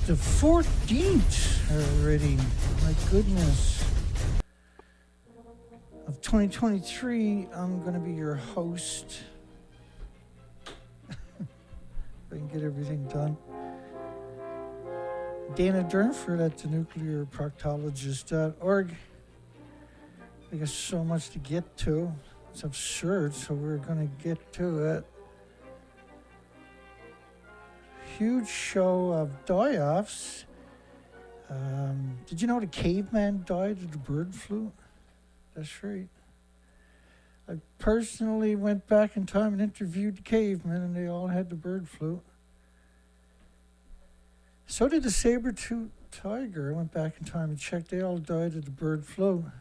the 14th already. My goodness. Of 2023, I'm going to be your host. If I can get everything done. Dana Durnford at the nuclearproctologist.org. We got so much to get to. It's absurd, so we're going to get to it. Huge show of die-offs. Did you know the caveman died of the bird flu? That's right. I personally went back in time and interviewed the cavemen, and they all had the bird flu. So did the saber-toothed tiger. I went back in time and checked. They all died of the bird flu.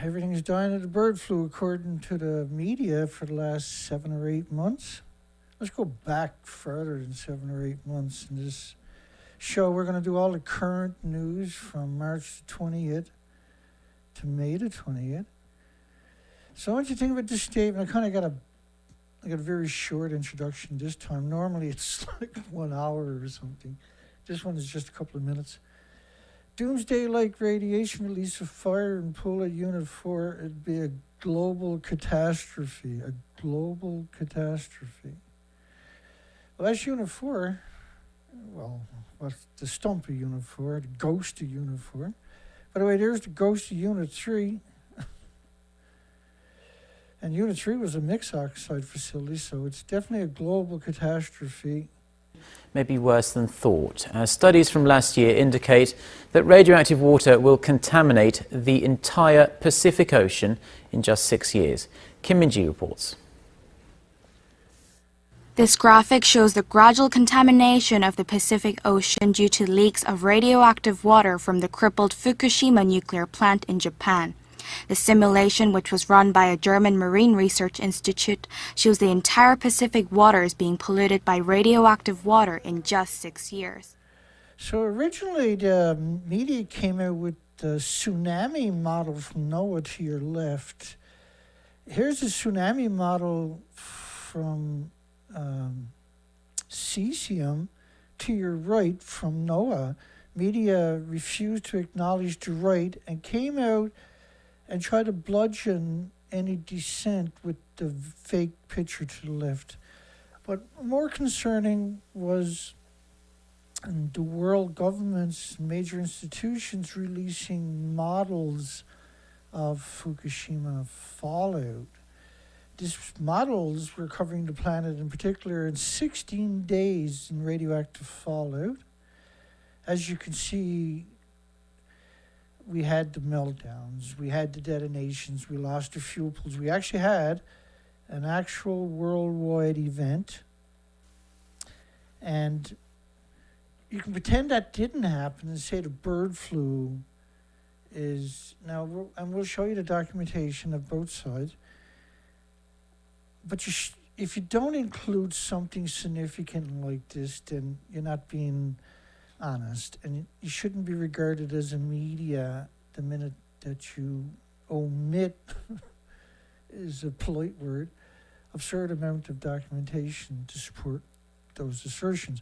Everything's dying of the bird flu, according to the media, for the last 7 or 8 months. Let's go back further than 7 or 8 months in this show. We're going to do all the current news from March the 20th to May the 20th. So what do you think about this statement? I got a very short introduction this time. Normally it's like 1 hour or something. This one is just a couple of minutes. Doomsday-like radiation release of fire and pool at Unit 4. It'd be a global catastrophe. A global catastrophe. Well, that's Unit 4. Well, what's the stump of Unit 4, the ghost of Unit 4. By the way, there's the ghost of Unit 3. And Unit 3 was a mixed oxide facility, so it's definitely a global catastrophe. May be worse than thought. Studies from last year indicate that radioactive water will contaminate the entire Pacific Ocean in just 6 years. Kim Min-ji reports. This graphic shows the gradual contamination of the Pacific Ocean due to leaks of radioactive water from the crippled Fukushima nuclear plant in Japan. The simulation, which was run by a German marine research institute, shows the entire Pacific waters being polluted by radioactive water in just 6 years. So originally the media came out with the tsunami model from NOAA to your left. Here's a tsunami model from cesium to your right from NOAA. Media refused to acknowledge the right and came out and try to bludgeon any dissent with the fake picture to the left. But more concerning was the world governments, major institutions releasing models of Fukushima fallout. These models were covering the planet in particular in 16 days in radioactive fallout. As you can see, we had the meltdowns, we had the detonations, we lost the fuel pools. We actually had an actual worldwide event. And you can pretend that didn't happen and say the bird flu is now, and we'll show you the documentation of both sides. But if you don't include something significant like this, then you're not being honest, and you shouldn't be regarded as a media the minute that you omit is a polite word, absurd amount of documentation to support those assertions.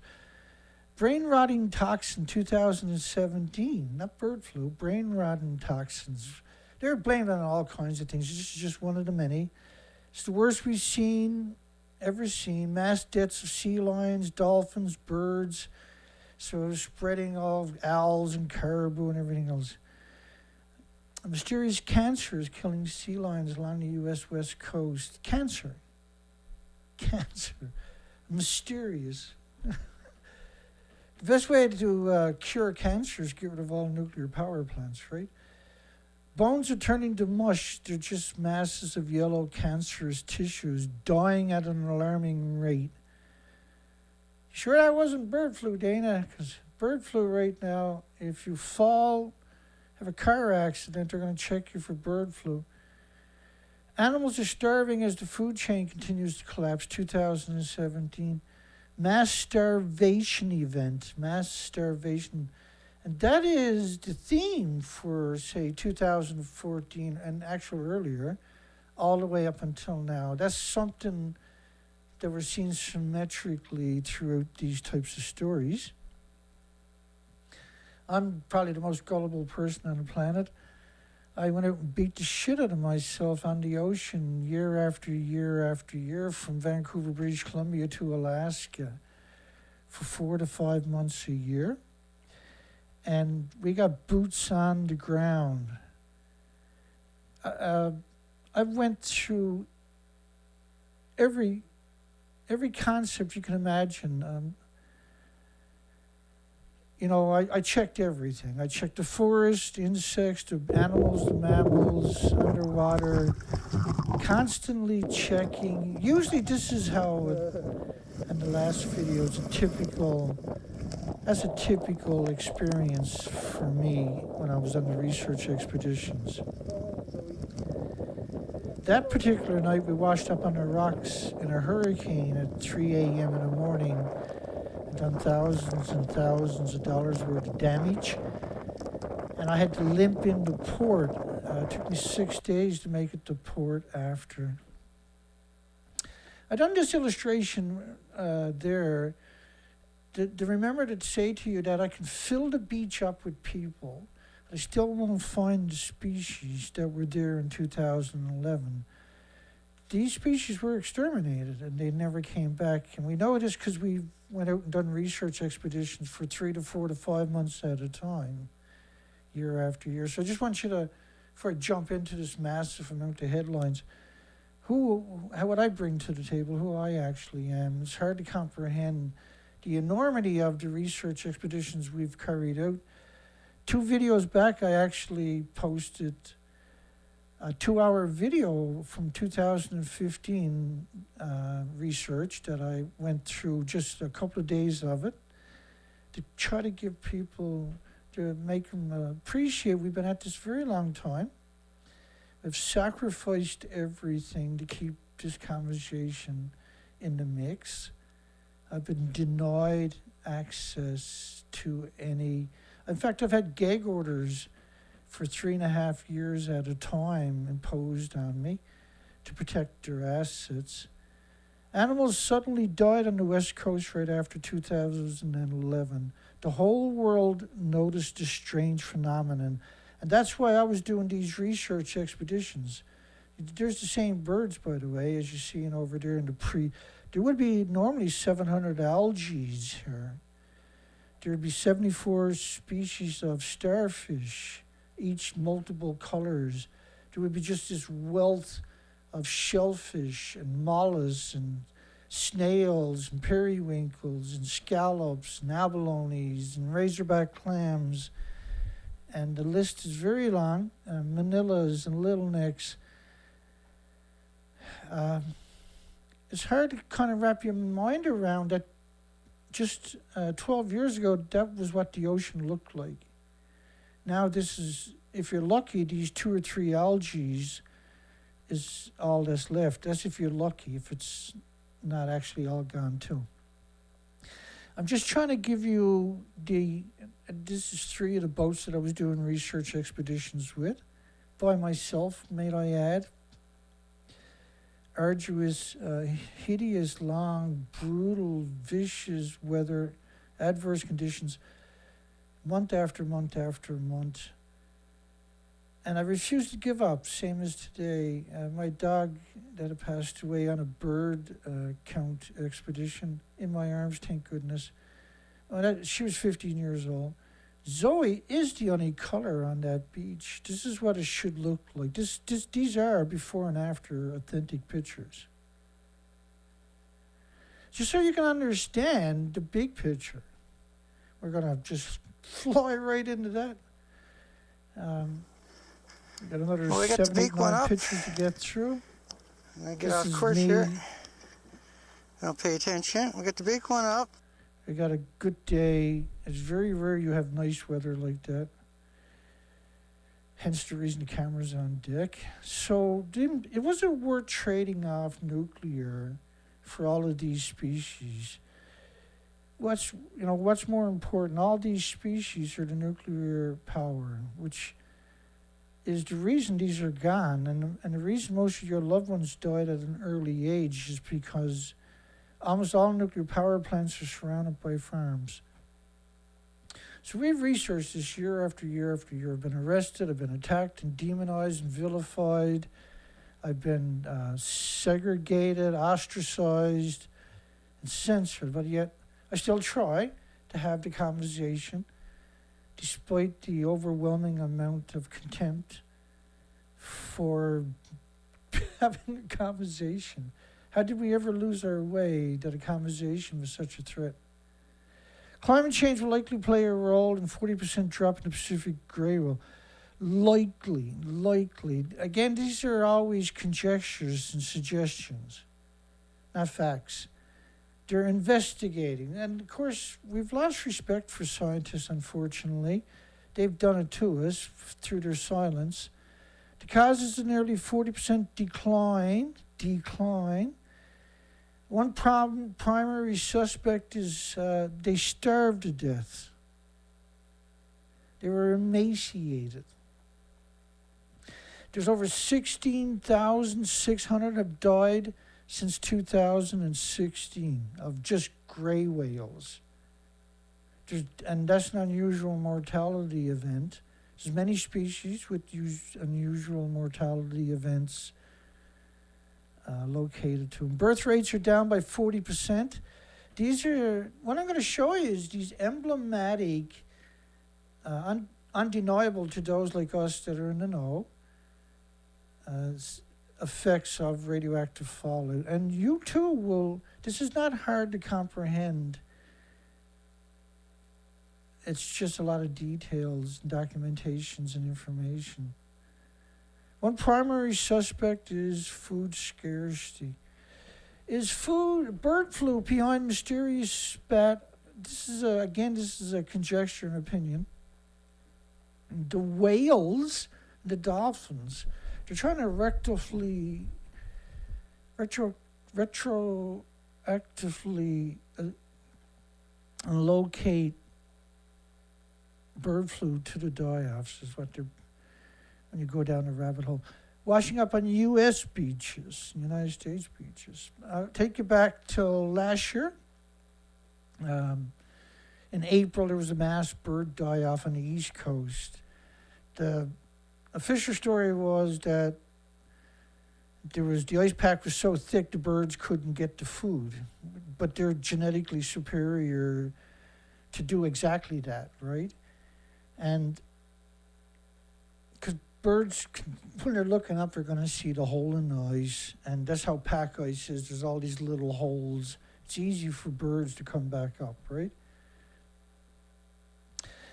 Brain rotting toxin 2017, not bird flu, brain rotting toxins. They're blamed on all kinds of things. This is just one of the many. It's the worst we've ever seen. Mass deaths of sea lions, dolphins, birds. So spreading all owls and caribou and everything else. A mysterious cancer is killing sea lions along the U.S. West Coast. Cancer. Mysterious. The best way to cure cancer is get rid of all nuclear power plants, right? Bones are turning to mush. They're just masses of yellow cancerous tissues dying at an alarming rate. Sure that wasn't bird flu, Dana? Because bird flu right now, if you fall, have a car accident, they're going to check you for bird flu. Animals are starving as the food chain continues to collapse, 2017. Mass starvation event, mass starvation. And that is the theme for, say, 2014 and actually earlier, all the way up until now. That's something that were seen symmetrically throughout these types of stories. I'm probably the most gullible person on the planet. I went out and beat the shit out of myself on the ocean year after year after year, from Vancouver, British Columbia to Alaska, for 4 to 5 months a year. And we got boots on the ground. I went through every concept you can imagine. I checked everything. I checked the forest, the insects, the animals, the mammals, underwater, constantly checking. Usually this is how, in the last video, that's a typical experience for me when I was on the research expeditions. That particular night, we washed up on the rocks in a hurricane at 3 a.m. in the morning, and done thousands and thousands of dollars worth of damage. And I had to limp into port. It took me 6 days to make it to port after. I done this illustration there to remember to say to you that I can fill the beach up with people. I still won't find the species that were there in 2011. These species were exterminated and they never came back. And we know this because we went out and done research expeditions for 3 to 4 to 5 months at a time, year after year. So I just want you to, before I jump into this massive amount of headlines, how would I bring to the table who I actually am? It's hard to comprehend the enormity of the research expeditions we've carried out. 2 videos back, I actually posted a 2-hour video from 2015 research that I went through, just a couple of days of it, to try to give people, to make them appreciate we've been at this very long time. I've sacrificed everything to keep this conversation in the mix. I've been denied access to any. In fact, I've had gag orders for 3.5 years at a time imposed on me to protect their assets. Animals suddenly died on the West Coast right after 2011. The whole world noticed this strange phenomenon, and that's why I was doing these research expeditions. There's the same birds, by the way, as you're seeing over there in the There would be normally 700 algae here. There would be 74 species of starfish, each multiple colors. There would be just this wealth of shellfish and mollusks and snails and periwinkles and scallops and abalones and razorback clams. And the list is very long, manillas and little necks. It's hard to kind of wrap your mind around that. Just 12 years ago, that was what the ocean looked like. Now this is, if you're lucky, these 2 or 3 algae is all that's left. That's if you're lucky, if it's not actually all gone too. I'm just trying to give you this is 3 of the boats that I was doing research expeditions with, by myself, may I add. Arduous, hideous, long, brutal, vicious weather, adverse conditions, month after month after month. And I refused to give up, same as today. My dog that had passed away on a bird count expedition, in my arms, thank goodness. She was 15 years old. Zoe is the only color on that beach. This is what it should look like. These are before and after authentic pictures. Just so you can understand the big picture. We're going to just fly right into that. We got another 79 pictures to get through. I'm going to get off course here. Don't pay attention. We got the big one up. I got a good day. It's very rare you have nice weather like that. Hence the reason the camera's on deck. So it wasn't worth trading off nuclear for all of these species. What's more important? All these species are the nuclear power, which is the reason these are gone, and the reason most of your loved ones died at an early age is because almost all nuclear power plants are surrounded by farms. So we've researched this year after year after year. I've been arrested, I've been attacked and demonized and vilified. I've been segregated, ostracized, and censored, but yet I still try to have the conversation despite the overwhelming amount of contempt for having a conversation. How did we ever lose our way that a conversation was such a threat? Climate change will likely play a role in 40% drop in the Pacific gray whale. Likely. Again, these are always conjectures and suggestions, not facts. They're investigating. And of course, we've lost respect for scientists, unfortunately. They've done it to us through their silence. The causes of nearly 40% decline. One primary suspect is they starved to death. They were emaciated. There's over 16,600 have died since 2016 of just gray whales. And that's an unusual mortality event. There's many species with unusual mortality events located to them. Birth rates are down by 40%. These are, what I'm going to show you is these emblematic, undeniable to those like us that are in the know, effects of radioactive fallout. And you too will, this is not hard to comprehend. It's just a lot of details, documentations, and information. One primary suspect is food scarcity. Is bird flu behind mysterious spat? This is a conjecture and opinion. The whales, the dolphins, they're trying to retroactively locate bird flu to the die-offs is what they're, when you go down the rabbit hole. Washing up on U.S. beaches, United States beaches. I'll take you back till last year. In April, there was a mass bird die-off on the East Coast. The official story was that the ice pack was so thick the birds couldn't get the food, but they're genetically superior to do exactly that, right? And because birds, when they're looking up, they're going to see the hole in the ice, and that's how pack ice is. There's all these little holes. It's easy for birds to come back up, right?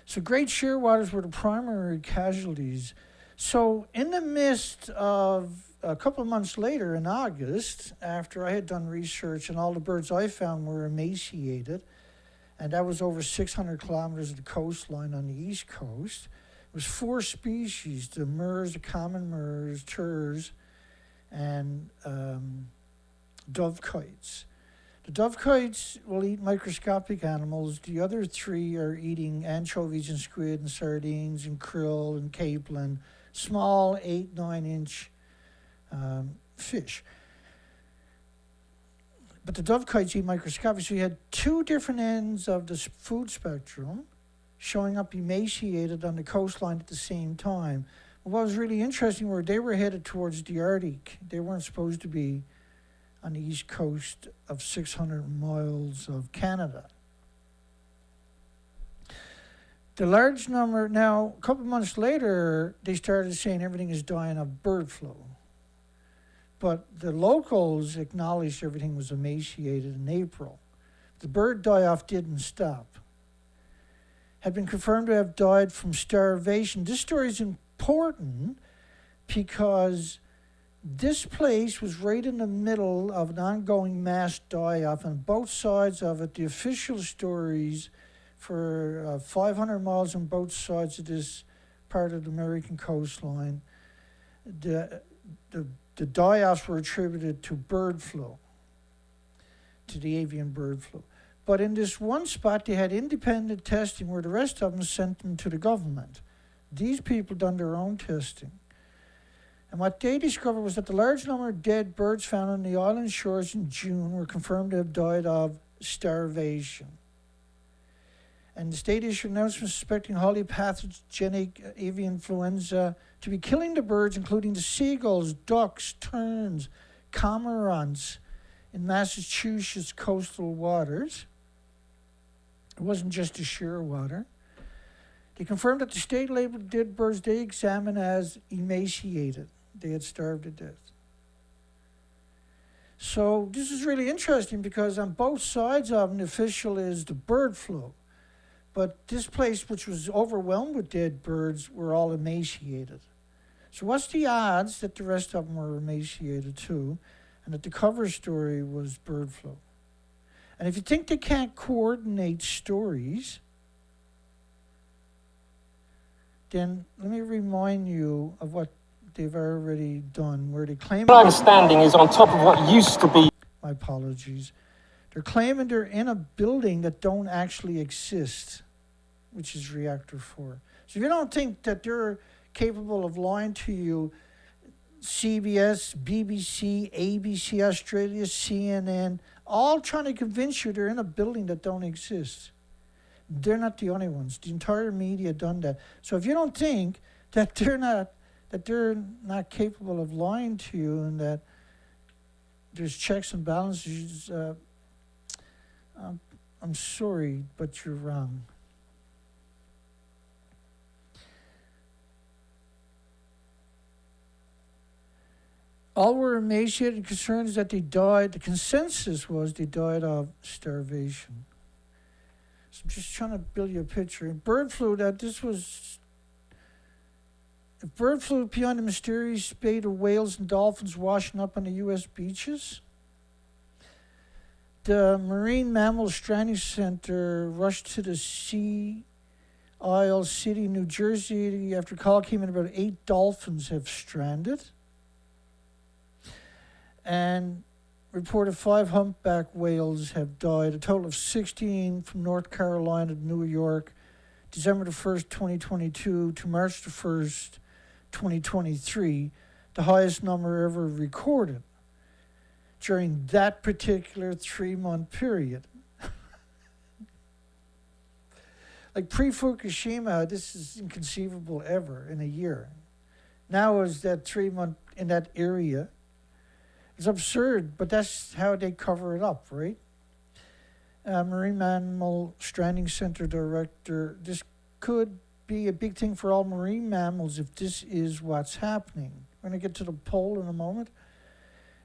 So great shearwaters were the primary casualties. So in the midst of a couple of months later, in August, after I had done research and all the birds I found were emaciated, and that was over 600 kilometers of the coastline on the East Coast. It was 4 species, the murres, the common murres, turs, and dovekites. The dovekites will eat microscopic animals. The other 3 are eating anchovies and squid and sardines and krill and capelin, small 8-9-inch fish. But the dovekites eat microscopic, so you had 2 different ends of the food spectrum showing up emaciated on the coastline at the same time. Well, what was really interesting were they were headed towards the Arctic. They weren't supposed to be on the east coast of 600 miles of Canada. The large number, now, a couple months later, they started saying everything is dying of bird flu. But the locals acknowledged everything was emaciated in April. The bird die-off didn't stop. Had been confirmed to have died from starvation. This story is important because this place was right in the middle of an ongoing mass die-off. On both sides of it, the official stories for 500 miles on both sides of this part of the American coastline, the die-offs were attributed to bird flu, to the avian bird flu. But in this one spot, they had independent testing where the rest of them sent them to the government. These people done their own testing. And what they discovered was that the large number of dead birds found on the island shores in June were confirmed to have died of starvation. And the state issued announcements suspecting highly pathogenic avian influenza to be killing the birds, including the seagulls, ducks, terns, cormorants in Massachusetts coastal waters. It wasn't just the shearwater. They confirmed that the state labeled dead birds they examined as emaciated. They had starved to death. So this is really interesting because on both sides of an official is the bird flu. But this place, which was overwhelmed with dead birds, were all emaciated. So what's the odds that the rest of them were emaciated too, and that the cover story was bird flu? And if you think they can't coordinate stories, then let me remind you of what they've already done, where they claim... My understanding is on top of what used to be... My apologies. They're claiming they're in a building that don't actually exist, which is Reactor 4. So if you don't think that they're capable of lying to you, CBS, BBC, ABC Australia, CNN, all trying to convince you they're in a building that don't exist. They're not the only ones. The entire media done that. So if you don't think that they're not capable of lying to you and that there's checks and balances, I'm sorry, but you're wrong. All were emaciated and concerned is that they died. The consensus was they died of starvation. So I'm just trying to build you a picture. In bird flu, if bird flu beyond the mysterious spate of whales and dolphins washing up on the U.S. beaches, the Marine Mammal Stranding Center rushed to the Sea Isle City, New Jersey, after a call came in about 8 dolphins have stranded. And reported 5 humpback whales have died, a total of 16 from North Carolina to New York, December the 1st, 2022 to March the 1st, 2023, the highest number ever recorded during that particular 3-month period. Like pre-Fukushima, this is inconceivable ever in a year. Now is that 3-month in that area. It's absurd, but that's how they cover it up, right? Marine Mammal Stranding Center Director, this could be a big thing for all marine mammals if this is what's happening. We're going to get to the poll in a moment.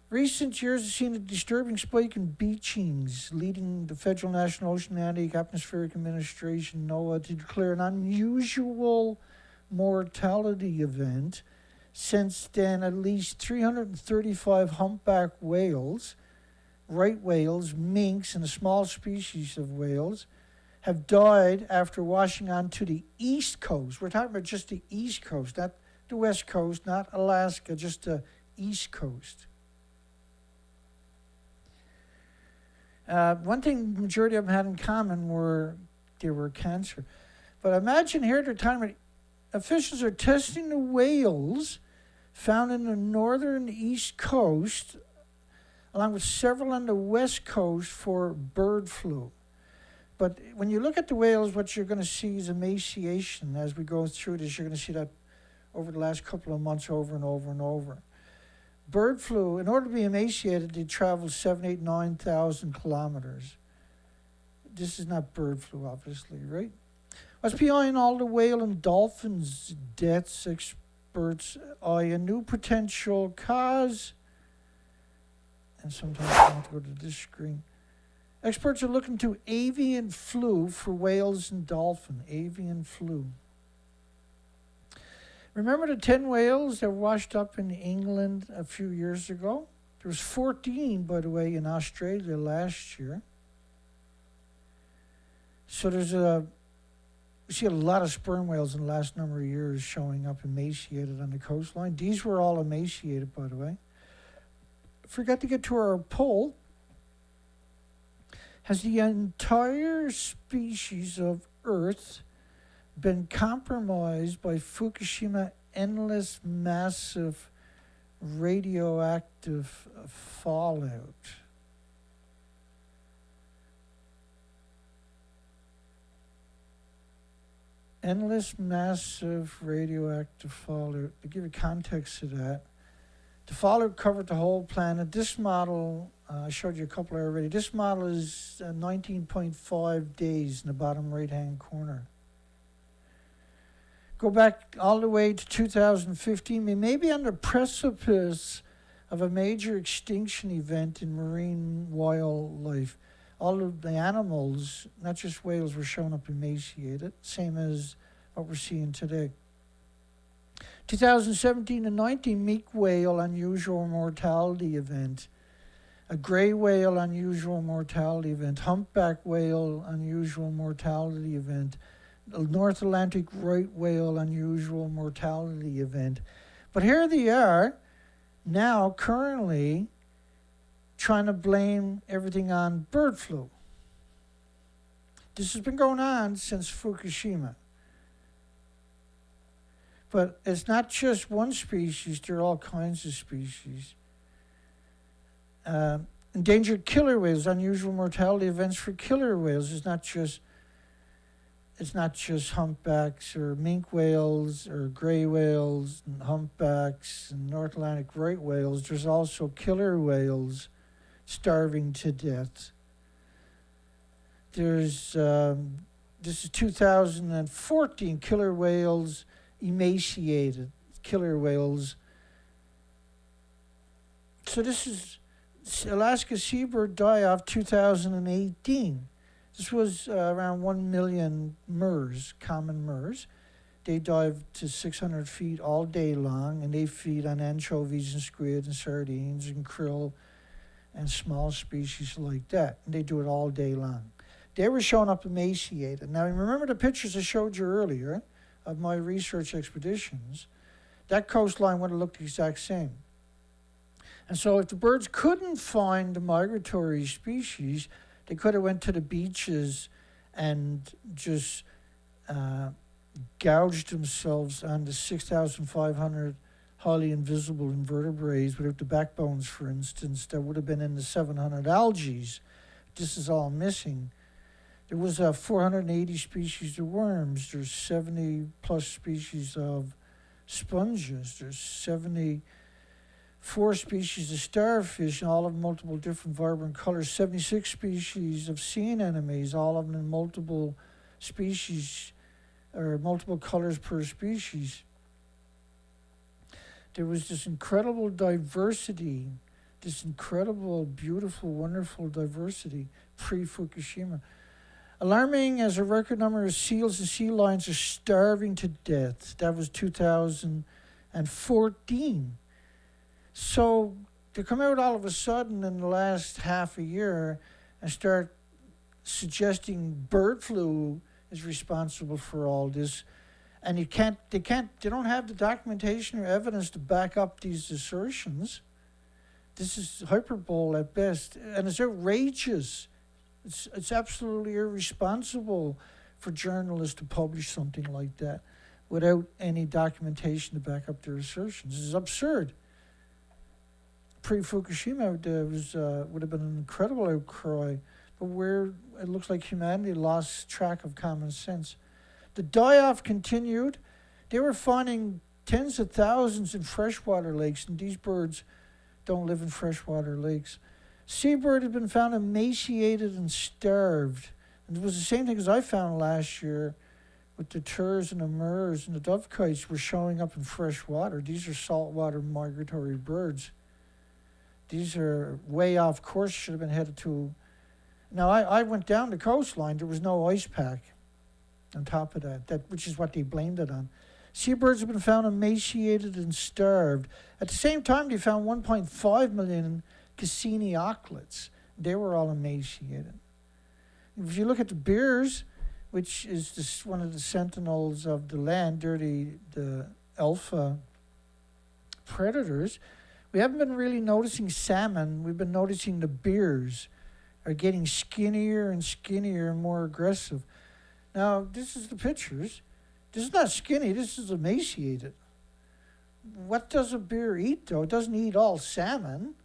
Recent years have seen a disturbing spike in beachings, leading the Federal National Oceanic Atmospheric Administration, NOAA, to declare an unusual mortality event. Since then, at least 335 humpback whales, right whales, minks, and a small species of whales have died after washing onto the East Coast. We're talking about just the East Coast, not the West Coast, not Alaska, just the East Coast. One thing the majority of them had in common were they were cancer. But imagine here at the time, officials are testing the whales found in the northern East Coast, along with several on the West Coast, for bird flu. But when you look at the whales, what you're going to see is emaciation. As we go through this, you're going to see that over the last couple of months over and over and over. Bird flu, in order to be emaciated, they travel 7,000, 8,000, 9,000 kilometers. This is not bird flu, obviously, right? What's behind all the whale and dolphins' deaths? Experts eye a new potential cause. And sometimes I have to go to this screen. Experts are looking to avian flu for whales and dolphin. Avian flu. Remember the 10 whales that washed up in England a few years ago? There was 14, by the way, in Australia last year. So we see a lot of sperm whales in the last number of years showing up emaciated on the coastline. These were all emaciated, by the way. Forgot to get to our poll. Has the entire species of Earth been compromised by Fukushima endless massive radioactive fallout. Endless massive radioactive fallout. To give you context to that, the fallout covered the whole planet. This model, I showed you a couple already. This model is 19.5 days in the bottom right-hand corner. Go back all the way to 2015. We may be on the precipice of a major extinction event in marine wildlife. All of the animals, not just whales, were showing up emaciated, same as what we're seeing today. 2017 and 19, meek whale unusual mortality event. A gray whale unusual mortality event. Humpback whale unusual mortality event. North Atlantic right whale unusual mortality event. But here they are now currently trying to blame everything on bird flu. This has been going on since Fukushima. But it's not just one species, there are all kinds of species. Endangered killer whales, unusual mortality events for killer whales. It's not just humpbacks or minke whales or gray whales and humpbacks and North Atlantic right whales. There's also killer whales starving to death. There's, this is 2014, killer whales emaciated, killer whales. So this is Alaska seabird die-off 2018. This was around 1 million murs, common murs. They dive to 600 feet all day long, and they feed on anchovies and squid and sardines and krill and small species like that. And they do it all day long. They were showing up emaciated. Now, remember the pictures I showed you earlier of my research expeditions? That coastline would have looked the exact same. And so if the birds couldn't find the migratory species, they could have went to the beaches and just gouged themselves on the 6,500 highly invisible invertebrates without the backbones, for instance, that would have been in the 700 algae. This is all missing. There was 480 species of worms. There's 70 plus species of sponges. There's 74 species of starfish, all of multiple different vibrant colors. 76 species of sea anemones, all of them in multiple species or multiple colors per species. There was this incredible diversity, this incredible, beautiful, wonderful diversity pre-Fukushima. Alarming as a record number of seals and sea lions are starving to death. That was 2014. So to come out all of a sudden in the last half a year and start suggesting bird flu is responsible for all this, and they don't have the documentation or evidence to back up these assertions. This is hyperbole at best, and it's outrageous. It's absolutely irresponsible for journalists to publish something like that without any documentation to back up their assertions. This is absurd. Pre-Fukushima, there would have been an incredible outcry, but where it looks like humanity lost track of common sense. The die-off continued. They were finding tens of thousands in freshwater lakes, and these birds don't live in freshwater lakes. Seabird had been found emaciated and starved. And it was the same thing as I found last year with the turs and the murres and the dovekites were showing up in fresh water. These are saltwater migratory birds. These are way off course, should have been headed to. Now, I went down the coastline. There was no ice pack on top of that, which is what they blamed it on. Seabirds have been found emaciated and starved. At the same time, they found 1.5 million Cassini auklets. They were all emaciated. If you look at the bears, which is one of the sentinels of the land, they're the alpha predators. We haven't been really noticing salmon. We've been noticing the bears are getting skinnier and skinnier and more aggressive. Now, this is the pictures. This is not skinny. This is emaciated. what does a bear eat, though? It doesn't eat all salmon.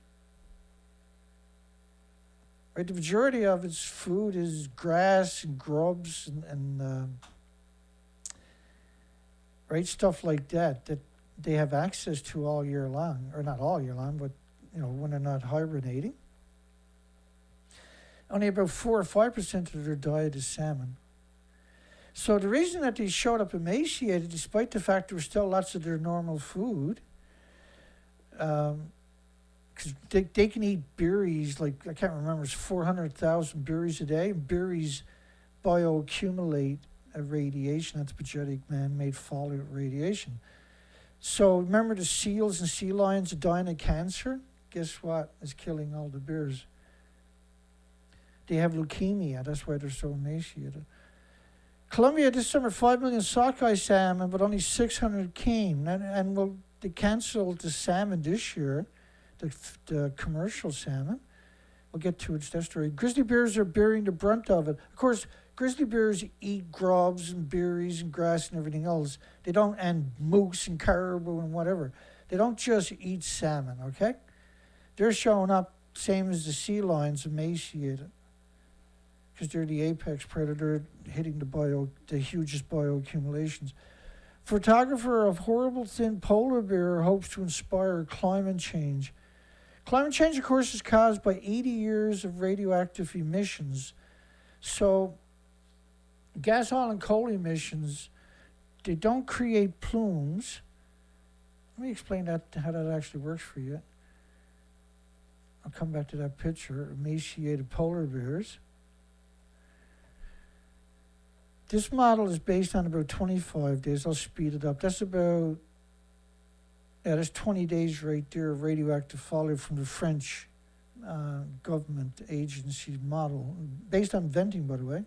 Right, the majority of its food is grass and grubs and right, stuff like that they have access to all year long, or not all year long, but when they're not hibernating. Only about 4 or 5% of their diet is salmon. So the reason that they showed up emaciated, despite the fact there was still lots of their normal food, because they can eat berries, like, I can't remember, it's 400,000 berries a day. Berries bioaccumulate radiation, anthropogenic man-made fallout radiation. So remember the seals and sea lions are dying of cancer? Guess what is killing all the bears? They have leukemia, that's why they're so emaciated. Colombia this summer, 5 million sockeye salmon, but only 600 came. And they canceled the salmon this year, the commercial salmon. We'll get to that story. Grizzly bears are bearing the brunt of it. Of course, grizzly bears eat grubs and berries and grass and everything else. They don't, and moose and caribou and whatever. They don't just eat salmon, okay? They're showing up same as the sea lions, emaciated, because they're the apex predator hitting the hugest bioaccumulations. Photographer of horrible thin polar bear hopes to inspire climate change. Climate change, of course, is caused by 80 years of radioactive emissions. So gas, oil, and coal emissions, they don't create plumes. Let me explain how that actually works for you. I'll come back to that picture, emaciated polar bears. This model is based on about 25 days. I'll speed it up. That's 20 days right there of radioactive fallout from the French government agency model, based on venting, by the way.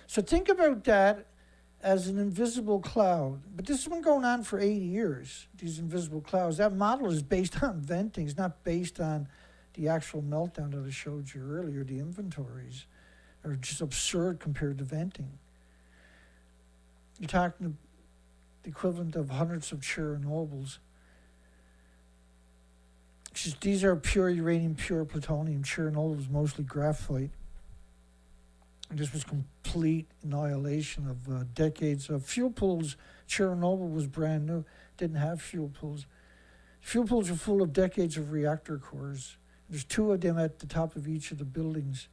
So think about that as an invisible cloud. But this has been going on for 80 years, these invisible clouds. That model is based on venting. It's not based on the actual meltdown that I showed you earlier, the inventories. Are just absurd compared to venting. You're talking the equivalent of hundreds of Chernobyls. These are pure uranium, pure plutonium. Chernobyl was mostly graphite. And this was complete annihilation of decades of fuel pools. Chernobyl was brand new, didn't have fuel pools. Fuel pools are full of decades of reactor cores. There's 2 of them at the top of each of the buildings.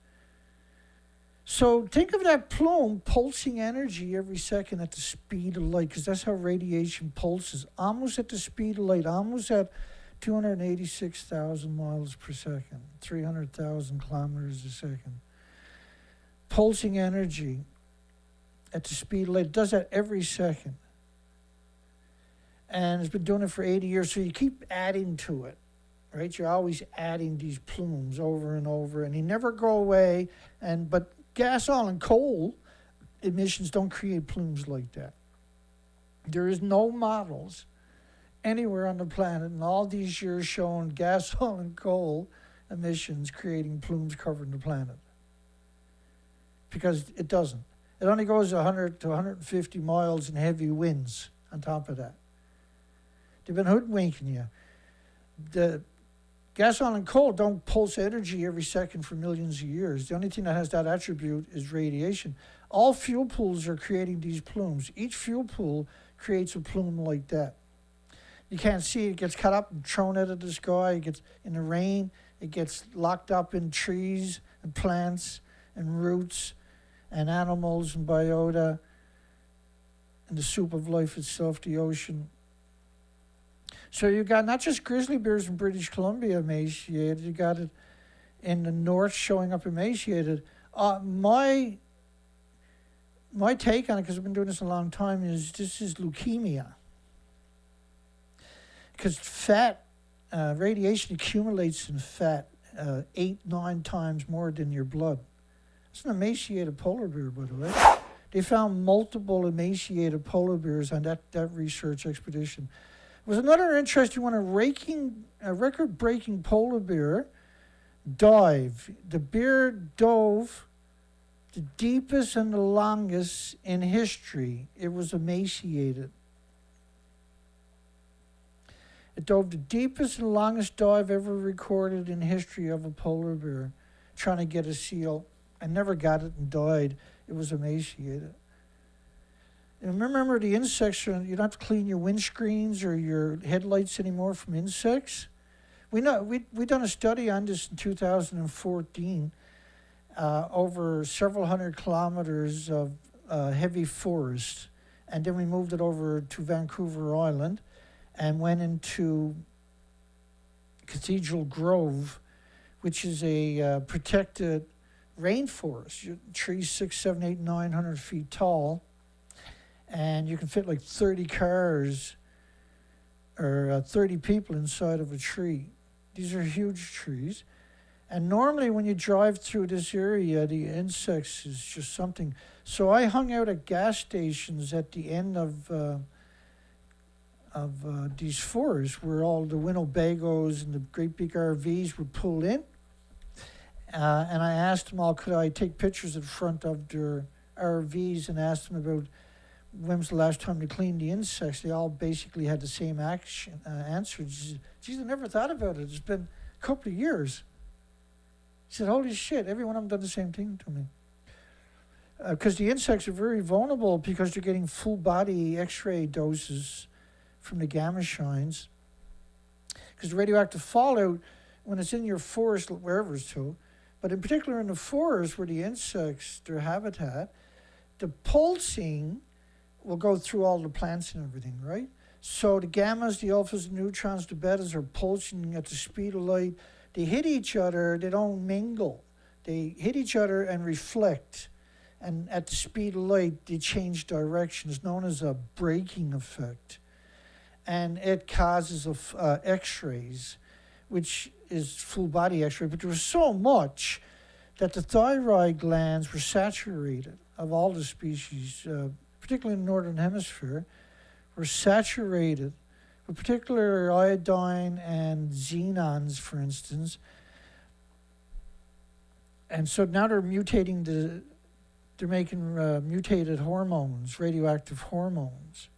So think of that plume pulsing energy every second at the speed of light, because that's how radiation pulses, almost at the speed of light, almost at 286,000 miles per second, 300,000 kilometers a second. Pulsing energy at the speed of light. It does that every second. And it's been doing it for 80 years, so you keep adding to it. Right? You're always adding these plumes over and over, and they never go away. But gas, oil, and coal emissions don't create plumes like that. There is no models anywhere on the planet in all these years showing gas, oil, and coal emissions creating plumes covering the planet. Because it doesn't. It only goes 100 to 150 miles in heavy winds on top of that. They've been hoodwinking you. The gas, oil, and coal don't pulse energy every second for millions of years. The only thing that has that attribute is radiation. All fuel pools are creating these plumes. Each fuel pool creates a plume like that. You can't see it. It gets cut up and thrown out of the sky. It gets in the rain. It gets locked up in trees and plants and roots and animals and biota and the soup of life itself, the ocean. So you got not just grizzly bears in British Columbia emaciated, you got it in the north showing up emaciated. My take on it, because I've been doing this a long time, is this is leukemia. Because fat, radiation accumulates in fat 8-9 times more than your blood. It's an emaciated polar bear, by the way. They found multiple emaciated polar bears on that research expedition. Was another interesting one, a record-breaking polar bear dive. The bear dove the deepest and the longest in history. It was emaciated. It dove the deepest and longest dive ever recorded in history of a polar bear, trying to get a seal. I never got it and died. It was emaciated. And remember, the insects, you don't have to clean your windscreens or your headlights anymore from insects. We done a study on this in 2014, over several hundred kilometers of heavy forest. And then we moved it over to Vancouver Island and went into Cathedral Grove, which is a protected rainforest. Trees 6, 7, 8, 900 feet tall. And you can fit like 30 cars or 30 people inside of a tree. These are huge trees. And normally when you drive through this area, the insects is just something. So I hung out at gas stations at the end of these forests where all the Winnebagos and the great big RVs would pull in. And I asked them all, could I take pictures in front of their RVs, and asked them about when was the last time they cleaned the insects. They all basically had the same answer. Geez, I never thought about it. It's been a couple of years. He said, holy shit, every one of them done the same thing to me. Because the insects are very vulnerable because they're getting full body X-ray doses from the gamma shines. Because the radioactive fallout, when it's in your forest, wherever it's to, but in particular in the forest where the insects, their habitat, the pulsing will go through all the plants and everything, right? So the gammas, the alphas, the neutrons, the betas are pulsing at the speed of light. They hit each other, they don't mingle. They hit each other and reflect. And at the speed of light, they change direction. It's known as a braking effect. And it causes X-rays, which is full body X-ray. But there was so much that the thyroid glands were saturated of all the species, particularly in the northern hemisphere, were saturated with particular iodine and xenons, for instance. And so now they're mutating they're making mutated hormones, radioactive hormones.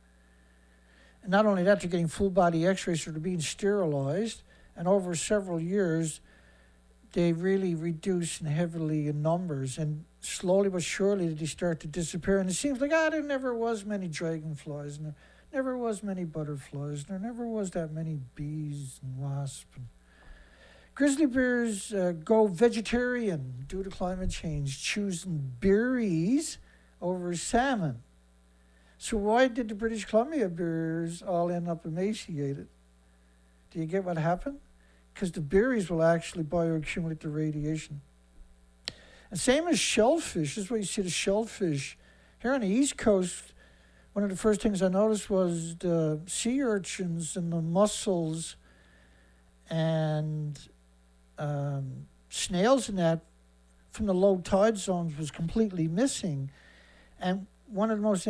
And not only that, they're getting full body X-rays, so they're being sterilized. And over several years, they really reduce heavily in numbers. And slowly but surely, they start to disappear. And it seems like, there never was many dragonflies, and there never was many butterflies, and there never was that many bees and wasps. Grizzly bears go vegetarian due to climate change, choosing berries over salmon. So why did the British Columbia bears all end up emaciated? Do you get what happened? Because the berries will actually bioaccumulate the radiation. And same as shellfish. This is where you see the shellfish. Here on the East Coast, one of the first things I noticed was the sea urchins and the mussels and snails and that from the low tide zones was completely missing. And one of the most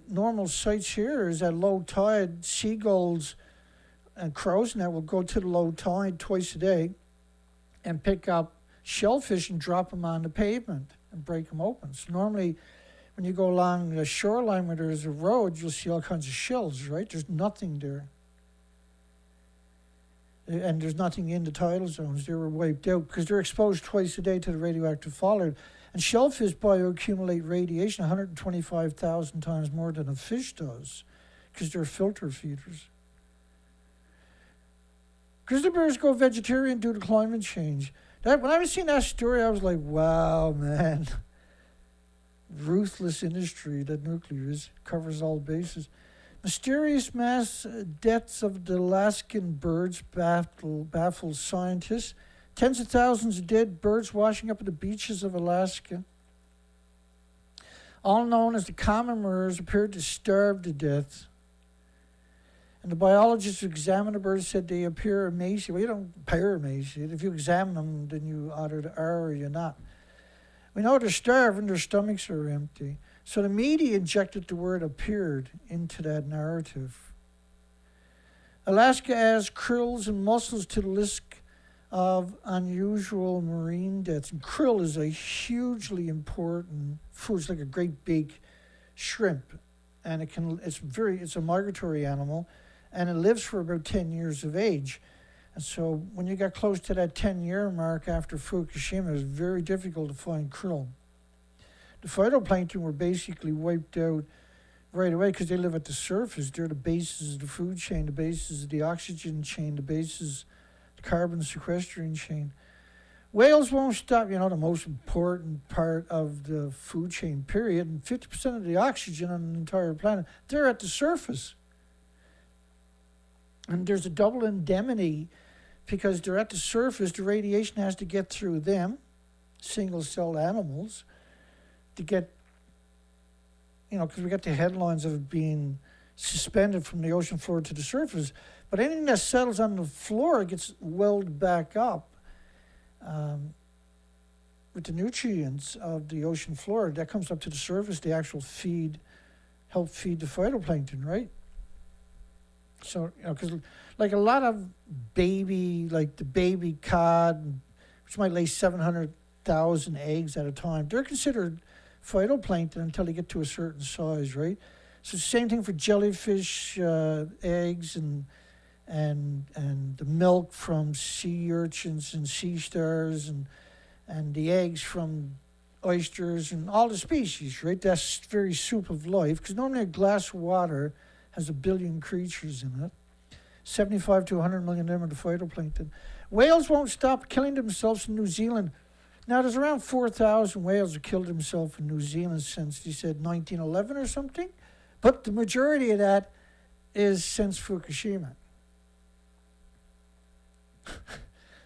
normal sights here is at low tide, seagulls and crows and that will go to the low tide twice a day and pick up shellfish and drop them on the pavement and break them open. So normally when you go along the shoreline where there's a road, you'll see all kinds of shells, right? There's nothing there. And there's nothing in the tidal zones. They were wiped out because they're exposed twice a day to the radioactive fallout. And shellfish bioaccumulate radiation 125,000 times more than a fish does because they're filter feeders. Grizzly bears go vegetarian due to climate change. When I was seeing that story, I was like, wow, man. Ruthless industry that nuclear is, covers all bases. Mysterious mass deaths of the Alaskan birds baffle scientists. Tens of thousands of dead birds washing up at the beaches of Alaska. All known as the commoners appeared to starve to death. And the biologists who examined the birds said they appear emaciated. Well, you don't appear emaciated. If you examine them, then you either are or you're not. We know they're starving, their stomachs are empty. So the media injected the word appeared into that narrative. Alaska adds krills and mussels to the list of unusual marine deaths. And krill is a hugely important food. It's like a great big shrimp. And it's a migratory animal. and it lives for about 10 years of age. And so when you got close to that 10-year mark after Fukushima, it was very difficult to find krill. The phytoplankton were basically wiped out right away because they live at the surface. They're the bases of the food chain, the bases of the oxygen chain, the bases of the carbon sequestering chain. Whales won't stop, the most important part of the food chain, period, and 50% of the oxygen on the entire planet, they're at the surface. And there's a double indemnity because they're at the surface, the radiation has to get through them, single-celled animals, to get, because we got the headlines of it being suspended from the ocean floor to the surface. But anything that settles on the floor gets welded back up with the nutrients of the ocean floor. That comes up to the surface, the actual help feed the phytoplankton, right? So, because like a lot of the baby cod, which might lay 700,000 eggs at a time, they're considered phytoplankton until they get to a certain size, right? So same thing for jellyfish eggs and the milk from sea urchins and sea stars and the eggs from oysters and all the species, right? That's very soup of life, because normally a glass of water has 1 billion creatures in it. 75 to 100 million of them are the phytoplankton. Whales won't stop killing themselves in New Zealand. Now, there's around 4,000 whales have killed themselves in New Zealand since, he said, 1911 or something. But the majority of that is since Fukushima.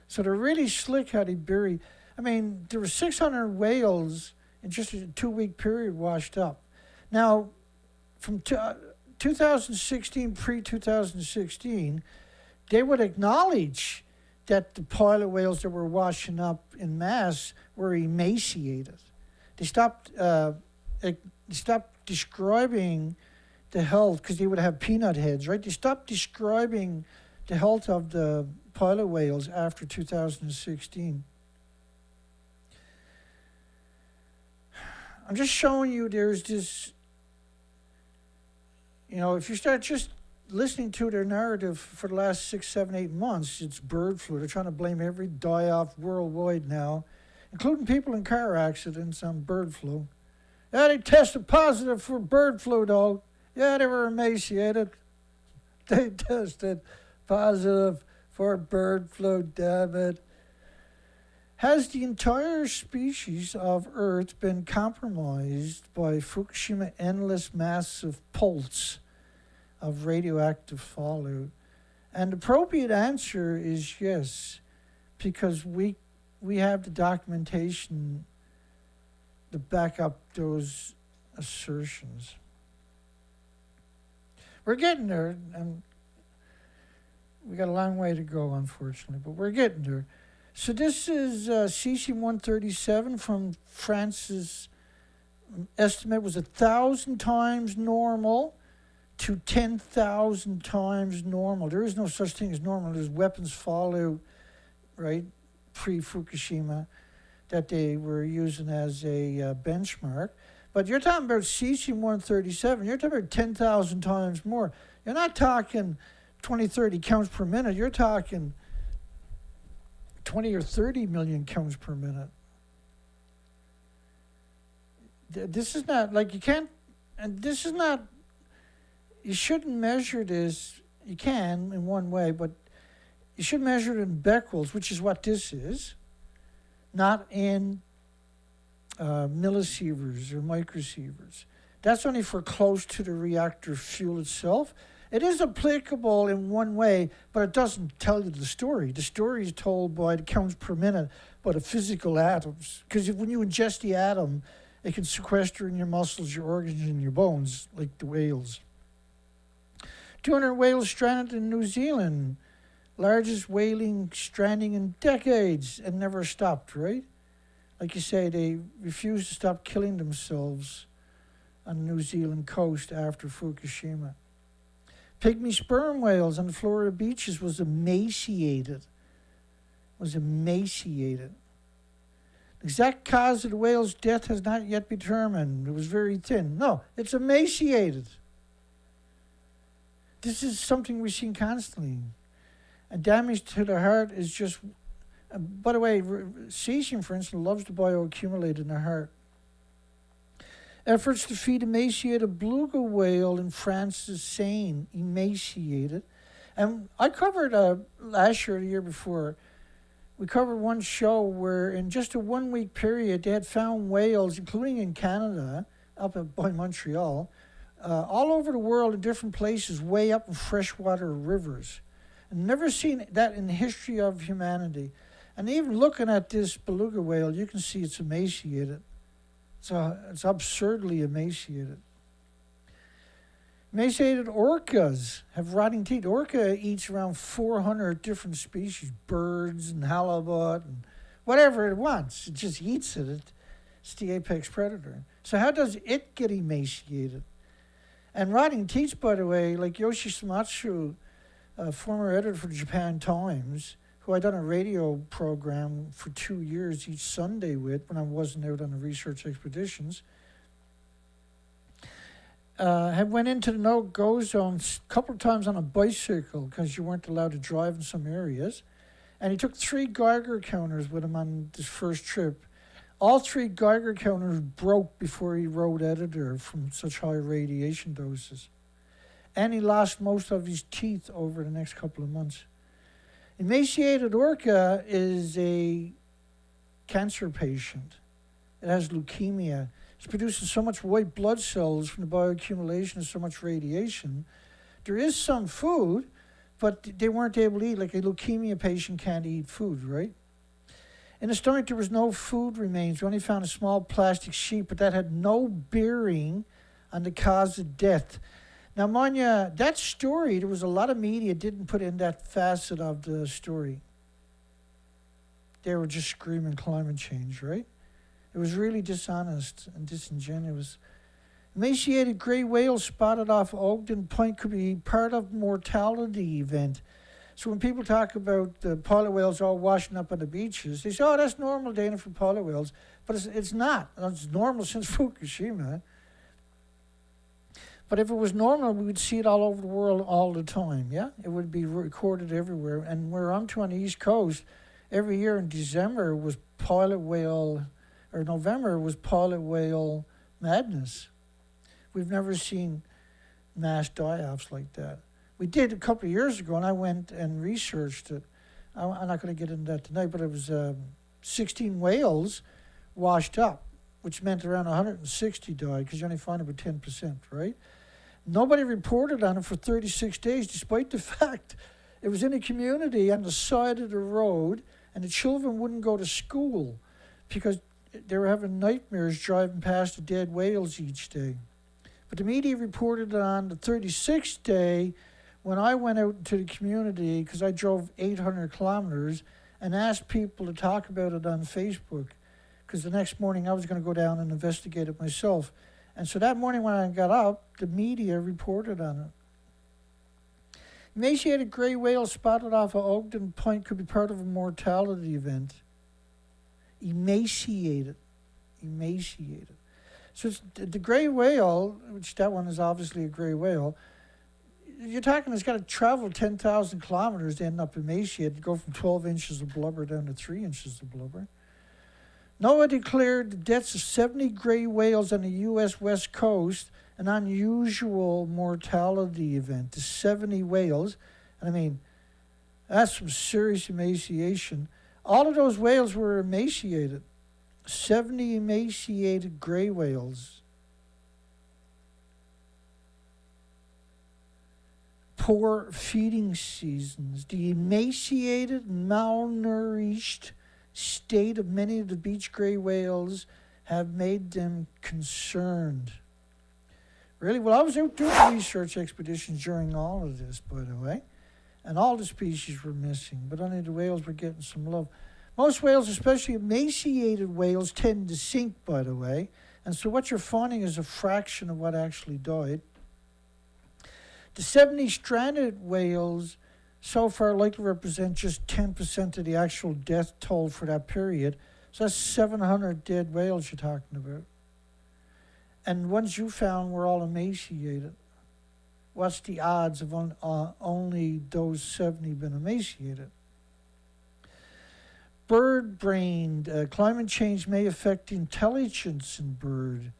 So they're really slick how they bury. There were 600 whales in just a 2-week period washed up. Now, from 2016, pre-2016, they would acknowledge that the pilot whales that were washing up in mass were emaciated. They stopped describing the health, because they would have peanut heads, right? They stopped describing the health of the pilot whales after 2016. I'm just showing you there's this, if you start just listening to their narrative for the last 6, 7, 8 months, it's bird flu. They're trying to blame every die-off worldwide now, including people in car accidents, on bird flu. Yeah, they tested positive for bird flu, though. Yeah, they were emaciated. They tested positive for bird flu, damn it. Has the entire species of Earth been compromised by Fukushima endless massive pulse of radioactive fallout? And the appropriate answer is yes, because we have the documentation to back up those assertions. We're getting there, and we got a long way to go, unfortunately, but we're getting there. So this is cesium-137 from France's estimate was 1,000 times normal to 10,000 times normal. There is no such thing as normal. There's weapons fallout, right, pre-Fukushima, that they were using as a benchmark. But you're talking about cesium-137. You're talking about 10,000 times more. You're not talking 20, 30 counts per minute. You're talking 20 or 30 million counts per minute. This is not, like, you can't, and this is not, you shouldn't measure this, you can in one way, but you should measure it in becquerels, which is what this is, not in millisieverts or microsieverts. That's only for close to the reactor fuel itself. It is applicable in one way, but it doesn't tell you the story. The story is told by the counts per minute, by the physical atoms. Because when you ingest the atom, it can sequester in your muscles, your organs, and your bones, like the whales. 200 whales stranded in New Zealand. Largest whaling stranding in decades, and never stopped, right? Like you say, they refused to stop killing themselves on the New Zealand coast after Fukushima. Pygmy sperm whales on the Florida beaches was emaciated. The exact cause of the whale's death has not yet been determined. It was very thin. No, it's emaciated. This is something we've seen constantly. And damage to the heart is just, by the way, cesium, for instance, loves to bioaccumulate in the heart. Efforts to feed emaciated beluga whale in France's Seine, emaciated. And I covered last year or the year before, we covered one show where in just a 1 week period they had found whales, including in Canada, by Montreal, all over the world in different places, way up in freshwater rivers. And never seen that in the history of humanity. And even looking at this beluga whale, you can see it's emaciated. It's absurdly emaciated. Emaciated orcas have rotting teeth. Orca eats around 400 different species, birds and halibut and whatever it wants. It just eats it. It's the apex predator. So how does it get emaciated? And rotting teeth, by the way, like Yoshi Sumatsu, a former editor for the Japan Times, who I done a radio program for 2 years each Sunday with when I wasn't out on the research expeditions, had went into the no-go zone a couple of times on a bicycle because you weren't allowed to drive in some areas. And he took 3 Geiger counters with him on this first trip. All 3 Geiger counters broke before he wrote editor from such high radiation doses. And he lost most of his teeth over the next couple of months. Emaciated orca is a cancer patient. It has leukemia. It's producing so much white blood cells from the bioaccumulation of so much radiation. There is some food, but they weren't able to eat. Like a leukemia patient can't eat food, right? In the stomach, there was no food remains. We only found a small plastic sheet, but that had no bearing on the cause of death. Now, mind you, that story, there was a lot of media didn't put in that facet of the story. They were just screaming climate change, right? It was really dishonest and disingenuous. Emaciated gray whales spotted off Ogden Point could be part of mortality event. So when people talk about the pilot whales all washing up on the beaches, they say, oh, that's normal, Dana, for pilot whales. But it's not. It's normal since Fukushima. But if it was normal, we would see it all over the world all the time, yeah? It would be recorded everywhere. And where I'm to on the East Coast, every year in December was pilot whale, or November was pilot whale madness. We've never seen mass die-offs like that. We did a couple of years ago, and I went and researched it. I'm not going to get into that tonight, but it was 16 whales washed up, which meant around 160 died, because you only find about 10%, right? Nobody reported on it for 36 days, despite the fact it was in a community on the side of the road, and the children wouldn't go to school because they were having nightmares driving past the dead whales each day. But the media reported it on the 36th day when I went out to the community, because I drove 800 kilometers, and asked people to talk about it on Facebook, because the next morning I was going to go down and investigate it myself. And so that morning when I got up, the media reported on it. Emaciated gray whale spotted off of Ogden Point could be part of a mortality event. Emaciated. So it's the gray whale, which that one is obviously a gray whale, you're talking it's got to travel 10,000 kilometers to end up emaciated, go from 12 inches of blubber down to 3 inches of blubber. NOAA declared the deaths of 70 gray whales on the U.S. West Coast an unusual mortality event. The 70 whales, and I mean, that's some serious emaciation. All of those whales were emaciated. 70 emaciated gray whales. Poor feeding seasons. The emaciated, malnourished state of many of the beach gray whales have made them concerned. Really? Well, I was out doing research expeditions during all of this, by the way, and all the species were missing, but only the whales were getting some love. Most whales, especially emaciated whales, tend to sink, by the way, and so what you're finding is a fraction of what actually died. The 70 stranded whales so far likely represent just 10% of the actual death toll for that period. So that's 700 dead whales you're talking about. And ones you found were all emaciated. what's the odds of only those 70 been emaciated? Bird-brained, climate change may affect intelligence in bird.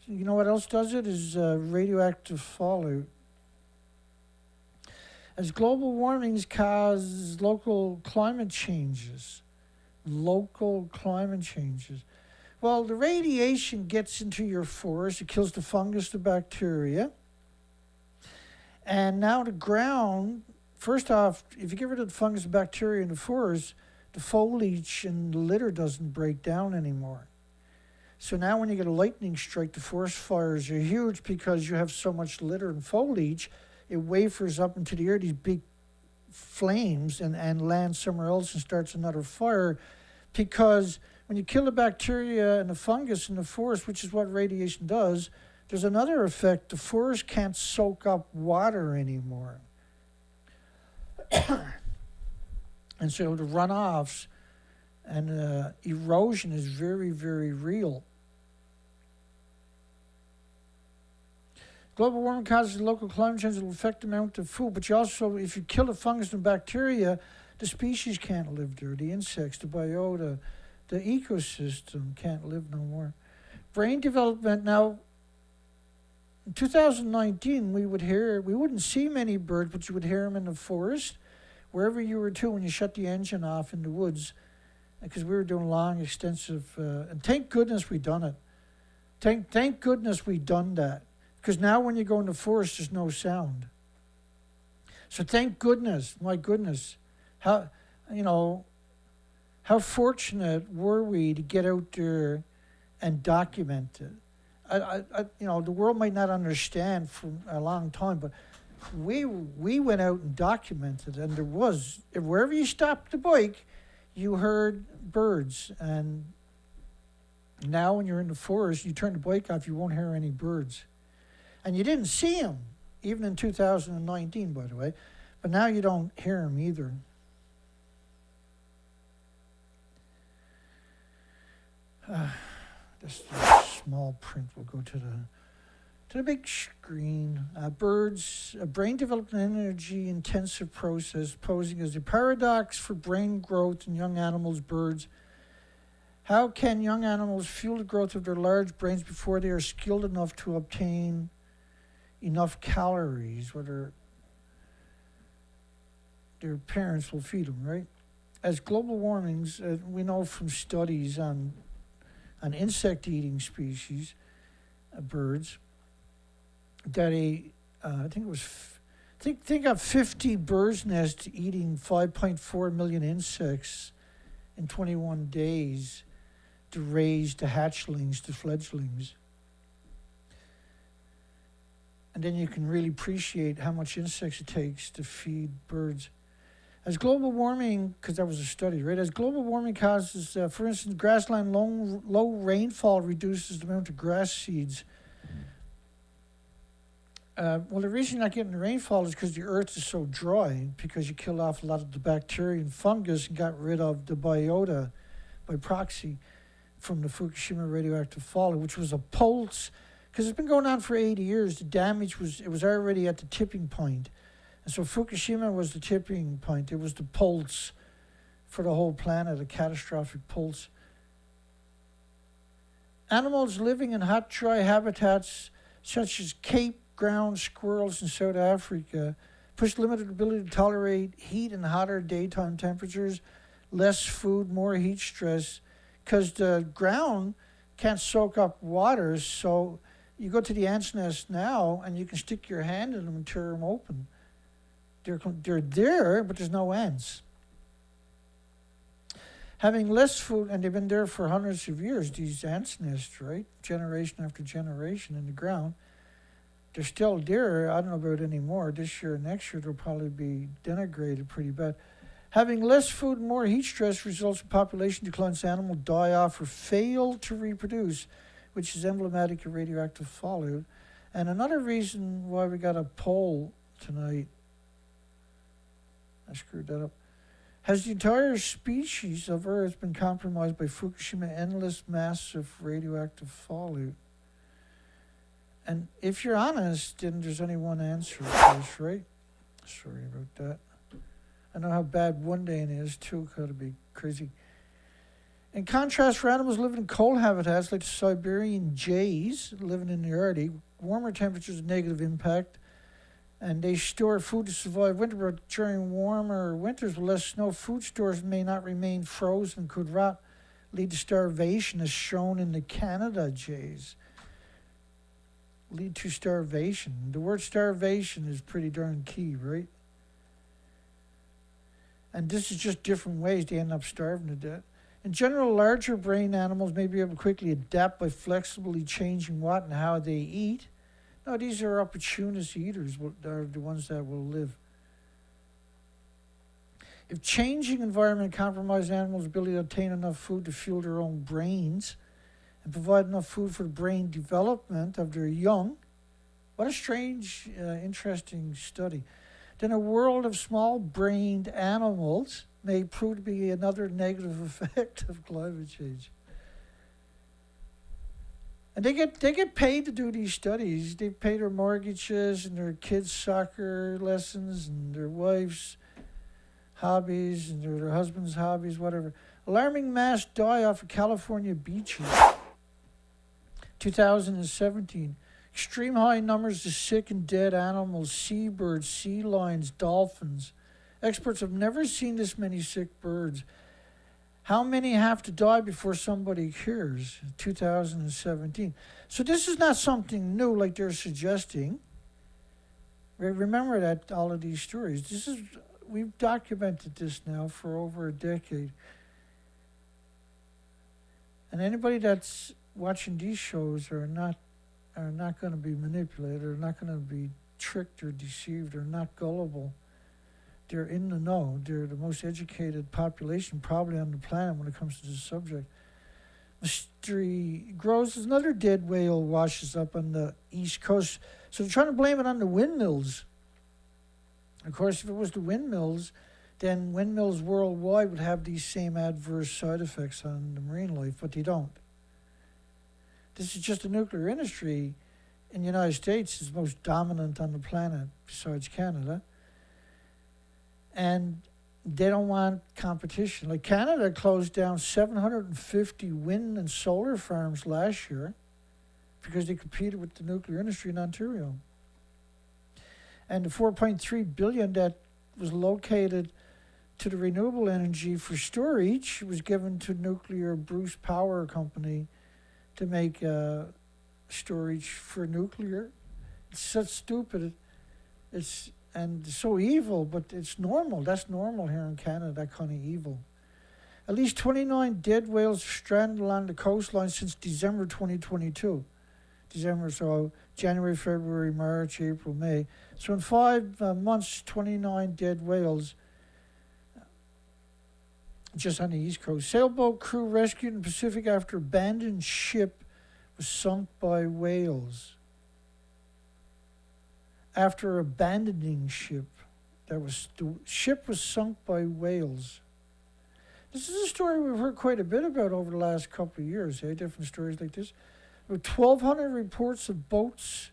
You know what else does it? Is radioactive fallout. As global warmings cause local climate changes. Well, the radiation gets into your forest, it kills the fungus, the bacteria. And now the ground, first off, if you get rid of the fungus and bacteria in the forest, the foliage and the litter doesn't break down anymore. So now when you get a lightning strike, the forest fires are huge because you have so much litter and foliage, it wafers up into the air, these big flames, and lands somewhere else and starts another fire. Because when you kill the bacteria and the fungus in the forest, which is what radiation does, there's another effect. The forest can't soak up water anymore. And so the runoffs and erosion is very, very real. Global warming causes local climate change that will affect the amount of food, but you also, if you kill the fungus and bacteria, the species can't live there. The insects, the biota, the ecosystem can't live no more. Brain development. Now, in 2019, we wouldn't see many birds, but you would hear them in the forest, wherever you were to when you shut the engine off in the woods, because we were doing long, extensive, and thank goodness we done it. Thank goodness we done that, because now when you go in the forest, there's no sound. So thank goodness, my goodness, how fortunate were we to get out there and document it. The world might not understand for a long time, but we went out and documented, and there was, wherever you stopped the bike, you heard birds. And now when you're in the forest, you turn the bike off, you won't hear any birds. And you didn't see them, even in 2019, by the way, but now you don't hear them either. This small print will go to the big screen. Birds, a brain development energy intensive process posing as a paradox for brain growth in young animals, birds. How can young animals fuel the growth of their large brains before they are skilled enough to obtain enough calories, whether their parents will feed them, right? As global warmings, we know from studies on insect-eating species, birds, that I think of 50 bird's nests eating 5.4 million insects in 21 days to raise the hatchlings, the fledglings. And then you can really appreciate how much insects it takes to feed birds. As global warming, because that was a study, right? As global warming causes, for instance, grassland low rainfall reduces the amount of grass seeds. Well, the reason you're not getting the rainfall is because the earth is so dry, because you killed off a lot of the bacteria and fungus and got rid of the biota by proxy from the Fukushima radioactive fallout, which was a pulse, because it's been going on for 80 years. The damage was already at the tipping point. And so Fukushima was the tipping point. It was the pulse for the whole planet, a catastrophic pulse. Animals living in hot, dry habitats such as Cape ground squirrels in South Africa push limited ability to tolerate heat and hotter daytime temperatures, less food, more heat stress, because the ground can't soak up water. So you go to the ant's nest now and you can stick your hand in them and tear them open. They're there, but there's no ants. Having less food, and they've been there for hundreds of years, these ants nests, right? Generation after generation in the ground. They're still there. I don't know about anymore. This year, next year, they'll probably be denigrated pretty bad. Having less food and more heat stress results in population declines. Animals die off or fail to reproduce, which is emblematic of radioactive fallout. And another reason why we got a poll tonight, I screwed that up. Has the entire species of Earth been compromised by Fukushima endless massive radioactive fallout? And if you're honest, then there's only one answer to this, right? Sorry about that. I know how bad one day is too. Gotta be crazy. In contrast, for animals living in cold habitats like the Siberian jays living in the Arctic, warmer temperatures have negative impact, and they store food to survive winter. But during warmer winters with less snow, food stores may not remain frozen, could rot, lead to starvation, as shown in the Canada jays. Lead to starvation. The word starvation is pretty darn key, right? And this is just different ways they end up starving to death. In general, larger brain animals may be able to quickly adapt by flexibly changing what and how they eat. No, these are opportunist eaters, are the ones that will live. If changing environment compromises animals' ability to obtain enough food to fuel their own brains and provide enough food for the brain development of their young, what a strange, interesting study, then a world of small-brained animals may prove to be another negative effect of climate change. And they get paid to do these studies. They pay their mortgages and their kids' soccer lessons and their wives' hobbies and their husbands' hobbies, whatever. Alarming mass die-off of California beaches. 2017. Extreme high numbers of sick and dead animals, seabirds, sea lions, dolphins. Experts have never seen this many sick birds. How many have to die before somebody cures? 2017. So this is not something new like they're suggesting. Remember that all of these stories. We've documented this now for over a decade. And anybody that's watching these shows are not going to be manipulated, are not going to be tricked or deceived, or not gullible. They're in the know. They're the most educated population probably on the planet when it comes to this subject. Mystery grows as another dead whale washes up on the east coast. So they're trying to blame it on the windmills. Of course, if it was the windmills, then windmills worldwide would have these same adverse side effects on the marine life, but they don't. This is just the nuclear industry in the United States is most dominant on the planet besides Canada. And they don't want competition. Like Canada closed down 750 wind and solar farms last year because they competed with the nuclear industry in Ontario. And the $4.3 billion that was located to the renewable energy for storage was given to nuclear Bruce Power Company to make storage for nuclear. It's such stupid. And so evil, but it's normal. That's normal here in Canada, that kind of evil. At least 29 dead whales stranded along the coastline since December 2022. So January, February, March, April, May. So in 5 months, 29 dead whales just on the East Coast. Sailboat crew rescued in the Pacific after abandoned ship was sunk by whales. After abandoning ship, the ship was sunk by whales. This is a story we've heard quite a bit about over the last couple of years, different stories like this. There were 1,200 reports of boats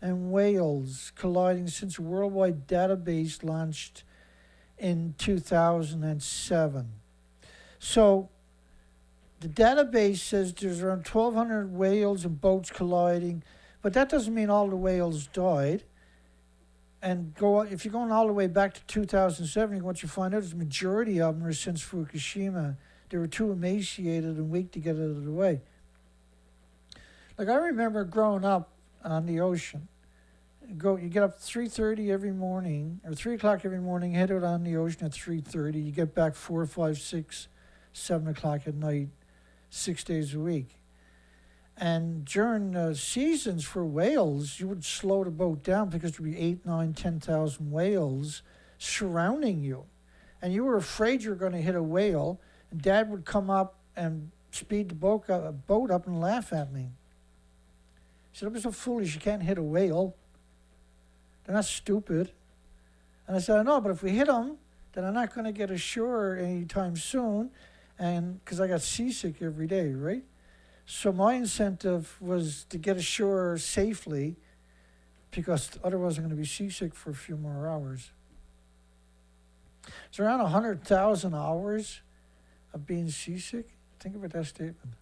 and whales colliding since a worldwide database launched in 2007. So the database says there's around 1,200 whales and boats colliding, but that doesn't mean all the whales died. And if you're going all the way back to 2007, what you find out is the majority of them are since Fukushima. They were too emaciated and weak to get out of the way. Like I remember growing up on the ocean. You get up at 3:30 every morning, or 3 o'clock every morning, head out on the ocean at 3:30. You get back 4, 5, 6, 7 o'clock at night, 6 days a week. And during seasons for whales, you would slow the boat down because there would be 8, 9, 10,000 whales surrounding you. And you were afraid you were going to hit a whale, and Dad would come up and speed the boat up and laugh at me. He said, "Don't be so foolish, you can't hit a whale. They're not stupid." And I said, "I know, but if we hit them, then I'm not going to get ashore anytime soon, and because I got seasick every day, right?" So my incentive was to get ashore safely, because otherwise I'm going to be seasick for a few more hours. It's around 100,000 hours of being seasick. Think about that statement.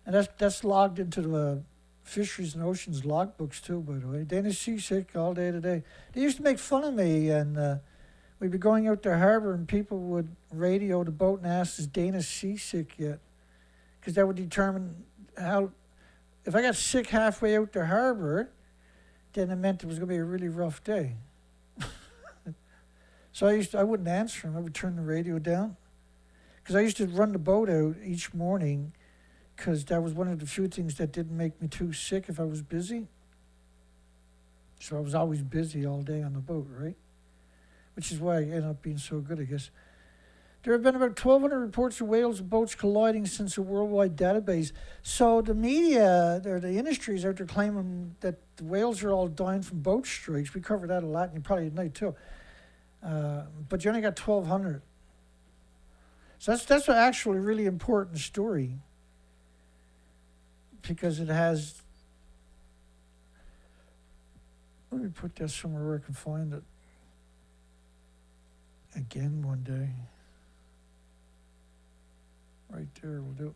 And that's logged into the Fisheries and Oceans logbooks too, by the way. Danish seasick all day today. They used to make fun of me, and we'd be going out to harbor and people would radio the boat and ask, is Dana seasick yet? Because that would determine how, if I got sick halfway out to harbor, then it meant it was going to be a really rough day. So I wouldn't answer him. I would turn the radio down. Because I used to run the boat out each morning, because that was one of the few things that didn't make me too sick if I was busy. So I was always busy all day on the boat, right? Which is why I ended up being so good, I guess. There have been about 1,200 reports of whales and boats colliding since a worldwide database. So the media, or the industry, is out there claiming that the whales are all dying from boat strikes. We covered that a lot, and you probably know too. But you only got 1,200. So that's an actually really important story, because it has. Let me put that somewhere where I can find it again one day. Right there, we'll do it.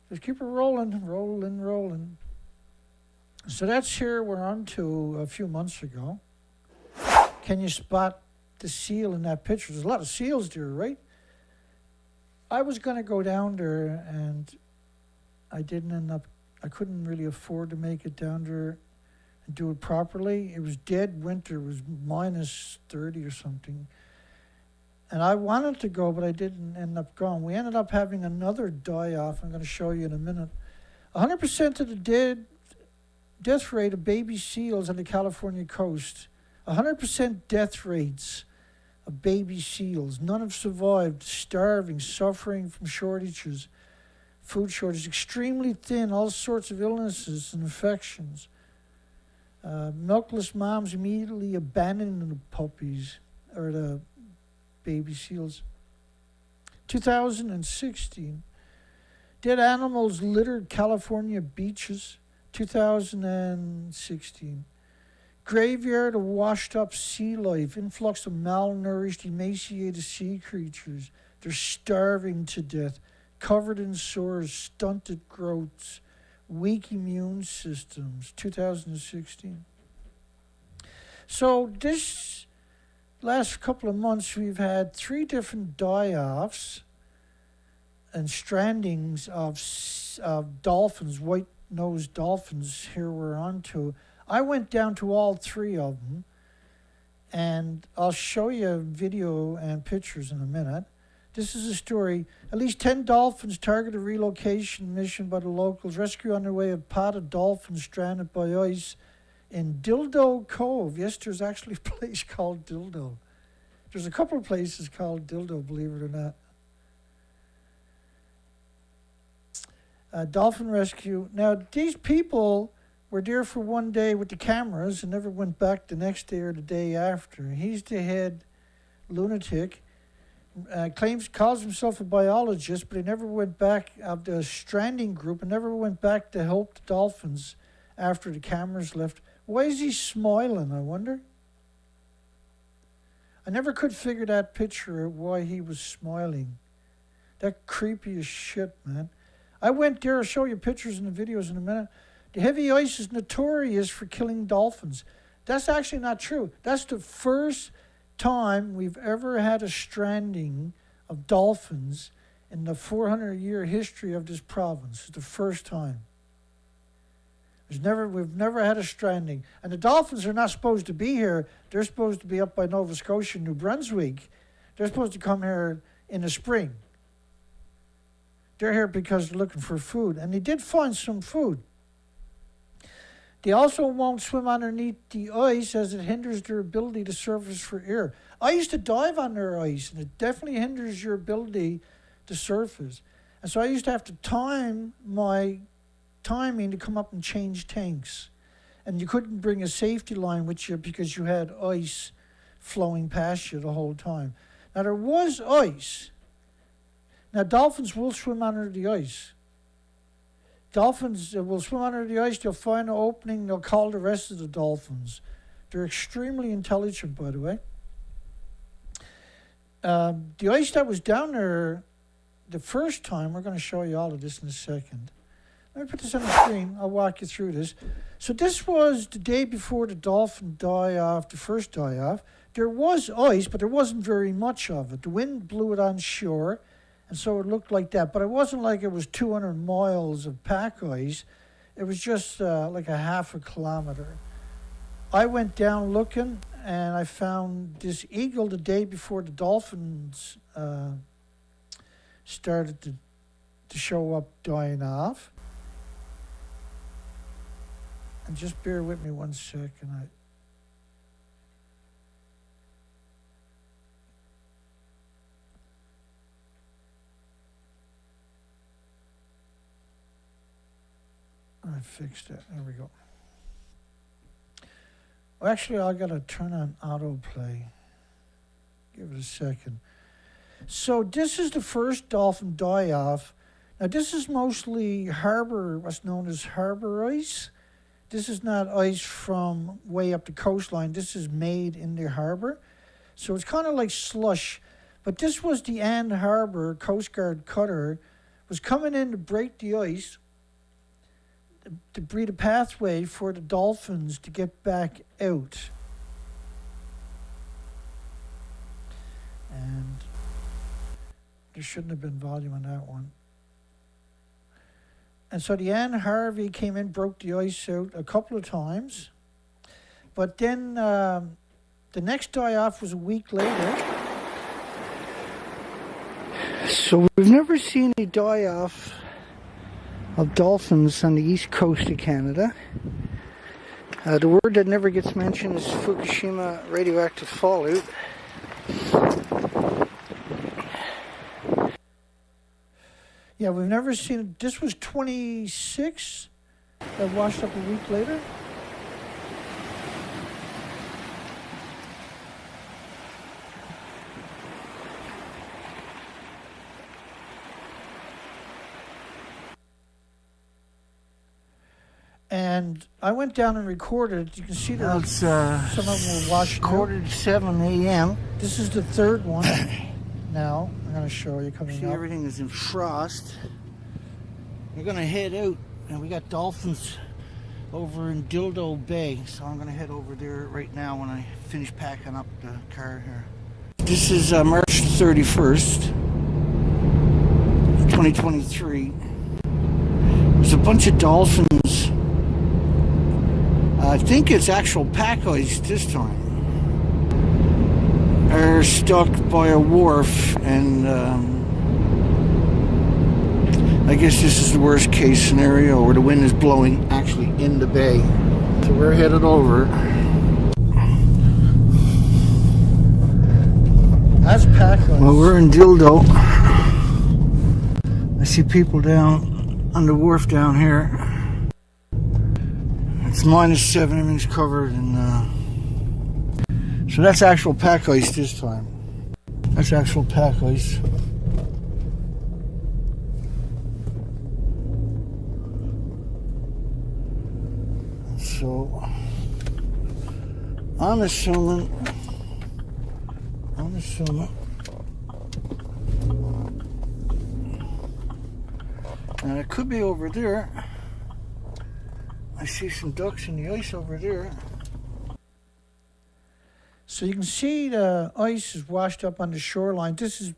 Just keep it rolling, rolling. So that's here we're on to a few months ago. Can you spot the seal in that picture? There's a lot of seals there, right? I was going to go down there, and I couldn't really afford to make it down there and do it properly. It was dead winter. It was minus 30 or something. And I wanted to go, but I didn't end up going. We ended up having another die-off. I'm going to show you in a minute. 100% of the death rate of baby seals on the California coast. 100% death rates of baby seals. None have survived, starving, suffering from shortages, food shortages, extremely thin, all sorts of illnesses and infections. Milkless moms immediately abandoning the puppies, or the baby seals. 2016, dead animals littered California beaches. 2016, graveyard of washed up sea life, influx of malnourished, emaciated sea creatures. They're starving to death, covered in sores, stunted growths, weak immune systems. 2016. So this last couple of months, we've had 3 different die-offs and strandings of dolphins, white-nosed dolphins. Here we're on to. I went down to all 3 of them, and I'll show you a video and pictures in a minute. This is a story. At least 10 dolphins target a relocation mission by the locals. Rescue underway of potted dolphins stranded by ice in Dildo Cove. Yes, there's actually a place called Dildo. There's a couple of places called Dildo, believe it or not. Dolphin rescue. Now, these people were there for one day with the cameras and never went back the next day or the day after. He's the head lunatic. Calls himself a biologist, but he never went back of the stranding group and never went back to help the dolphins after the cameras left. Why is he smiling, I wonder? I never could figure that picture out, why he was smiling. That creepy as shit, man. I went there, I'll show you pictures and the videos in a minute. The heavy ice is notorious for killing dolphins. That's actually not true. That's the first time we've ever had a stranding of dolphins in the 400-year history of this province. It's the first time. We've never had a stranding. And the dolphins are not supposed to be here. They're supposed to be up by Nova Scotia, New Brunswick. They're supposed to come here in the spring. They're here because they're looking for food. And they did find some food. They also won't swim underneath the ice as it hinders their ability to surface for air. I used to dive under ice, and it definitely hinders your ability to surface. And so I used to have to time my timing to come up and change tanks. And you couldn't bring a safety line with you because you had ice flowing past you the whole time. Now, there was ice, Now, dolphins will swim under the ice. Dolphins will swim under the ice, they'll find an opening, they'll call the rest of the dolphins. They're extremely intelligent, by the way. The ice that was down there the first time, we're going to show you all of this in a second. Let me put this on the screen, I'll walk you through this. So this was the day before the dolphin die-off, the first die-off. There was ice, but there wasn't very much of it. The wind blew it on shore, and so it looked like that. But it wasn't like it was 200 miles of pack ice. It was just like a half a kilometer. I went down looking, and I found this eagle the day before the dolphins started to show up dying off. And just bear with me 1 second. I fixed it. There we go. Well, actually, I got to turn on autoplay. Give it a second. So this is the first dolphin die-off. Now, this is mostly harbor, what's known as harbor ice. This is not ice from way up the coastline. This is made in the harbor. So it's kind of like slush. But this was the Ann Harbor Coast Guard cutter, was coming in to break the ice, to breed a pathway for the dolphins to get back out. And there shouldn't have been volume on that one. And so the Ann Harvey came in, broke the ice out a couple of times. But then the next die-off was a week later. So we've never seen a die-off of dolphins on the east coast of Canada. The word that never gets mentioned is Fukushima radioactive fallout. Yeah, we've never seen it. This was 26 that washed up a week later. And I went down and recorded. You can see that some of them were washed out. Recorded at 7 a.m. This is the third one. Now, I'm going to show you coming See, up. everything is in frost. We're going to head out, and we got dolphins over in Dildo Bay, so I'm going to head over there right now when I finish packing up the car here. This is March 31st, 2023. There's a bunch of dolphins. I think it's actual pack ice this time. Are stuck by a wharf, and I guess this is the worst case scenario where the wind is blowing actually in the bay. So we're headed over. That's pack ice. Well, we're in Dildo. I see people down on the wharf down here. It's -7, everything's covered, and so that's actual pack ice this time. That's actual pack ice. So I'm assuming and it could be over there. I see some ducks in the ice over there. So you can see the ice is washed up on the shoreline. This is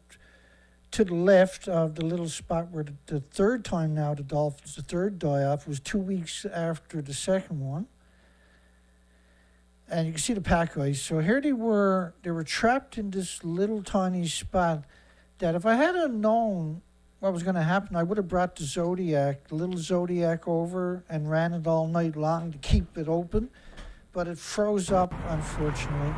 to the left of the little spot where the third time now the dolphins, the third die-off, was 2 weeks after the second one. And you can see the pack ice. So here they were trapped in this little tiny spot that if I had known what was going to happen, I would have brought the little Zodiac over and ran it all night long to keep it open. But it froze up, unfortunately.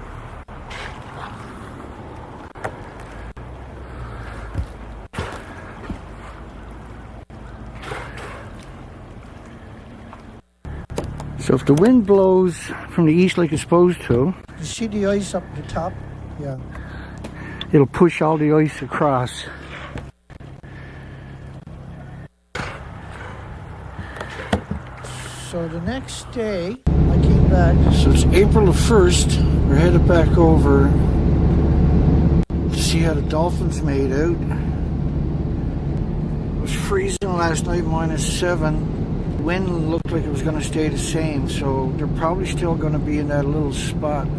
So if the wind blows from the east like it's supposed to, You see the ice up at the top? Yeah. it'll push all the ice across. So the next day, I came back. So it's April the 1st. We're headed back over to see how the dolphins made out. It was freezing last night, -7. The wind looked like it was going to stay the same, so they're probably still going to be in that little spot.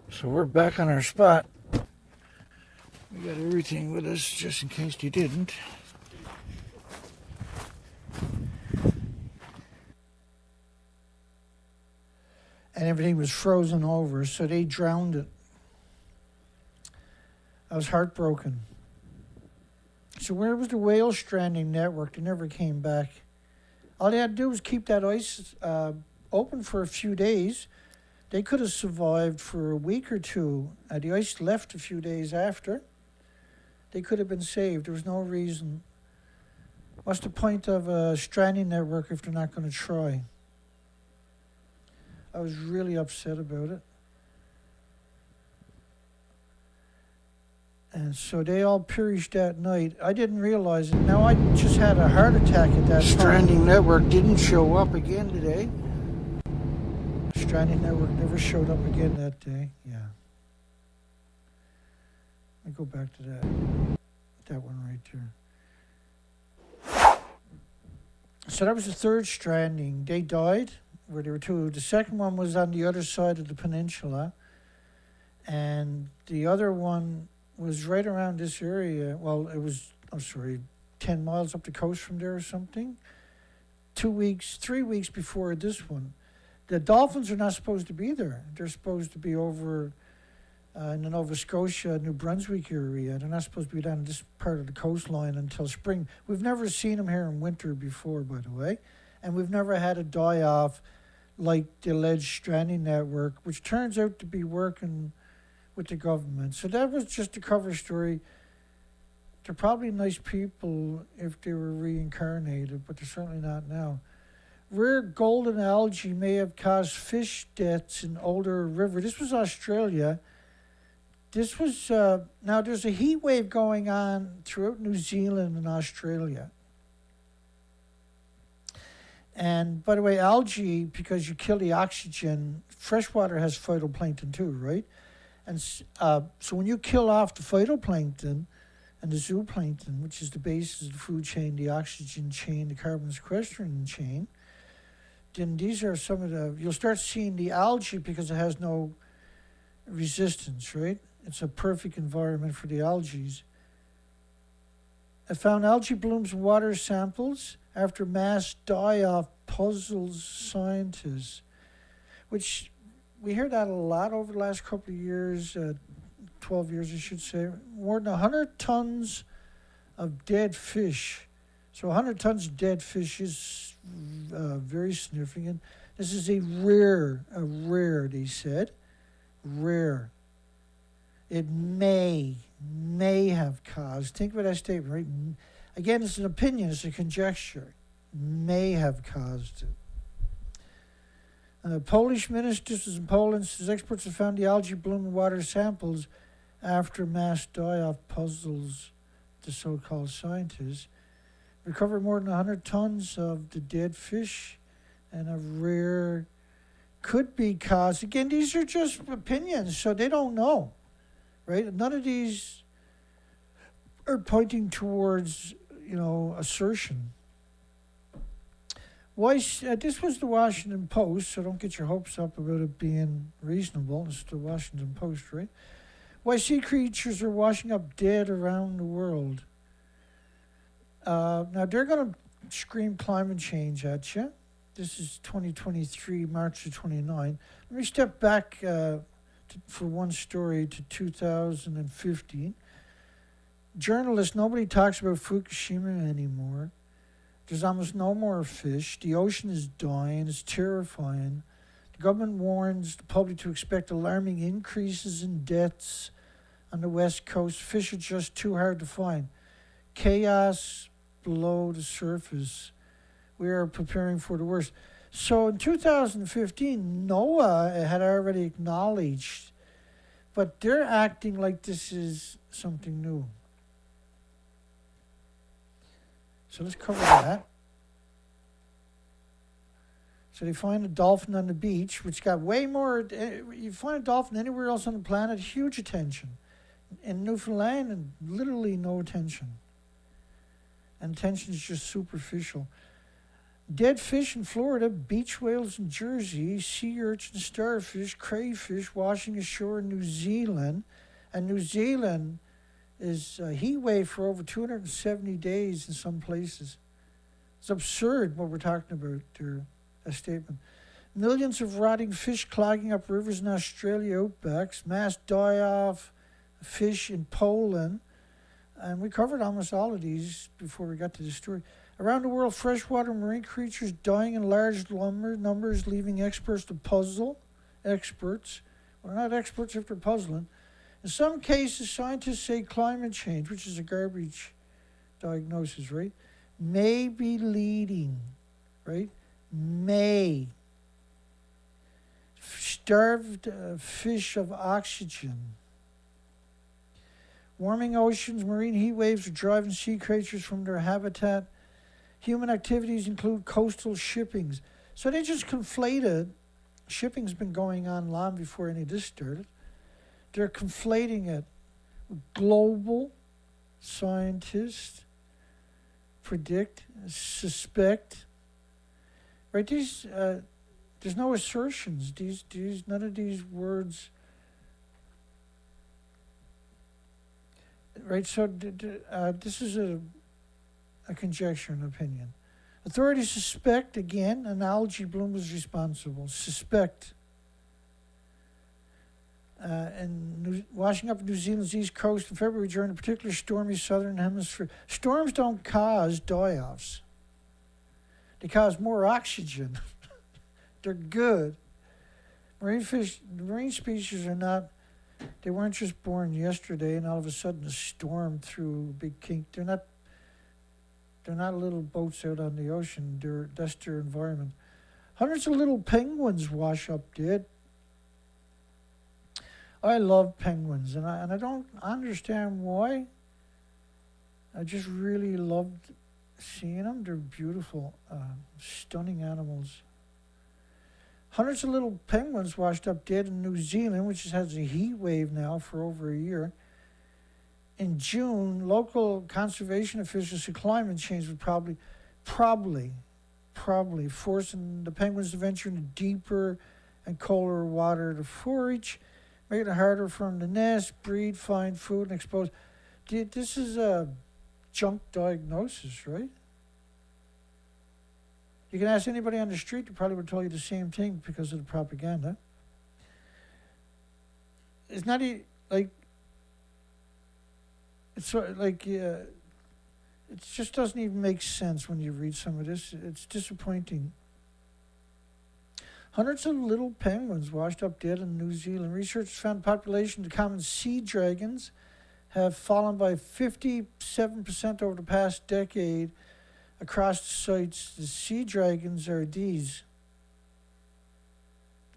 So we're back on our spot. We got everything with us just in case they didn't. And everything was frozen over, so they drowned it. I was heartbroken. So where was the whale stranding network? They never came back. All they had to do was keep that ice open for a few days. They could have survived for a week or two. The ice left a few days after. They could have been saved. There was no reason. What's the point of a stranding network if they're not going to try? I was really upset about it. And so they all perished that night. I didn't realize it. Now I just had a heart attack at that time. Stranding network didn't show up again today. Stranding network never showed up again that day. Yeah. I go back to that. That one right there. So that was the third stranding. They died where there were two. The second one was on the other side of the peninsula. And the other one was right around this area. Well, it was, 10 miles up the coast from there or something. 3 weeks before this one. The dolphins are not supposed to be there. They're supposed to be over in the Nova Scotia, New Brunswick area. They're not supposed to be down this part of the coastline until spring. We've never seen them here in winter before, by the way. And we've never had a die-off like the alleged stranding network, which turns out to be working with the government. So that was just a cover story. They're probably nice people if they were reincarnated, but they're certainly not now. Rare golden algae may have caused fish deaths in Oder River. This was Australia. This was, now there's a heat wave going on throughout New Zealand and Australia. And by the way, algae, because you kill the oxygen, freshwater has phytoplankton too, right? And so when you kill off the phytoplankton and the zooplankton, which is the basis of the food chain, the oxygen chain, the carbon sequestration chain, then these are some of the, you'll start seeing the algae because it has no resistance, right? It's a perfect environment for the algae. I found algae blooms in water samples after mass die-off puzzles scientists, which we hear that a lot over the last couple of years, 12 years I should say. More than 100 tons of dead fish. So 100 tons of dead fish is very significant. This is a rare, they said, rare. It may have caused, think about that statement, right? Again, it's an opinion, it's a conjecture. May have caused it. Polish ministers in Poland says experts have found the algae bloom in water samples after mass die-off puzzles, the so-called scientists. Recovered more than 100 tons of the dead fish and a rare could be caused. Again, these are just opinions, so they don't know, right? None of these are pointing towards, assertion. Why? This was the Washington Post, so don't get your hopes up about it being reasonable. It's the Washington Post, right? Why sea creatures are washing up dead around the world. Now, they're going to scream climate change at you. This is 2023, March of 29. Let me step back for one story to 2015. Journalists, nobody talks about Fukushima anymore. There's almost no more fish. The ocean is dying. It's terrifying. The government warns the public to expect alarming increases in deaths on the West Coast. Fish are just too hard to find. Chaos below the surface. We are preparing for the worst. So in 2015, NOAA had already acknowledged, but they're acting like this is something new. So let's cover that. So they find a dolphin on the beach, which got way more. You find a dolphin anywhere else on the planet, huge attention. In Newfoundland, and literally no attention. And attention is just superficial. Dead fish in Florida, beach whales in Jersey, sea urchins, starfish, crayfish washing ashore in New Zealand. And New Zealand is a heat wave for over 270 days in some places. It's absurd what we're talking about there, a statement. Millions of rotting fish clogging up rivers in Australia outbacks, mass die-off fish in Poland. And we covered almost all of these before we got to this story. Around the world, freshwater marine creatures dying in large numbers, leaving experts to puzzle. Experts. We're not experts if they're puzzling. In some cases, scientists say climate change, which is a garbage diagnosis, right, may be leading, right, may. Starved fish of oxygen. Warming oceans, marine heat waves are driving sea creatures from their habitat. Human activities include coastal shippings. So they just conflated. Shipping's been going on long before any of this started. They're conflating it. Global scientists predict, suspect. Right? These there's no assertions. These none of these words. Right. So this is a conjecture, an opinion. Authorities suspect, again, an algae bloom was responsible. Suspect. And washing up New Zealand's east coast in February during a particularly stormy southern hemisphere. Storms don't cause die-offs. They cause more oxygen. They're good. Marine species are not, they weren't just born yesterday and all of a sudden a storm through a big kink. They're not little boats out on the ocean. That's their environment. Hundreds of little penguins wash up dead. I love penguins, and I don't understand why. I just really loved seeing them. They're beautiful, stunning animals. Hundreds of little penguins washed up dead in New Zealand, which has a heat wave now for over a year. In June, local conservation officials said climate change would probably forcing the penguins to venture into deeper and colder water to forage, making it harder for them to nest, breed, find food, and expose. This is a junk diagnosis, right? You can ask anybody on the street, they probably would tell you the same thing because of the propaganda. It's not like, it's sort of like, it just doesn't even make sense when you read some of this. It's disappointing. Hundreds of little penguins washed up dead in New Zealand. Researchers found the population of common sea dragons have fallen by 57% over the past decade across the sites. The sea dragons are these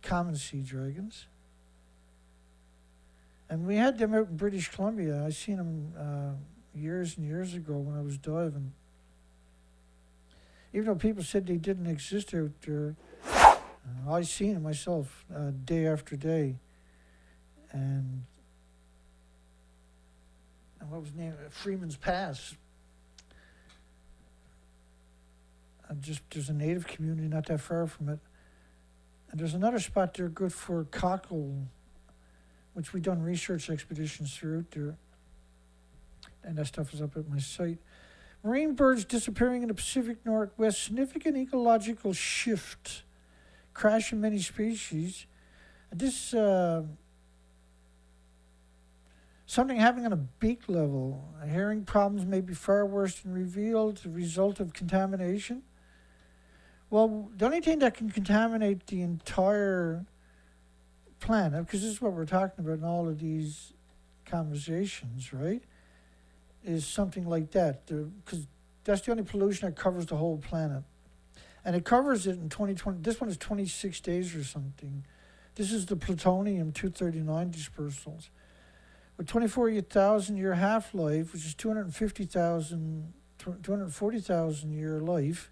common sea dragons. And we had them out in British Columbia. I seen them years and years ago when I was diving. Even though people said they didn't exist out there, I seen them myself day after day. And what was the name? Freeman's Pass. There's a native community not that far from it. And there's another spot there good for cockle, which we done research expeditions throughout there. And that stuff is up at my site. Marine birds disappearing in the Pacific Northwest. Significant ecological shift. Crash in many species. This something happening on a beak level. Herring problems may be far worse than revealed, the result of contamination. Well, the only thing that can contaminate the entire planet, because this is what we're talking about in all of these conversations, right, is something like that. Because that's the only pollution that covers the whole planet. And it covers it in 2020. This one is 26 days or something. This is the plutonium-239 dispersals. With 24,000 year half-life, which is 240,000 year life,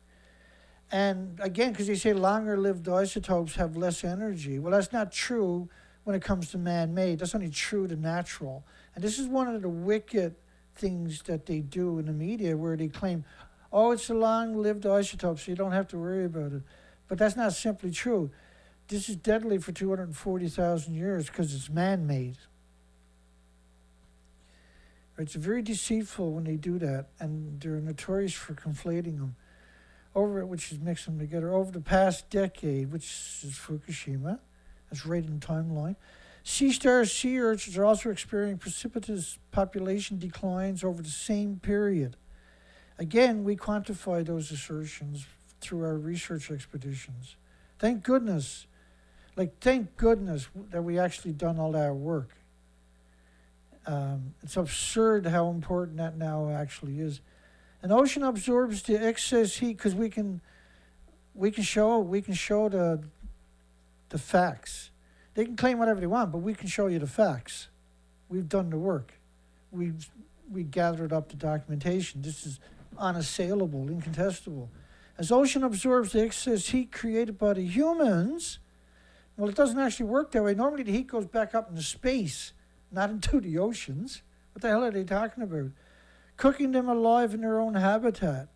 And again, because they say longer-lived isotopes have less energy. Well, that's not true when it comes to man-made. That's only true to natural. And this is one of the wicked things that they do in the media where they claim, oh, it's a long-lived isotope, so you don't have to worry about it. But that's not simply true. This is deadly for 240,000 years because it's man-made. It's very deceitful when they do that, and they're notorious for conflating them. Which is mixing them together. Over the past decade, which is Fukushima, that's right in the timeline, sea stars, sea urchins are also experiencing precipitous population declines over the same period. Again, we quantify those assertions through our research expeditions. Thank goodness that we actually done all that work. It's absurd how important that now actually is. An ocean absorbs the excess heat because we can show the facts. They can claim whatever they want, but we can show you the facts. We've done the work. We gathered up the documentation. This is unassailable, incontestable. As ocean absorbs the excess heat created by the humans, well, it doesn't actually work that way. Normally the heat goes back up into space, not into the oceans. What the hell are they talking about? Cooking them alive in their own habitat.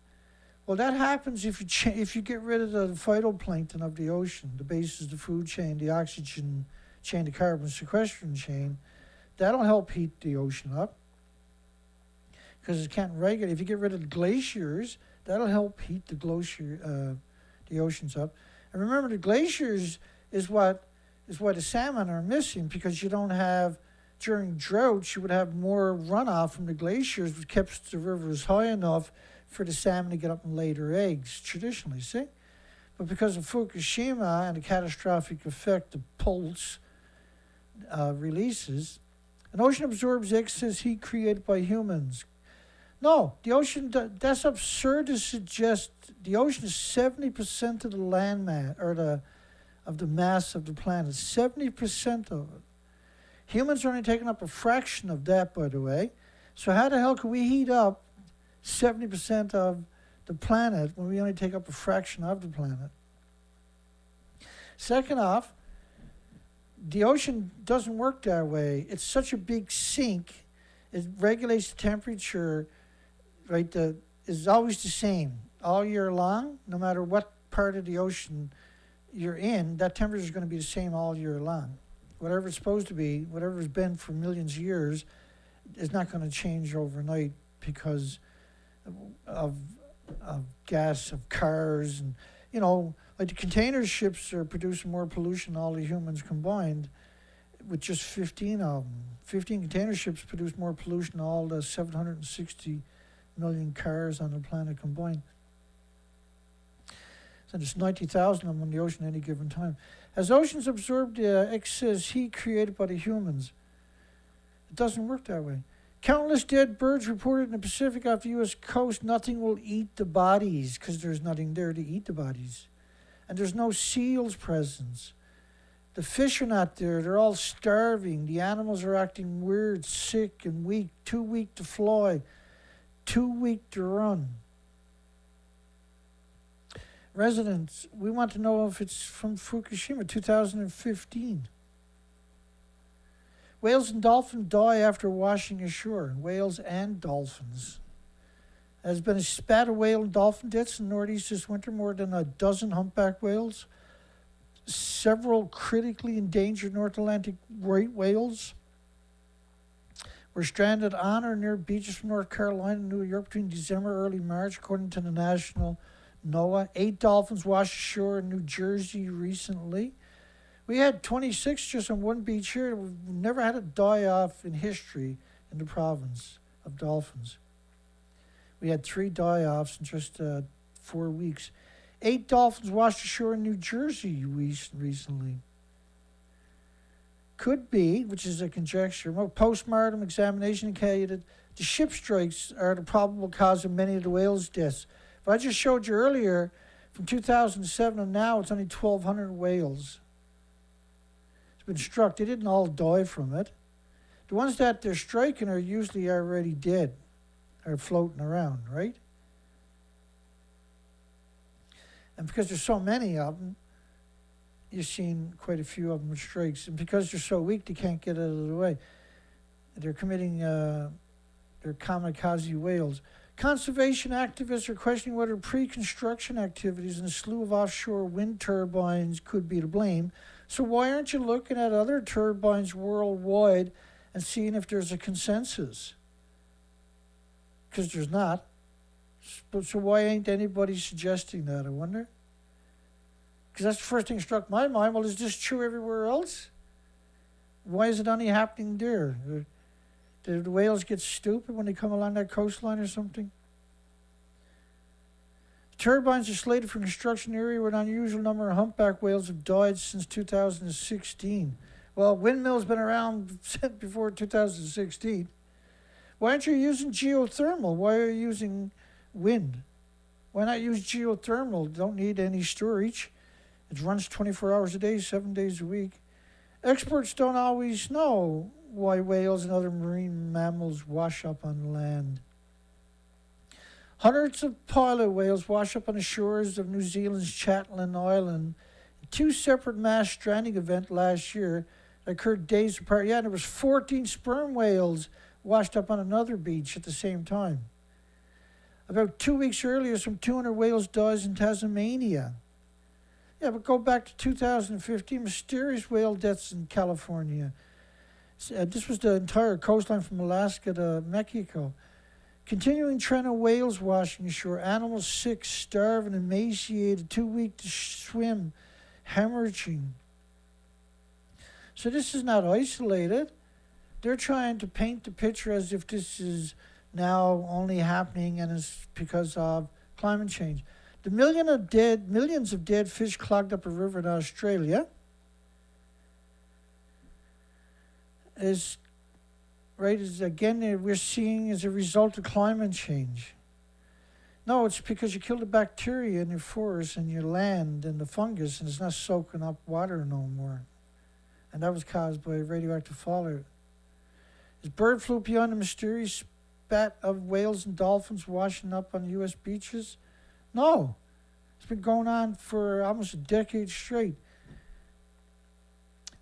Well, that happens if you get rid of the phytoplankton of the ocean, the basis of the food chain, the oxygen chain, the carbon sequestration chain. That'll help heat the ocean up because it can't regulate. If you get rid of the glaciers, that'll help heat the oceans up. And remember, the glaciers is why the salmon are missing, because you don't have. During droughts, you would have more runoff from the glaciers, which keeps the rivers high enough for the salmon to get up and lay their eggs, traditionally, see? But because of Fukushima and the catastrophic effect the pulse releases, an ocean absorbs excess heat created by humans. No, the ocean, that's absurd to suggest. The ocean is 70% of the land mass, or of the mass of the planet, 70% of it. Humans are only taking up a fraction of that, by the way. So how the hell can we heat up 70% of the planet when we only take up a fraction of the planet? Second off, the ocean doesn't work that way. It's such a big sink. It regulates the temperature, right? Is always the same all year long. No matter what part of the ocean you're in, that temperature is going to be the same all year long. Whatever it's supposed to be, whatever it's been for millions of years, is not going to change overnight because of gas, of cars, and like the container ships are producing more pollution than all the humans combined, with just 15 of them. 15 container ships produce more pollution than all the 760 million cars on the planet combined. So there's 90,000 of them in the ocean at any given time. As oceans absorb the excess heat created by the humans, it doesn't work that way. Countless dead birds reported in the Pacific off the U.S. coast. Nothing will eat the bodies because there's nothing there to eat the bodies. And there's no seals presence. The fish are not there. They're all starving. The animals are acting weird, sick, and weak. Too weak to fly. Too weak to run. Residents, we want to know if it's from Fukushima, 2015. Whales and dolphins die after washing ashore. Whales and dolphins. There's been a spat of whale and dolphin deaths in the Northeast this winter, more than a dozen humpback whales, several critically endangered North Atlantic right whales were stranded on or near beaches from North Carolina and New York between December and early March, according to the National NOAA. 8 dolphins washed ashore in New Jersey recently. We had 26 just on one beach here. We've never had a die-off in history in the province of dolphins. We had 3 die-offs in just 4 weeks. 8 dolphins washed ashore in New Jersey recently. Could be, which is a conjecture, postmortem examination indicated the ship strikes are the probable cause of many of the whales' deaths. But I just showed you earlier, from 2007 and now, it's only 1,200 whales. It's been struck. They didn't all die from it. The ones that they're striking are usually already dead, or floating around, right? And because there's so many of them, you've seen quite a few of them with strikes. And because they're so weak, they can't get out of the way. They're committing, they're kamikaze whales. Conservation activists are questioning whether pre-construction activities in a slew of offshore wind turbines could be to blame. So why aren't you looking at other turbines worldwide and seeing if there's a consensus? Because there's not. So why ain't anybody suggesting that, I wonder? Because that's the first thing that struck my mind. Well, is this true everywhere else? Why is it only happening there? Do the whales get stupid when they come along that coastline or something? Turbines are slated for construction area where an unusual number of humpback whales have died since 2016. Well, windmills been around since before 2016. Why aren't you using geothermal? Why are you using wind? Why not use geothermal? Don't need any storage. It runs 24 hours a day, 7 days a week. Experts don't always know why whales and other marine mammals wash up on land. Hundreds of pilot whales wash up on the shores of New Zealand's Shetland Island. Two separate mass stranding events last year that occurred days apart. Yeah, there was 14 sperm whales washed up on another beach at the same time. About 2 weeks earlier, some 200 whales died in Tasmania. Yeah, but go back to 2015, mysterious whale deaths in California. This was the entire coastline from Alaska to Mexico. Continuing trend of whales washing ashore, animals sick, starving, emaciated, too weak to swim, hemorrhaging. So this is not isolated. They're trying to paint the picture as if this is now only happening and it's because of climate change. The millions of dead fish clogged up a river in Australia is again we're seeing as a result of climate change. No, it's because you killed the bacteria in your forest and your land and the fungus, and it's not soaking up water no more. And that was caused by radioactive fallout. Is bird flu beyond the mysterious spat of whales and dolphins washing up on U.S. beaches? No. It's been going on for almost a decade straight.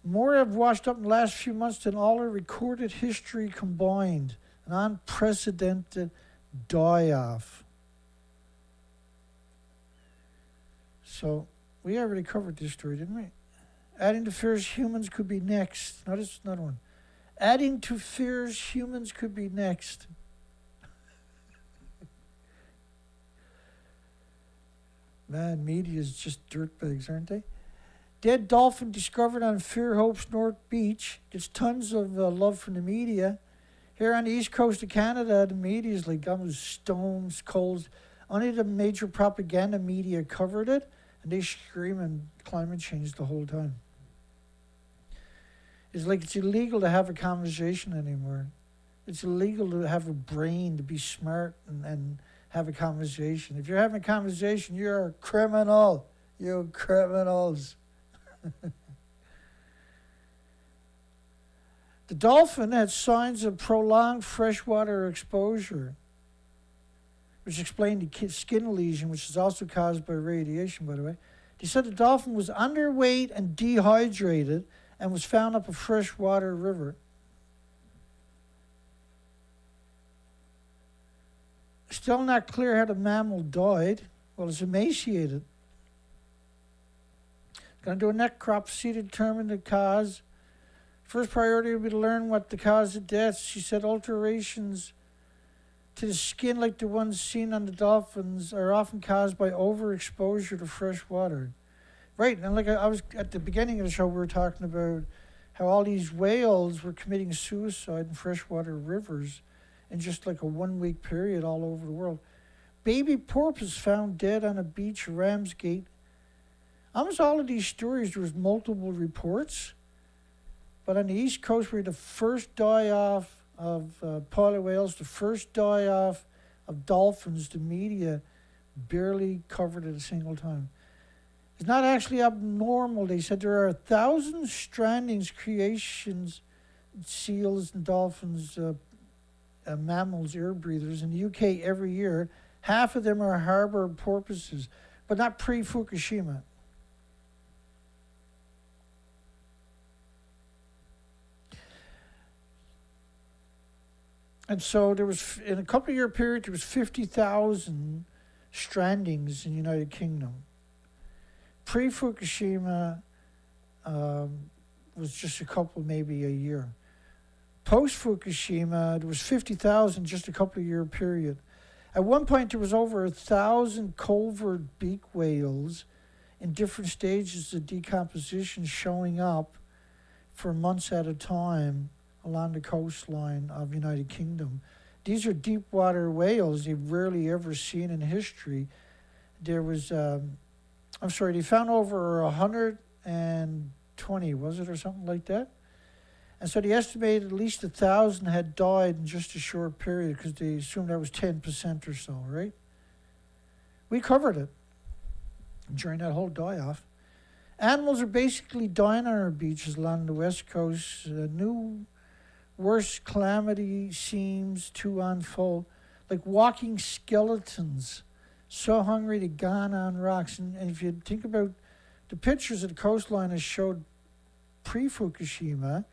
More have washed up in the last few months than all our recorded history combined. An unprecedented die-off. So, we already covered this story, didn't we? Adding to fears humans could be next. No, this is another one. Adding to fears humans could be next. Man, media is just dirtbags, aren't they? Dead dolphin discovered on Fairhope's North Beach gets tons of love from the media. Here on the east coast of Canada, the media is like stones, cold. Only the major propaganda media covered it, and they screaming climate change the whole time. It's like it's illegal to have a conversation anymore. It's illegal to have a brain, to be smart and have a conversation. If you're having a conversation, you're a criminal. You're criminals. The dolphin had signs of prolonged freshwater exposure, which explained the skin lesion, which is also caused by radiation, by the way. They said the dolphin was underweight and dehydrated and was found up a freshwater river. Still not clear how the mammal died. Well, it's emaciated. Going to do a necropsy to determine the cause. First priority would be to learn what the cause of death. She said alterations to the skin like the ones seen on the dolphins are often caused by overexposure to fresh water. Right, and like I was at the beginning of the show, we were talking about how all these whales were committing suicide in freshwater rivers in just like a 1 week period all over the world. Baby porpoise found dead on a beach, Ramsgate. Almost all of these stories, there was multiple reports. But on the East Coast, we're the first die-off of pilot whales, the first die-off of dolphins. The media barely covered it a single time. It's not actually abnormal. They said there are 1,000 strandings, creations, seals and dolphins, mammals, air breathers in the UK every year. Half of them are harbour porpoises. but not pre-Fukushima. And so there was, in a couple of year period, there was 50,000 strandings in the United Kingdom. Pre-Fukushima was just a couple, maybe a year. Post-Fukushima, there was 50,000 just a couple of year period. At one point, there was over 1,000 culvert beak whales in different stages of decomposition showing up for months at a time along the coastline of United Kingdom. These are deep water whales they've rarely ever seen in history. There was, they found over 120, was it, or something like that? And so they estimated at least 1,000 had died in just a short period because they assumed that was 10% or so, right? We covered it during that whole die-off. Animals are basically dying on our beaches along the west coast. New worst calamity seems to unfold, like walking skeletons, so hungry they've gone on rocks. And if you think about the pictures of the coastline that showed pre-Fukushima,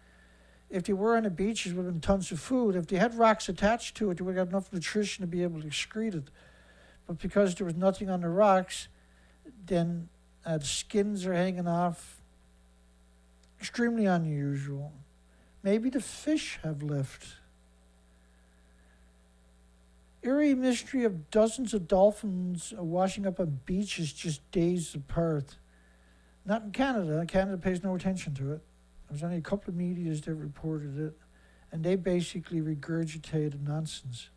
if they were on the beaches, would have been tons of food. If they had rocks attached to it, they would have enough nutrition to be able to excrete it. But because there was nothing on the rocks, then the skins are hanging off. Extremely unusual. Maybe the fish have left. Eerie mystery of dozens of dolphins washing up on beaches just days apart. Not in Canada. Canada pays no attention to it. There was only a couple of medias that reported it, and they basically regurgitated nonsense.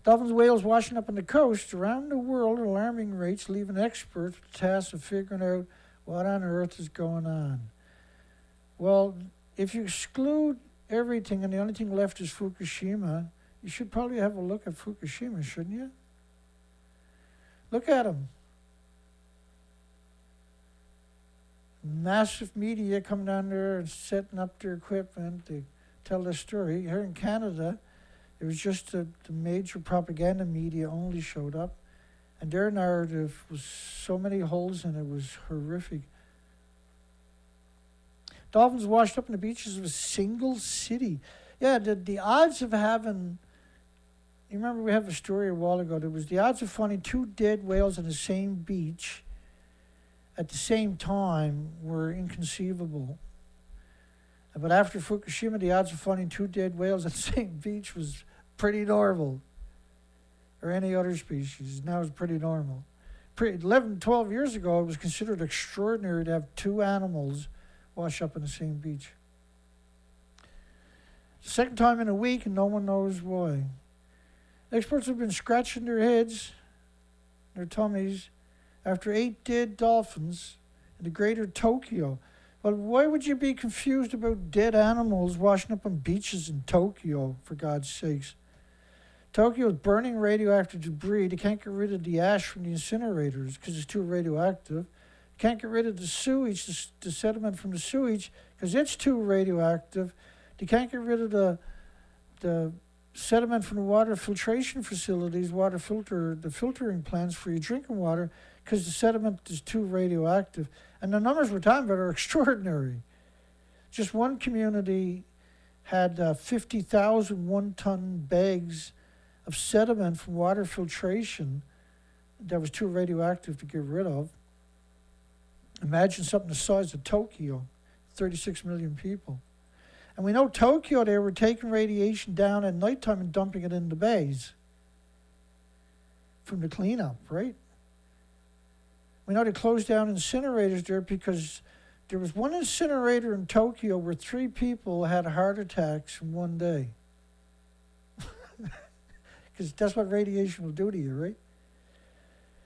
Dolphins and whales washing up on the coast around the world at alarming rates, leaving experts with the task of figuring out what on earth is going on. Well, if you exclude everything and the only thing left is Fukushima, you should probably have a look at Fukushima, shouldn't you? Look at them. Massive media coming down there and setting up their equipment to tell their story. Here in Canada, it was just the major propaganda media only showed up, and their narrative was so many holes in it, was horrific. Dolphins washed up on the beaches of a single city. Yeah, the odds of having, you remember we had a story a while ago, there was the odds of finding 2 dead whales on the same beach at the same time were inconceivable. But after Fukushima, the odds of finding 2 dead whales at the same beach was pretty normal. Or any other species. Now it's pretty normal. 11, 12 years ago, it was considered extraordinary to have 2 animals wash up on the same beach. Second time in a week, and no one knows why. Experts have been scratching their heads, their tummies, after 8 dead dolphins in the greater Tokyo. Well, why would you be confused about dead animals washing up on beaches in Tokyo, for God's sakes? Tokyo is burning radioactive debris. They can't get rid of the ash from the incinerators because it's too radioactive. Can't get rid of the sewage, the sediment from the sewage, because it's too radioactive. They can't get rid of the sediment from the water filtration facilities, the filtering plants for your drinking water, because the sediment is too radioactive. And the numbers we're talking about are extraordinary. Just one community had 50,000 one-ton bags of sediment from water filtration that was too radioactive to get rid of. Imagine something the size of Tokyo, 36 million people. And we know Tokyo, they were taking radiation down at nighttime and dumping it in the bays from the cleanup, right? We know they closed down incinerators there because there was one incinerator in Tokyo where 3 people had heart attacks in one day. Because that's what radiation will do to you, right?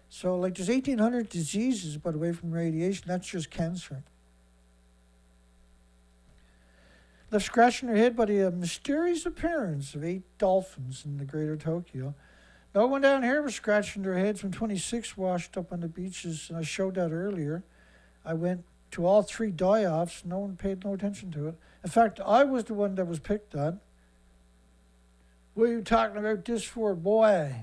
So, like, there's 1,800 diseases, by the way, from radiation. That's just cancer. Left scratching their head by the mysterious appearance of 8 dolphins in the greater Tokyo. No one down here was scratching their heads when 26 washed up on the beaches, and I showed that earlier. I went to all 3 die-offs. No one paid no attention to it. In fact, I was the one that was picked on. What are you talking about this for, boy?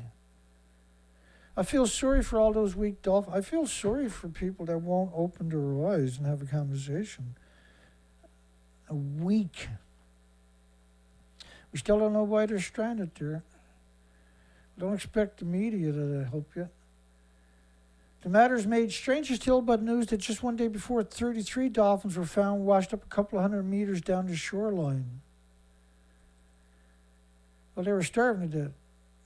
I feel sorry for all those weak dolphins. I feel sorry for people that won't open their eyes and have a conversation. A week. We still don't know why they're stranded there. Don't expect the media to help you. The matter is made stranger still by the news that just one day before, 33 dolphins were found washed up a couple of 100 meters down the shoreline. Well, they were starving to death.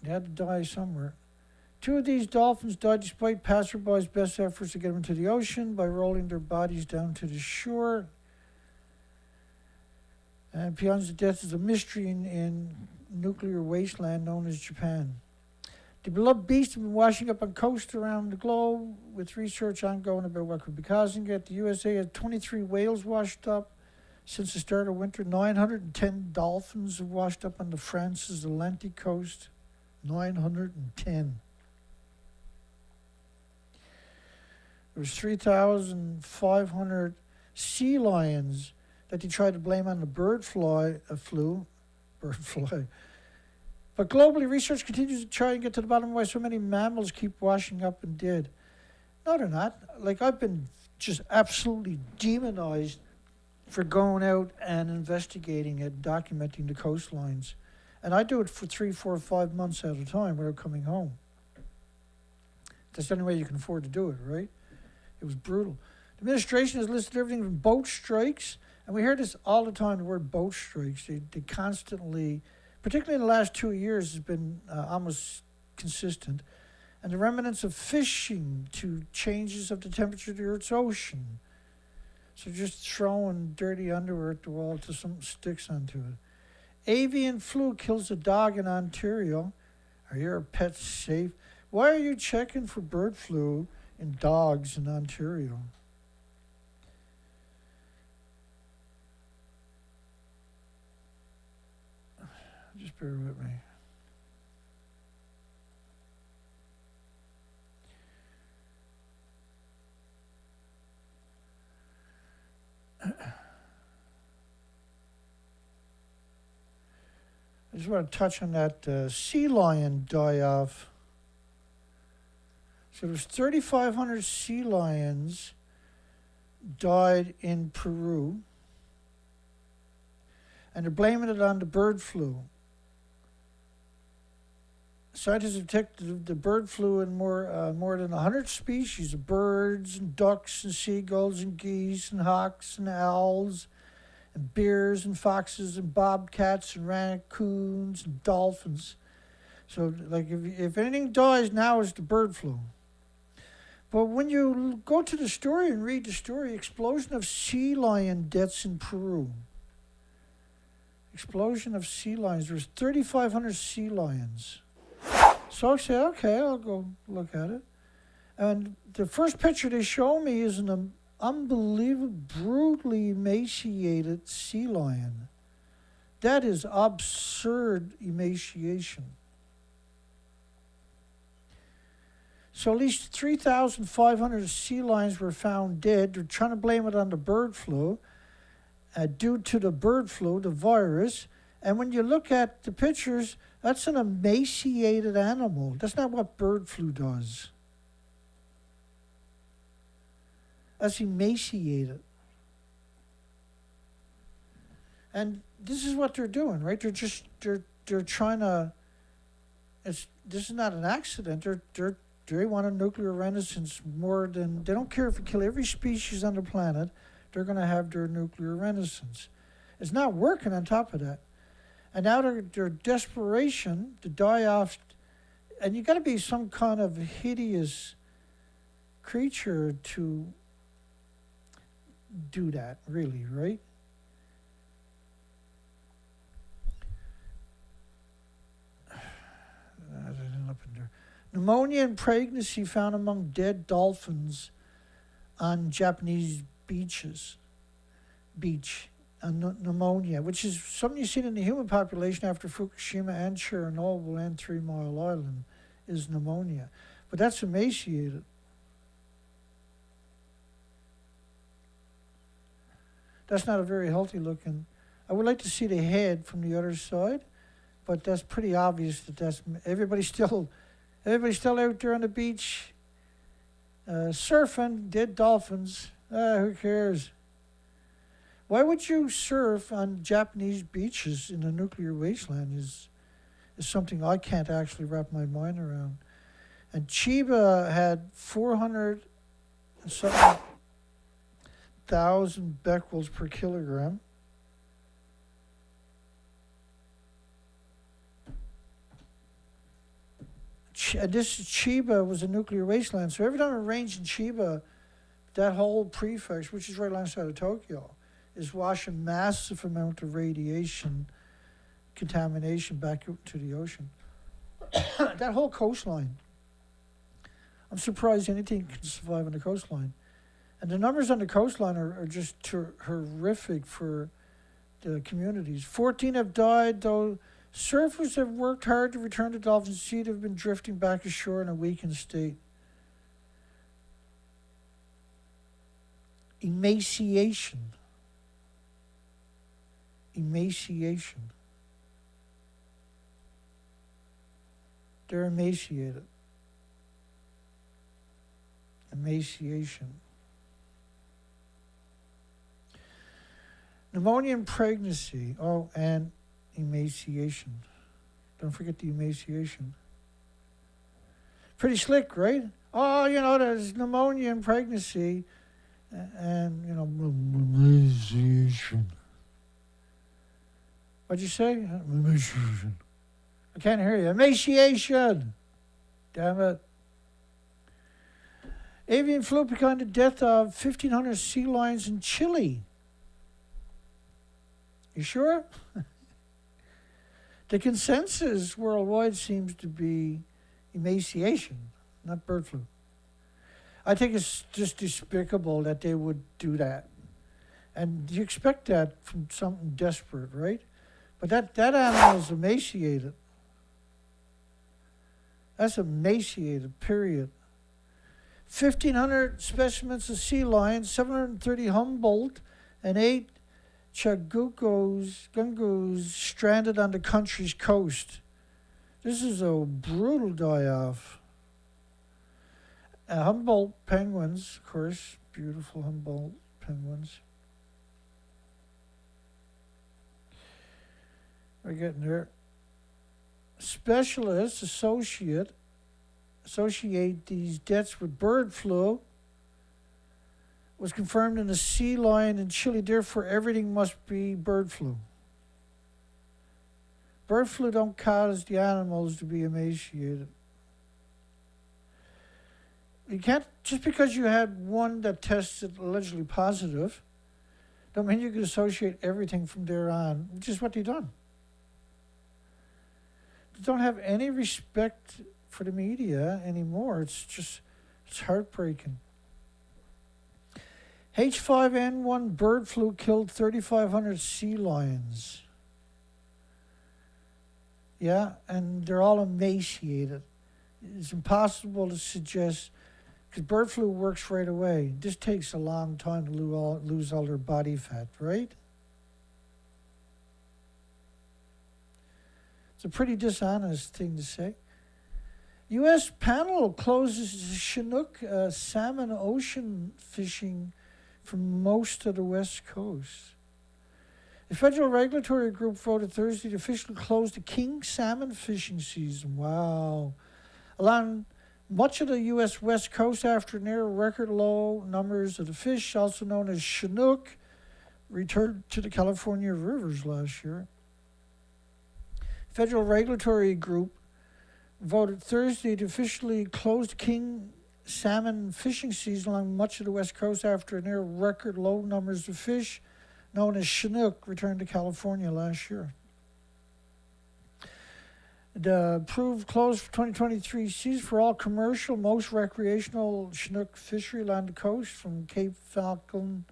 They had to die somewhere. 2 of these dolphins died despite passerbys' best efforts to get them into the ocean by rolling their bodies down to the shore. And beyond the death is a mystery in nuclear wasteland known as Japan. The beloved beasts have been washing up on coasts around the globe with research ongoing about what could be causing it. The USA had 23 whales washed up since the start of winter. 910 dolphins have washed up on the France's Atlantic coast. 910. There was 3,500 sea lions that they tried to blame on the bird fly. But globally, research continues to try and get to the bottom of why so many mammals keep washing up and dead. No, they're not. Like, I've been just absolutely demonized for going out and investigating it, documenting the coastlines. And I do it for 3, 4, 5 months at a time without coming home. That's the only way you can afford to do it, right? It was brutal. The administration has listed everything from boat strikes, and we hear this all the time, the word boat strikes. They constantly, particularly in the last 2 years, has been almost consistent. And the remnants of fishing to changes of the temperature of the Earth's ocean. So just throwing dirty underwear at the wall till something sticks onto it. Avian flu kills a dog in Ontario. Are your pets safe? Why are you checking for bird flu in dogs in Ontario? Just bear with me. I just want to touch on that sea lion die-off. So there's 3,500 sea lions died in Peru, and they're blaming it on the bird flu. Scientists have detected the bird flu in more than 100 species of birds and ducks and seagulls and geese and hawks and owls and bears and foxes and bobcats and raccoons and dolphins. So, like, if anything dies now, it's the bird flu. But when you go to the story and read the story, explosion of sea lion deaths in Peru. Explosion of sea lions. There's 3,500 sea lions. So I say, okay, I'll go look at it. And the first picture they show me is an unbelievable, brutally emaciated sea lion. That is absurd emaciation. So at least 3,500 sea lions were found dead. They're trying to blame it on the bird flu, due to the bird flu, the virus. And when you look at the pictures, that's an emaciated animal. That's not what bird flu does. That's emaciated. And this is what they're doing, right? They're trying to. This is not an accident. They want a nuclear renaissance more than, they don't care if you kill every species on the planet, they're going to have their nuclear renaissance. It's not working on top of that. And now their desperation to die off, and you got to be some kind of hideous creature to do that, really, right? Pneumonia and pregnancy found among dead dolphins on Japanese beach. Pneumonia, which is something you've seen in the human population after Fukushima and Chernobyl and 3 Mile Island, is pneumonia. But that's emaciated. That's not a very healthy looking. I would like to see the head from the other side, but that's pretty obvious that everybody still, Everybody still out there on the beach surfing, dead dolphins. Who cares? Why would you surf on Japanese beaches in a nuclear wasteland is something I can't actually wrap my mind around. And Chiba had 400 and something thousand becquerels per kilogram. This Chiba was a nuclear wasteland, so every time it rains in Chiba, that whole prefecture, which is right alongside of Tokyo, is washing massive amount of radiation contamination back out to the ocean. That whole coastline. I'm surprised anything can survive on the coastline. And the numbers on the coastline are just horrific for the communities. 14 have died, though surfers have worked hard to return to Dolphin Sea. They've been drifting back ashore in a weakened state. Emaciation. Emaciation. They're emaciated. Emaciation. Pneumonia in pregnancy. Oh, and emaciation. Don't forget the emaciation. Pretty slick, right? Oh, you know, there's pneumonia in pregnancy. And, you know, emaciation. What'd you say? Emaciation. I can't hear you. Emaciation. Damn it. Avian flu began the death of 1,500 sea lions in Chile. You sure? The consensus worldwide seems to be emaciation, not bird flu. I think it's just despicable that they would do that. And you expect that from something desperate, right? But that animal's emaciated. That's emaciated, period. 1,500 specimens of sea lions, 730 Humboldt, and 8 chungungos stranded on the country's coast. This is a brutal die-off. Humboldt penguins, of course, beautiful Humboldt penguins. We're getting there. Specialists associate these deaths with bird flu. Was confirmed in a sea lion in Chile. Therefore, everything must be bird flu. Bird flu don't cause the animals to be emaciated. You can't, just because you had one that tested allegedly positive, don't mean you can associate everything from there on, which is what they've done. They don't have any respect for the media anymore. It's heartbreaking. H5N1 bird flu killed 3,500 sea lions. Yeah, and they're all emaciated. It's impossible to suggest, because bird flu works right away. This takes a long time to lose all their body fat, right? It's a pretty dishonest thing to say. U.S. panel closes Chinook salmon ocean fishing for most of the West Coast. The federal regulatory group voted Thursday to officially close the king salmon fishing season. Wow. Along much of the U.S. West Coast after near record low numbers of the fish, also known as Chinook, returned to the California rivers last year. Federal regulatory group voted Thursday to officially close the king salmon fishing season along much of the West Coast after near record low numbers of fish known as Chinook returned to California last year. The approved close for 2023 season for all commercial, most recreational Chinook fishery along the coast from Cape Falcon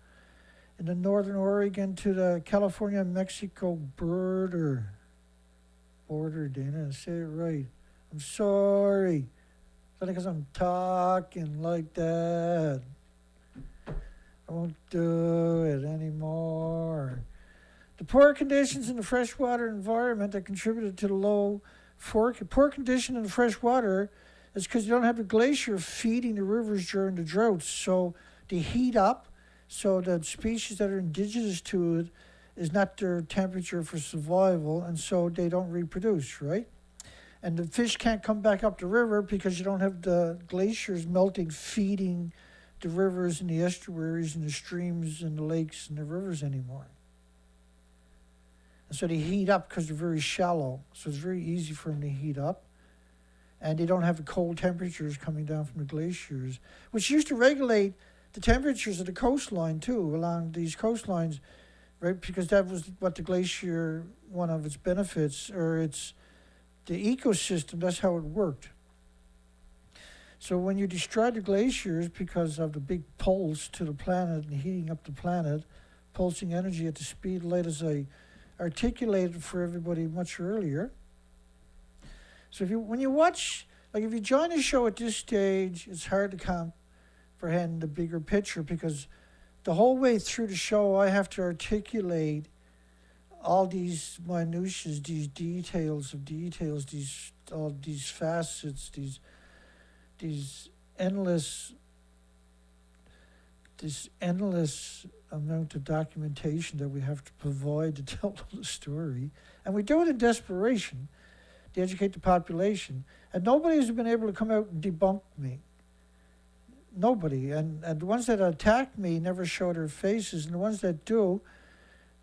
in the northern Oregon to the California-Mexico border. Dana, say it right. I'm sorry. It's only because I'm talking like that. I won't do it anymore. The poor conditions in the freshwater environment that contributed to the low poor condition in the freshwater It's because you don't have the glacier feeding the rivers during the droughts. So they heat up, so the species that are indigenous to it is not their temperature for survival, and so they don't reproduce, right? And the fish can't come back up the river because you don't have the glaciers melting, feeding the rivers and the estuaries and the streams and the lakes and the rivers anymore. And so they heat up because they're very shallow. So it's very easy for them to heat up. And they don't have the cold temperatures coming down from the glaciers, which used to regulate the temperatures of the coastline too, along these coastlines, right? Because that was what the glacier, one of its benefits, or it's the ecosystem, that's how it worked. So when you destroy the glaciers because of the big pulse to the planet and heating up the planet, pulsing energy at the speed of light, as I articulated for everybody much earlier. So when you watch, like if you join a show at this stage, it's hard to comprehend the bigger picture, because the whole way through the show I have to articulate all these minutiae, these details of details, all these facets, these endless amount of documentation that we have to provide to tell the story. And we do it in desperation to educate the population. And nobody has been able to come out and debunk me. Nobody. And the ones that attack me never show their faces, and the ones that do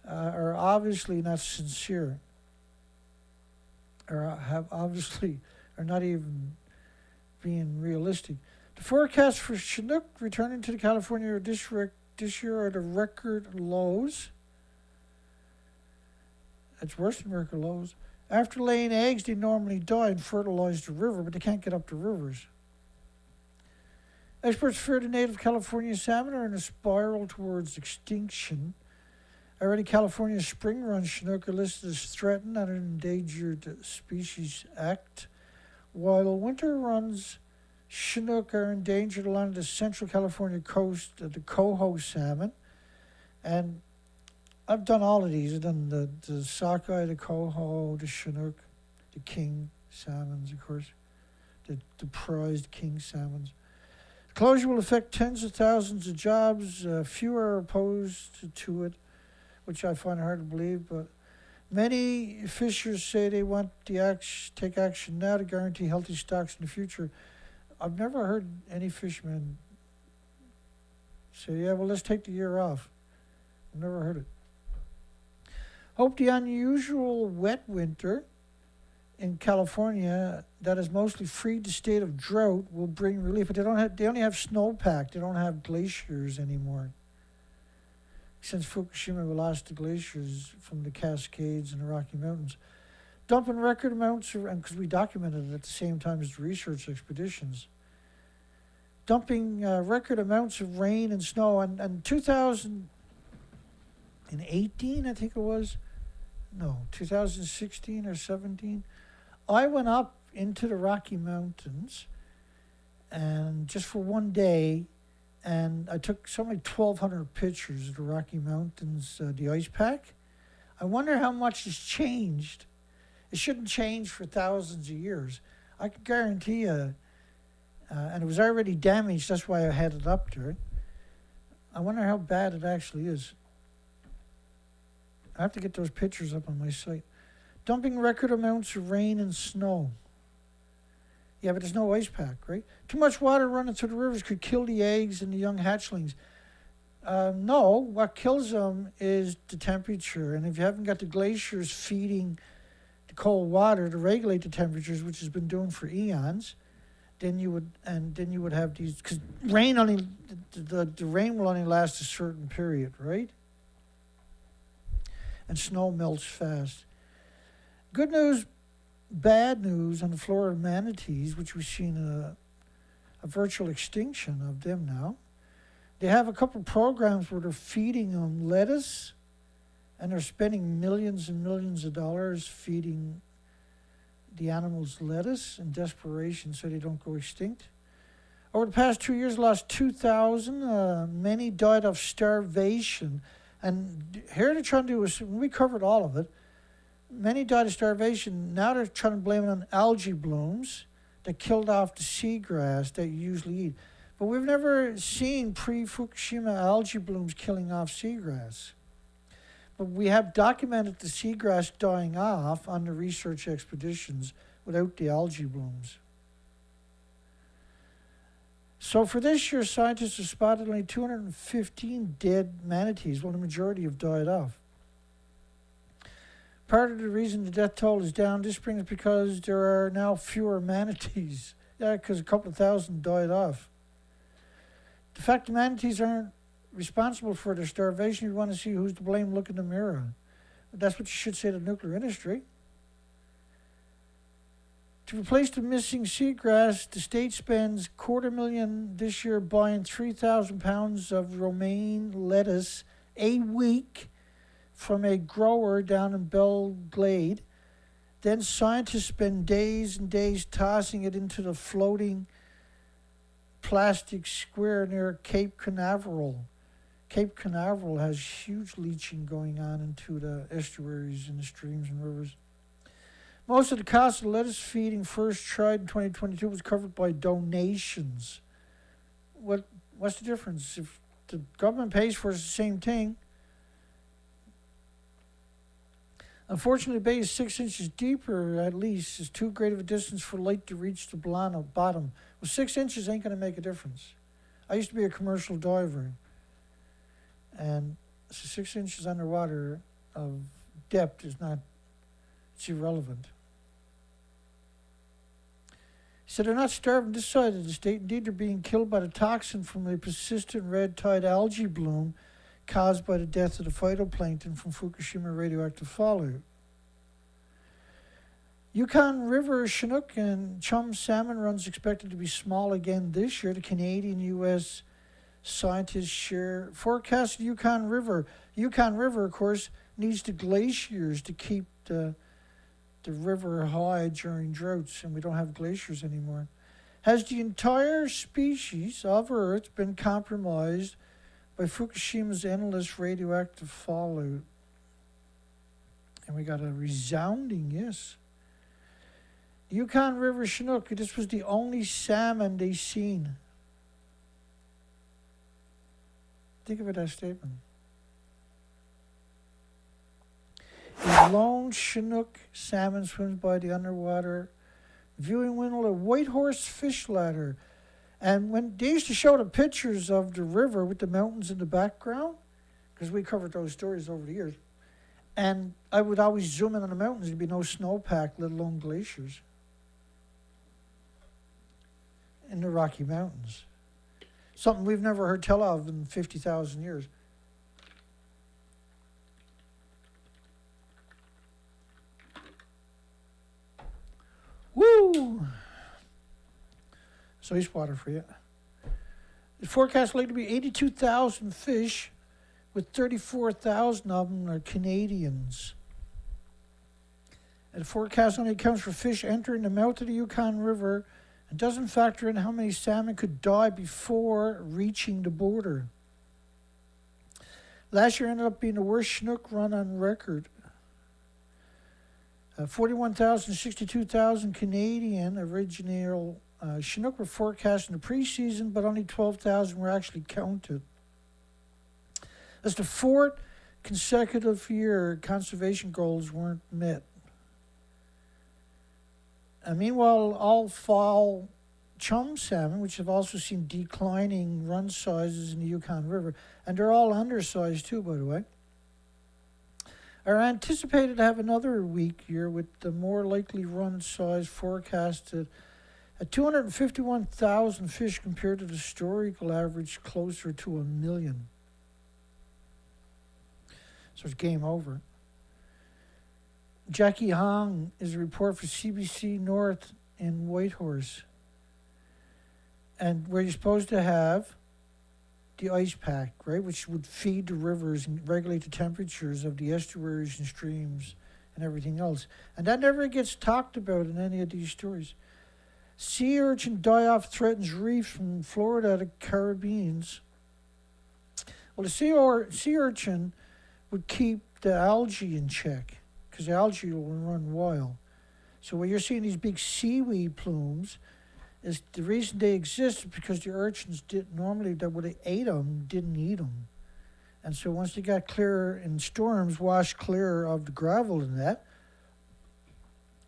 are obviously not sincere, or are not even being realistic. The forecast for Chinook returning to the California this year are the record lows. It's worse than record lows. After laying eggs, they normally die and fertilize the river, but they can't get up the rivers. Experts fear the native California salmon are in a spiral towards extinction. Already, California's spring run Chinook are listed as threatened under an Endangered Species Act, while winter runs Chinook are endangered along the central California coast of the coho salmon. And I've done all of these. I've done the sockeye, the coho, the Chinook, the king salmons, of course, the prized king salmons. Closure will affect tens of thousands of jobs. Few are opposed to it, which I find hard to believe, but many fishers say they want to take action now to guarantee healthy stocks in the future. I've never heard any fishermen say, yeah, well, let's take the year off. I've never heard it. Hope the unusual wet winter in California that has mostly freed the state of drought will bring relief, but they only have snowpack. They don't have glaciers anymore. Since Fukushima, we lost the glaciers from the Cascades and the Rocky Mountains. Dumping record amounts, because we documented it at the same time as the research expeditions. Dumping record amounts of rain and snow. And 2018, I think it was. No, 2016 or 17. I went up into the Rocky Mountains, and just for one day, and I took something like 1,200 pictures of the Rocky Mountains, the ice pack. I wonder how much has changed. It shouldn't change for thousands of years. I can guarantee you, and it was already damaged, that's why I had it up there. I wonder how bad it actually is. I have to get those pictures up on my site. Dumping record amounts of rain and snow. Yeah, but there's no ice pack, right? Too much water running through the rivers could kill the eggs and the young hatchlings. No, what kills them is the temperature. And if you haven't got the glaciers feeding the cold water to regulate the temperatures, which has been doing for eons, then you would have these, because rain only, the rain will only last a certain period, right? And snow melts fast. Good news, bad news on the Florida manatees, which we've seen a virtual extinction of them now. They have a couple programs where they're feeding them lettuce, and they're spending millions and millions of dollars feeding the animals lettuce in desperation so they don't go extinct. Over the past 2 years, lost 2,000. Many died of starvation. And here they're trying to do is, we covered all of it. Many died of starvation. Now they're trying to blame it on algae blooms that killed off the seagrass that you usually eat. But we've never seen pre-Fukushima algae blooms killing off seagrass. But we have documented the seagrass dying off on the research expeditions without the algae blooms. So for this year, scientists have spotted only 215 dead manatees, while the majority have died off. Part of the reason the death toll is down this spring is because there are now fewer manatees. Yeah, because a couple of thousand died off. The fact the manatees aren't responsible for their starvation, you want to see who's to blame, look in the mirror. That's what you should say to the nuclear industry. To replace the missing seagrass, the state spends $250,000 this year buying 3,000 pounds of romaine lettuce a week from a grower down in Belglade. Then scientists spend days and days tossing it into the floating plastic square near Cape Canaveral. Cape Canaveral has huge leaching going on into the estuaries and the streams and rivers. Most of the cost of lettuce feeding first tried in 2022 was covered by donations. What's the difference? If the government pays for it, it's the same thing. Unfortunately, the bay is 6 inches deeper, at least. It's too great of a distance for light to reach the bottom. Well, 6 inches ain't going to make a difference. I used to be a commercial diver, and so 6 inches underwater of depth is not, it's irrelevant. So they're not starving this side of the state. Indeed, they're being killed by the toxin from a persistent red tide algae bloom caused by the death of the phytoplankton from Fukushima radioactive fallout. Yukon River Chinook and chum salmon runs expected to be small again this year. The Canadian-U.S. scientists share forecast of Yukon River. Yukon River, of course, needs the glaciers to keep the river high during droughts, and we don't have glaciers anymore. Has the entire species of Earth been compromised by Fukushima's endless radioactive fallout? And we got a resounding yes. Yukon River Chinook, this was the only salmon they seen. Think about that statement. A lone Chinook salmon swims by the underwater viewing window, a white horse fish ladder. And when they used to show the pictures of the river with the mountains in the background, because we covered those stories over the years, and I would always zoom in on the mountains, there'd be no snowpack, let alone glaciers in the Rocky Mountains. Something we've never heard tell of in 50,000 years. Woo! So ice water for you. The forecast likely to be 82,000 fish, with 34,000 of them are Canadians. And the forecast only accounts for fish entering the mouth of the Yukon River and doesn't factor in how many salmon could die before reaching the border. Last year ended up being the worst Chinook run on record. 41,000, 62,000 Canadian original Chinook were forecast in the preseason, but only 12,000 were actually counted. That's the fourth consecutive year conservation goals weren't met. Meanwhile, all fall chum salmon, which have also seen declining run sizes in the Yukon River, and they're all undersized too, by the way, are anticipated to have another weak year with the more likely run size forecasted at 251,000 fish compared to the historical average closer to 1 million. So it's game over. Jackie Hong is a report for CBC North in Whitehorse. And where you're supposed to have the ice pack, right, which would feed the rivers and regulate the temperatures of the estuaries and streams and everything else. And that never gets talked about in any of these stories. Sea urchin die-off threatens reefs from Florida to Caribbeans. Well, the sea urchin would keep the algae in check, because the algae will run wild. So when you're seeing these big seaweed plumes, is the reason they exist is because the urchins normally that would have ate them didn't eat them. And so once they got clear in storms, washed clear of the gravel and that,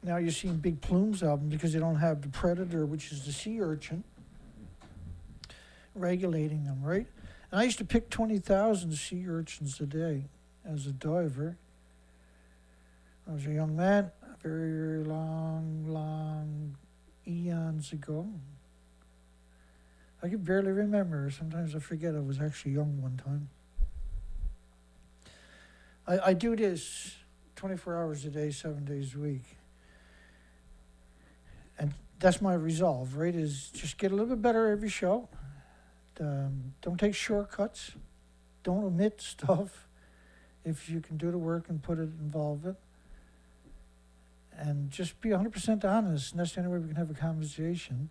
now you're seeing big plumes of them because they don't have the predator, which is the sea urchin, regulating them, right? And I used to pick 20,000 sea urchins a day as a diver. I was a young man, very, very long eons ago. I can barely remember. Sometimes I forget I was actually young one time. I do this 24 hours a day, 7 days a week. And that's my resolve, right, is just get a little bit better every show. Don't take shortcuts. Don't omit stuff if you can do the work and involve it. And just be 100% honest, and that's the only way we can have a conversation.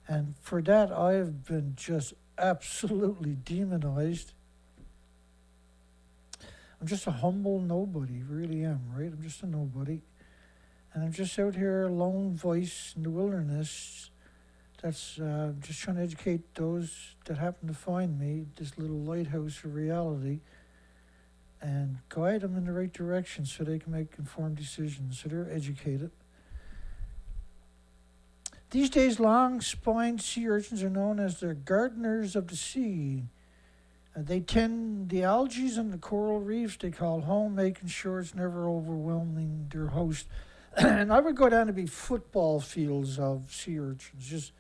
And for that, I have been just absolutely demonized. I'm just a humble nobody, really am, right? I'm just a nobody. And I'm just out here, a lone voice in the wilderness that's just trying to educate those that happen to find me, this little lighthouse of reality, and guide them in the right direction so they can make informed decisions, so they're educated. These days, long-spined sea urchins are known as the gardeners of the sea. They tend the algae and the coral reefs they call home, making sure it's never overwhelming their host. And I would go down to be football fields of sea urchins, just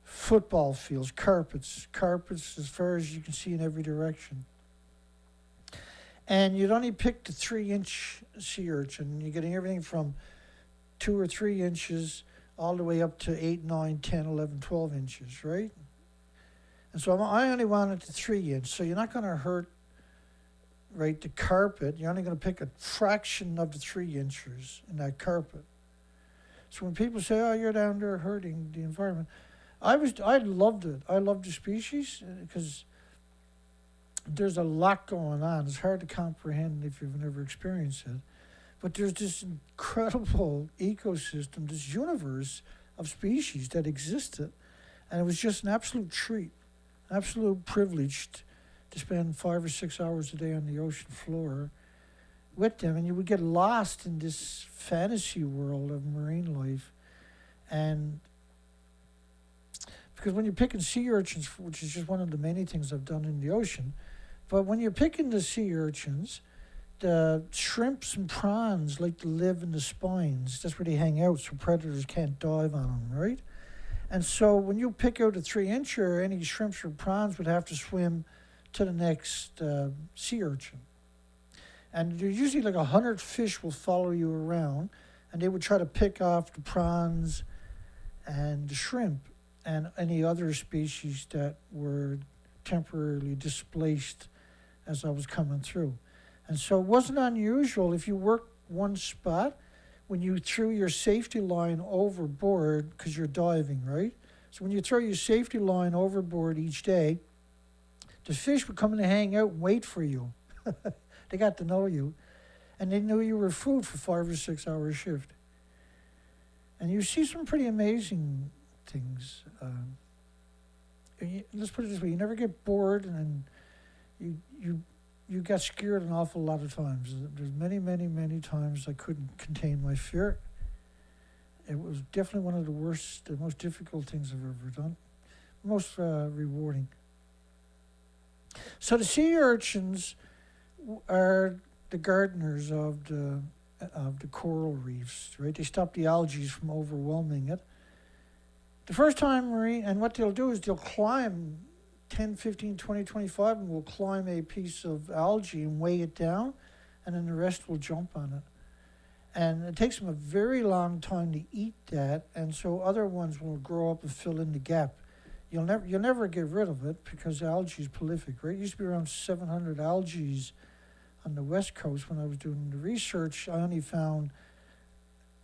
football fields, carpets as far as you can see in every direction. And you'd only pick the 3-inch sea urchin. You're getting everything from 2 or 3 inches all the way up to 8, 9, 10, 11, 12 inches, right? And so I only wanted the 3-inch, so you're not going to hurt, right, the carpet. You're only going to pick a fraction of the 3 inches in that carpet. So when people say, oh, you're down there hurting the environment, I loved it. I loved the species because there's a lot going on. It's hard to comprehend if you've never experienced it. But there's this incredible ecosystem, this universe of species that existed. And it was just an absolute treat, an absolute privilege to spend 5 or 6 hours a day on the ocean floor with them. And you would get lost in this fantasy world of marine life. And because when you're picking sea urchins, which is just one of the many things I've done in the ocean, but when you're picking the sea urchins, the shrimps and prawns like to live in the spines. That's where they hang out, so predators can't dive on them, right? And so when you pick out a 3-incher, any shrimps or prawns would have to swim to the next sea urchin. And there's usually like 100 fish will follow you around, and they would try to pick off the prawns and the shrimp and any other species that were temporarily displaced as I was coming through. And so it wasn't unusual if you worked one spot when you threw your safety line overboard because you're diving, right? So when you throw your safety line overboard each day, the fish would come in and hang out and wait for you. They got to know you. And they knew you were food for 5 or 6 hour shift. And you see some pretty amazing things. Let's put it this way, you never get bored, and you got scared an awful lot of times. There's many times I couldn't contain my fear. It was definitely one of the most difficult things I've ever done. Most rewarding. So the sea urchins are the gardeners of the coral reefs, right? They stop the algae from overwhelming it. The first time and what they'll do is they'll climb 10, 15, 20, 25, and we'll climb a piece of algae and weigh it down, and then the rest will jump on it. And it takes them a very long time to eat that, and so other ones will grow up and fill in the gap. You'll never get rid of it because algae is prolific, right? It used to be around 700 algae on the West Coast. When I was doing the research, I only found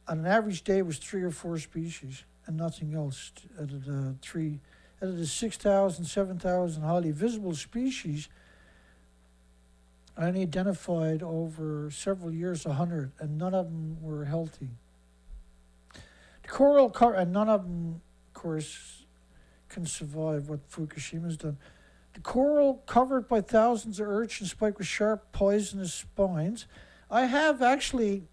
on an average day it was 3 or 4 species and nothing else out of the 6,000, 7,000 highly visible species. I only identified over several years 100, and none of them were healthy. and none of them, of course, can survive what Fukushima's done. The coral covered by thousands of urchins spiked with sharp poisonous spines. I have actually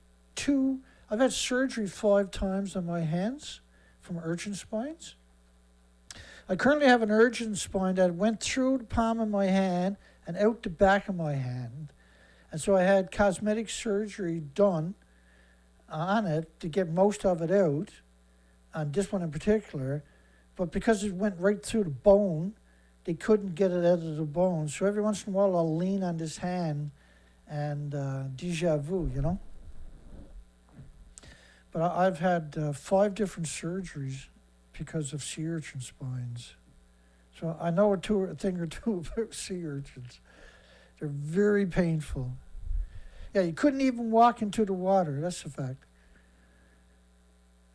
I've had surgery 5 times on my hands from urchin spines. I currently have an urchin spine that went through the palm of my hand and out the back of my hand. And so I had cosmetic surgery done on it to get most of it out, on this one in particular. But because it went right through the bone, they couldn't get it out of the bone. So every once in a while I'll lean on this hand and déjà vu, you know. But I've had 5 different surgeries because of sea urchin spines. So I know a thing or two about sea urchins. They're very painful. Yeah, you couldn't even walk into the water, that's a fact.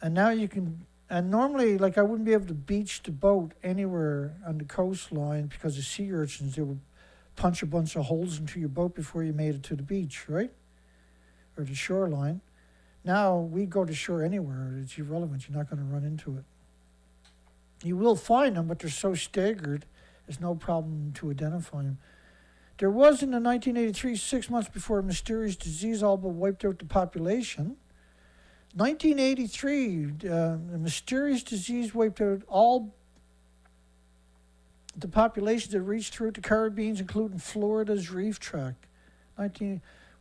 And now you can, and normally, like, I wouldn't be able to beach the boat anywhere on the coastline because of sea urchins. They would punch a bunch of holes into your boat before you made it to the beach, right? Or the shoreline. Now, we go to shore anywhere. It's irrelevant. You're not going to run into it. You will find them, but they're so staggered, there's no problem to identify them. There was, in the 1983, 6 months before a mysterious disease all but wiped out the population. 1983, a mysterious disease wiped out all the populations that reached throughout the Caribbean, including Florida's reef tract.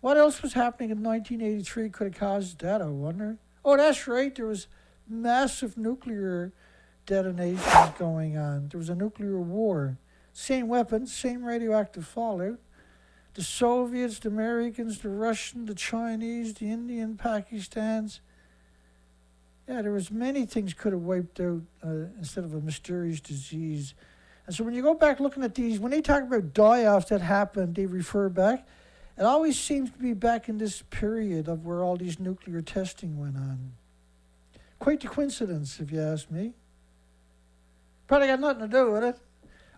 What else was happening in 1983 could have caused that, I wonder? Oh, that's right, there was massive nuclear detonations going on. There was a nuclear war. Same weapons, same radioactive fallout. The Soviets, the Americans, the Russians, the Chinese, the Indian, Pakistans. Yeah, there was many things could have wiped out instead of a mysterious disease. And so when you go back looking at these, when they talk about die-offs that happened, they refer back. It always seems to be back in this period of where all these nuclear testing went on. Quite the coincidence, if you ask me. Probably got nothing to do with it.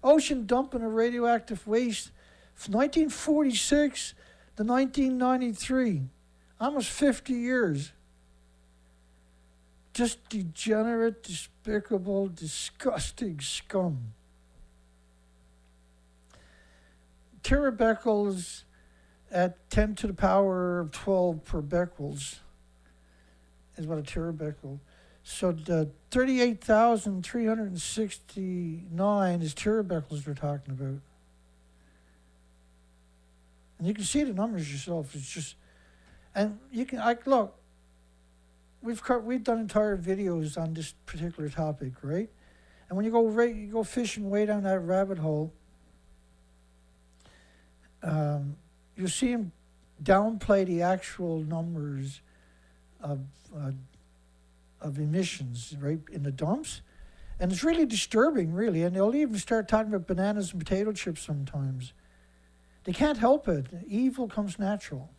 Ocean dumping of radioactive waste from 1946 to 1993. Almost 50 years. Just degenerate, despicable, disgusting scum. Terabecquerels at 10 to the power of 12 per becquerels is what a terabecquerel. So the 38,369 is terabecquerels we're talking about. And you can see the numbers yourself. It's just, and you can, look, we've done entire videos on this particular topic, right? And when you go fishing way down that rabbit hole, you'll see them downplay the actual numbers of emissions, right, in the dumps. And it's really disturbing, really. And they'll even start talking about bananas and potato chips sometimes. They can't help it. Evil comes natural.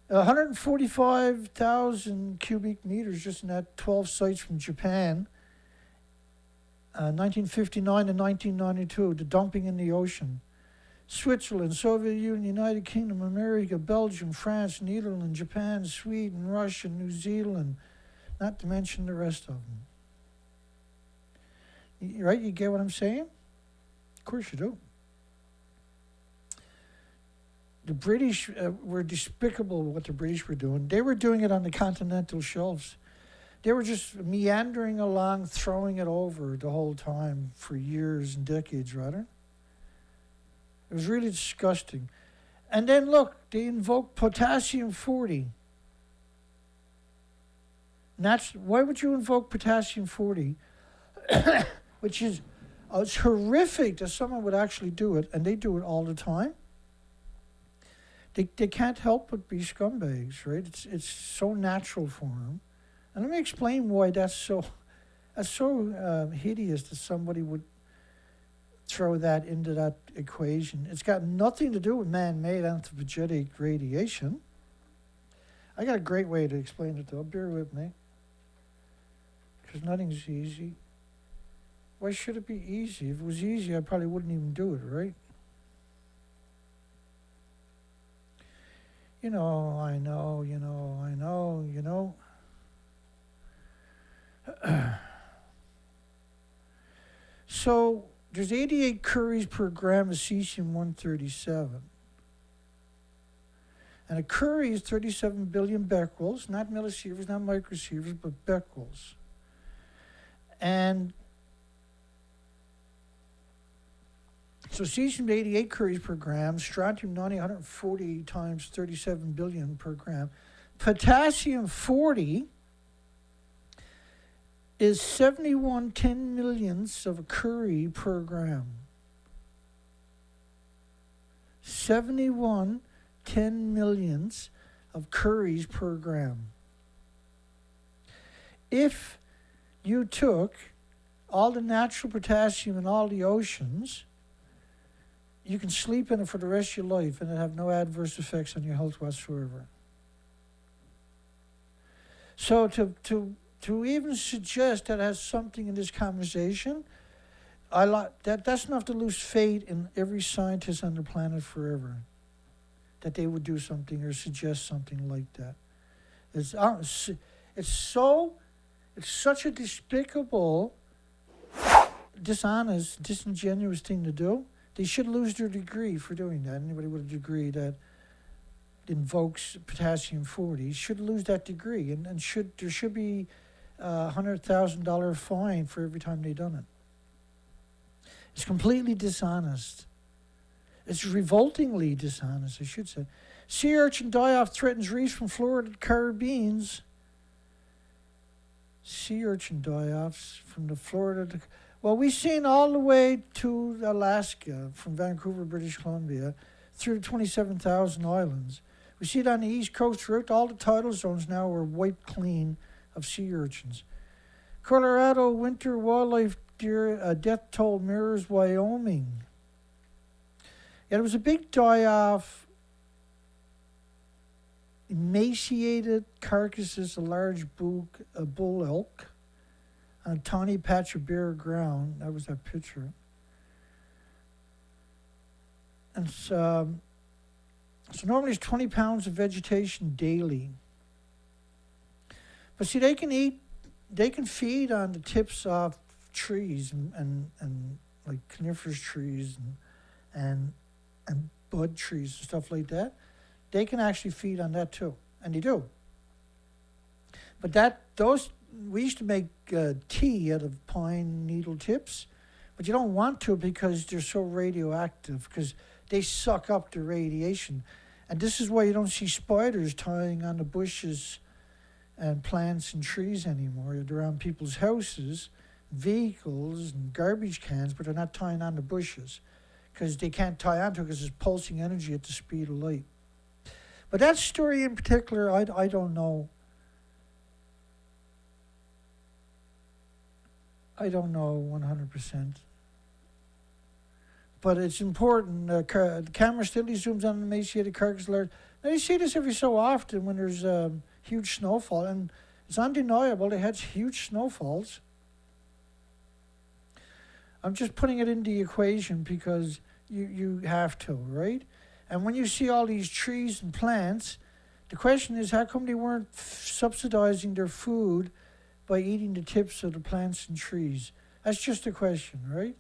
145,000 cubic meters just in that 12 sites from Japan. 1959 to 1992, the dumping in the ocean. Switzerland, Soviet Union, United Kingdom, America, Belgium, France, Netherlands, Japan, Sweden, Russia, New Zealand, not to mention the rest of them. Right? You get what I'm saying? Of course you do. The British were despicable what the British were doing. They were doing it on the continental shelves. They were just meandering along, throwing it over the whole time for years and decades, rather. It was really disgusting. And then look, they invoked potassium-40. Why would you invoke potassium-40? Which is, it's horrific that someone would actually do it, and they do it all the time. They can't help but be scumbags, right? It's so natural for them. And let me explain why that's so hideous that somebody would throw that into that equation. It's got nothing to do with man-made anthropogenic radiation. I got a great way to explain it, though. Bear with me. Because nothing's easy. Why should it be easy? If it was easy, I probably wouldn't even do it, right? I know. So there's 88 curies per gram of cesium-137. And a curie is 37 billion becquerels, not millisieverts, not microsieverts, but becquerels. And so cesium 88 curies per gram, strontium 90, 140 times 37 billion per gram. Potassium 40 is 71 10 millionths of a curie per gram. 71 10 millionths of curies per gram. If you took all the natural potassium in all the oceans, you can sleep in it for the rest of your life and it have no adverse effects on your health whatsoever. So to even suggest that has something in this conversation, that's enough to lose faith in every scientist on the planet forever, that they would do something or suggest something like that. It's such a despicable, dishonest, disingenuous thing to do. They should lose their degree for doing that. Anybody with a degree that invokes potassium 40 should lose that degree, and there should be a $100,000 fine for every time they've done it. It's completely dishonest. It's revoltingly dishonest, I should say. Sea urchin die-off threatens reefs from Florida to Caribbean. Sea urchin die-offs from the Florida to... Well, we've seen all the way to Alaska, from Vancouver, British Columbia, through 27,000 islands. We see it on the East Coast throughout all the tidal zones now are wiped clean of sea urchins. Colorado winter wildlife deer death toll mirrors Wyoming. Yeah, there was a big die-off, emaciated carcasses, a large bull elk, on a tawny patch of bare ground. That was that picture. And so normally it's 20 pounds of vegetation daily. But see, they can feed on the tips of trees and like coniferous trees and bud trees and stuff like that. They can actually feed on that too, and they do. But we used to make tea out of pine needle tips, but you don't want to because they're so radioactive, because they suck up the radiation. And this is why you don't see spiders tying on the bushes and plants and trees anymore. They're around people's houses, vehicles, and garbage cans, but they're not tying on the bushes because they can't tie onto it because it's pulsing energy at the speed of light. But that story in particular, I don't know. I don't know 100%. But it's important. The camera steadily zooms on an emaciated carcass large. Now you see this every so often when there's huge snowfall, and it's undeniable they had huge snowfalls. I'm just putting it in the equation because you have to, right? And when you see all these trees and plants, the question is, how come they weren't subsidizing their food by eating the tips of the plants and trees? That's just a question, right?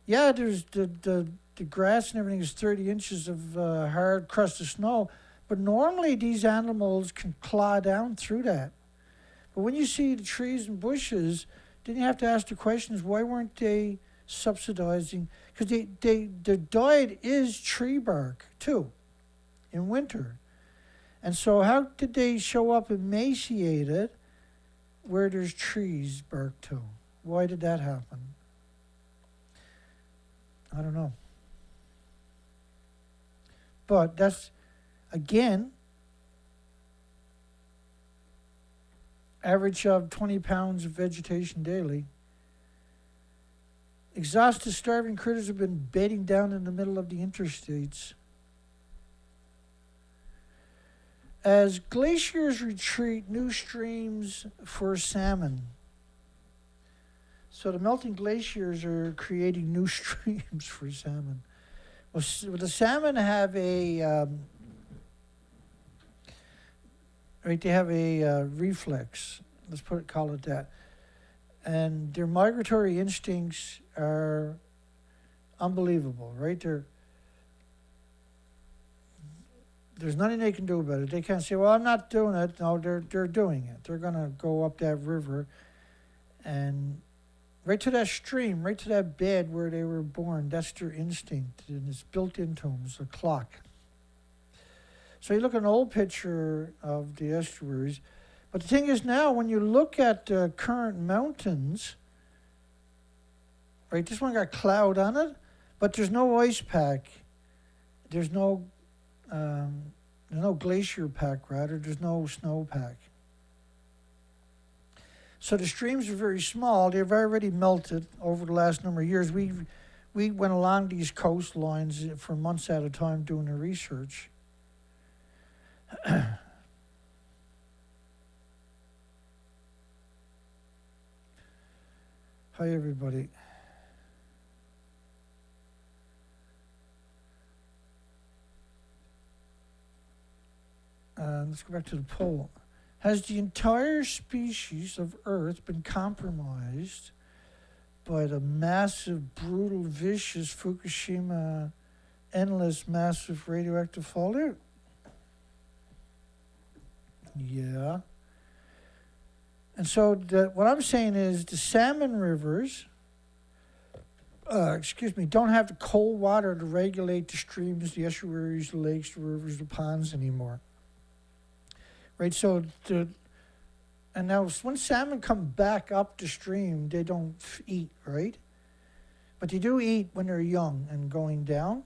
Yeah, there's the grass and everything is 30 inches of hard crust of snow, but normally these animals can claw down through that. But when you see the trees and bushes, then you have to ask the questions, why weren't they subsidizing? Because their diet is tree bark too, in winter. And so how did they show up emaciated where there's trees bark too? Why did that happen? I don't know. But that's, again, average of 20 pounds of vegetation daily. Exhausted, starving critters have been bedding down in the middle of the interstates. As glaciers retreat, new streams for salmon. So the melting glaciers are creating new streams for salmon. Well, the salmon have a right. They have a reflex. Let's call it that. And their migratory instincts are unbelievable, right? There's nothing they can do about it. They can't say, well, I'm not doing it. No, they're doing it. They're going to go up that river and right to that stream, right to that bed where they were born. That's their instinct, and it's built into them. It's a clock. So you look at an old picture of the estuaries, but the thing is now, when you look at the current mountains, right, this one got cloud on it, but there's no ice pack. There's no glacier pack, rather. There's no snow pack. So the streams are very small. They've already melted over the last number of years. We went along these coastlines for months at a time doing the research. Hi, everybody. Let's go back to the poll. Has the entire species of Earth been compromised by the massive, brutal, vicious Fukushima, endless, massive radioactive fallout? Yeah. And so what I'm saying is the salmon rivers, don't have the cold water to regulate the streams, the estuaries, the lakes, the rivers, the ponds anymore. Right, so and now when salmon come back up the stream, they don't eat, right? But they do eat when they're young and going down.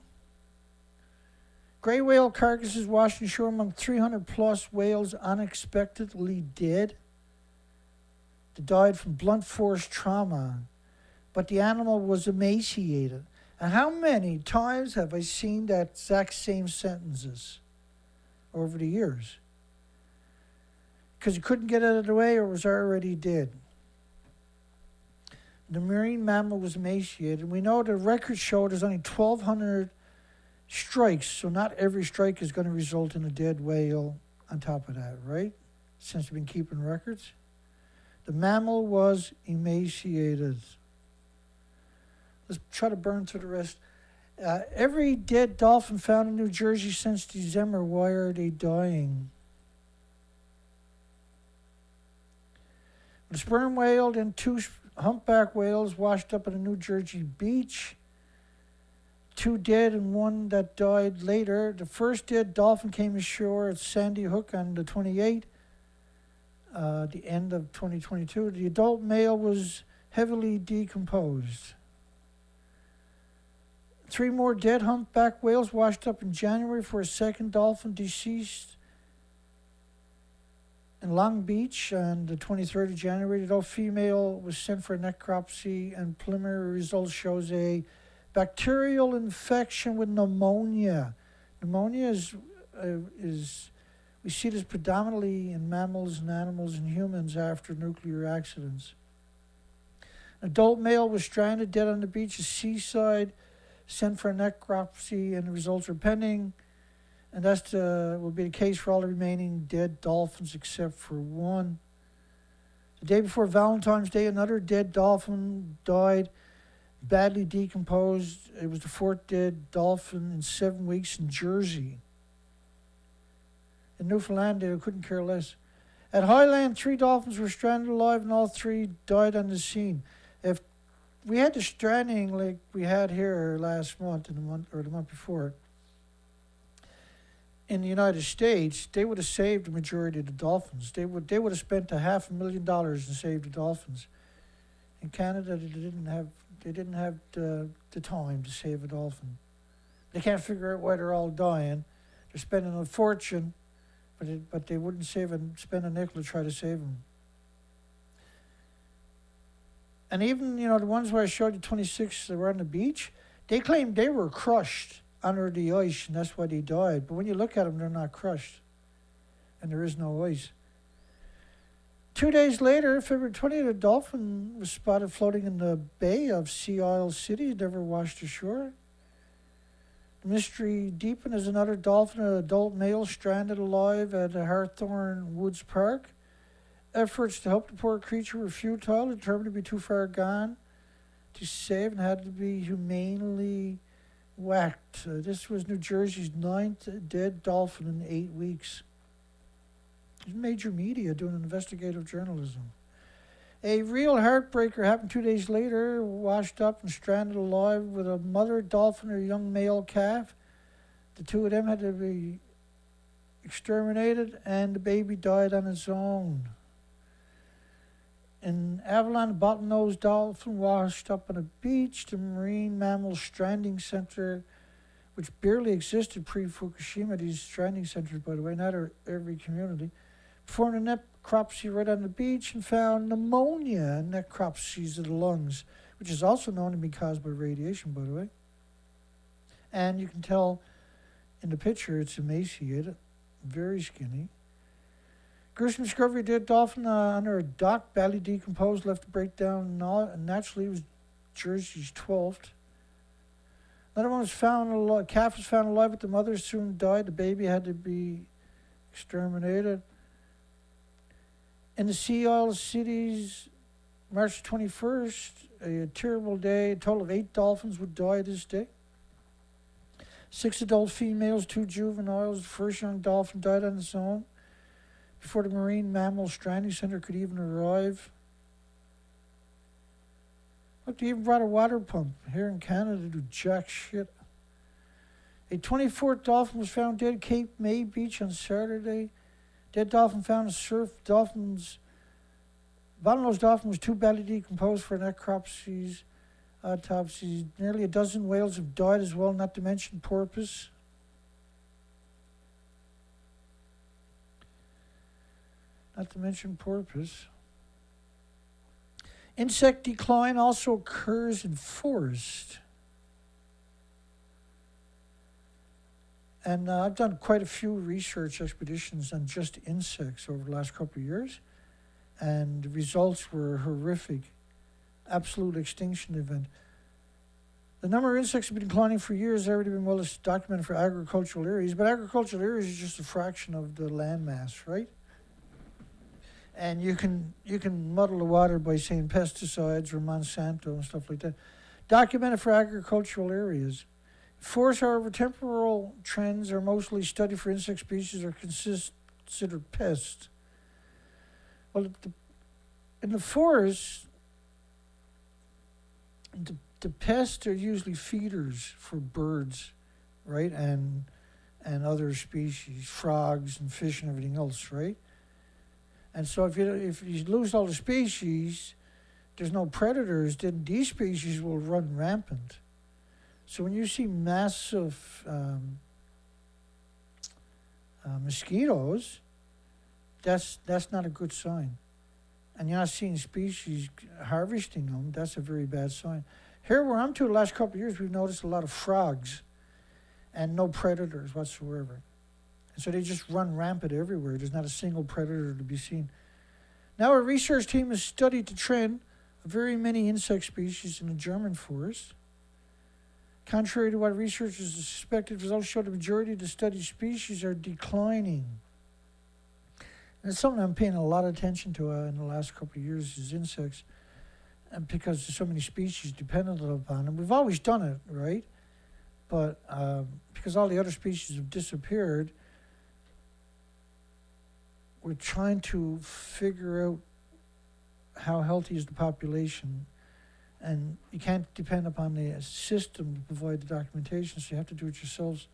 Gray whale carcasses washed ashore among 300 plus whales unexpectedly dead. They died from blunt force trauma, but the animal was emaciated. And how many times have I seen that exact same sentences over the years? Because you couldn't get out of the way or was already dead. The marine mammal was emaciated. We know the records show there's only 1,200 strikes, so not every strike is going to result in a dead whale on top of that, right? Since we've been keeping records. The mammal was emaciated. Let's try to burn through the rest. Every dead dolphin found in New Jersey since December, why are they dying? The sperm whale and 2 humpback whales washed up on a New Jersey beach. 2 dead and 1 that died later. The first dead dolphin came ashore at Sandy Hook on the 28th, the end of 2022. The adult male was heavily decomposed. 3 more dead humpback whales washed up in January for a second dolphin deceased in Long Beach on the 23rd of January. The adult female was sent for a necropsy, and preliminary results shows a bacterial infection with pneumonia. Pneumonia is we see this predominantly in mammals and animals and humans after nuclear accidents. An adult male was stranded dead on the beach at Seaside, sent for a necropsy, and the results are pending. And that will be the case for all the remaining dead dolphins except for 1. The day before Valentine's Day, another dead dolphin died, badly decomposed. It was the 4th dead dolphin in 7 weeks in Jersey. In Newfoundland, they couldn't care less. At Highland, 3 dolphins were stranded alive, and all 3 died on the scene. If we had the stranding like we had here last month, the month before, in the United States, they would have saved the majority of the dolphins. They would have spent $500,000 and saved the dolphins. In Canada, they didn't have the time to save a dolphin. They can't figure out why they're all dying. They're spending a fortune, but they wouldn't spend a nickel to try to save them. And even the ones where I showed you 26 that were on the beach, they claimed they were crushed under the ice, and that's why they died. But when you look at them, they're not crushed, and there is no ice. 2 days later, February 20th, a dolphin was spotted floating in the bay of Sea Isle City. It never washed ashore. The mystery deepened as another dolphin, an adult male, stranded alive at Hawthorne Woods Park. efforts to help the poor creature were futile, determined to be too far gone to save, and had to be humanely whacked. This was New Jersey's 9th dead dolphin in 8 weeks. Major media doing investigative journalism. A real heartbreaker happened 2 days later, washed up and stranded alive with a mother dolphin and a young male calf. The two of them had to be exterminated, and the baby died on its own. An Avalon bottlenose dolphin washed up on a beach. The Marine Mammal Stranding Center, which barely existed pre-Fukushima, these stranding centers, by the way, not every community, performed a necropsy right on the beach and found pneumonia necropsies of the lungs, which is also known to be caused by radiation, by the way. And you can tell in the picture it's emaciated, very skinny. Gruesome discovery of dead dolphin under a dock, badly decomposed, left to break down naturally. It was Jersey's 12th. Another one was found alive. Calf was found alive, but the mother soon died. The baby had to be exterminated. In the Sea Isle cities, March 21st, a terrible day. A total of 8 dolphins would die this day. 6 adult females, 2 juveniles. The first young dolphin died on its own before the Marine Mammal Stranding Center could even arrive. Look, they even brought a water pump here in Canada to do jack shit. A 24th dolphin was found dead at Cape May Beach on Saturday. Dead dolphin found in surf. Bottlenose dolphin was too badly decomposed for necropsies, autopsies. Nearly a dozen whales have died as well, not to mention porpoise. Insect decline also occurs in forest. And I've done quite a few research expeditions on just insects over the last couple of years, and the results were horrific. Absolute extinction event. The number of insects have been declining for years. Already been well documented for agricultural areas, but agricultural areas is just a fraction of the land mass, right? And you can muddle the water by saying pesticides or Monsanto and stuff like that. Documented for agricultural areas. Forests, however, temporal trends are mostly studied for insect species or considered pests. Well, in the forest, the pests are usually feeders for birds, right, and other species, frogs and fish and everything else, right? And so if you lose all the species, there's no predators, then these species will run rampant. So when you see massive mosquitoes, that's not a good sign. And you're not seeing species harvesting them, that's a very bad sign. Here where I'm to the last couple of years, we've noticed a lot of frogs and no predators whatsoever. And so they just run rampant everywhere. There's not a single predator to be seen. Now our research team has studied the trend of very many insect species in the German forest. Contrary to what researchers suspected, results show the majority of the studied species are declining. And it's something I'm paying a lot of attention to in the last couple of years is insects, and because there's so many species dependent upon them. We've always done it, right? But because all the other species have disappeared, we're trying to figure out how healthy is the population. And you can't depend upon the system to provide the documentation, so you have to do it yourselves.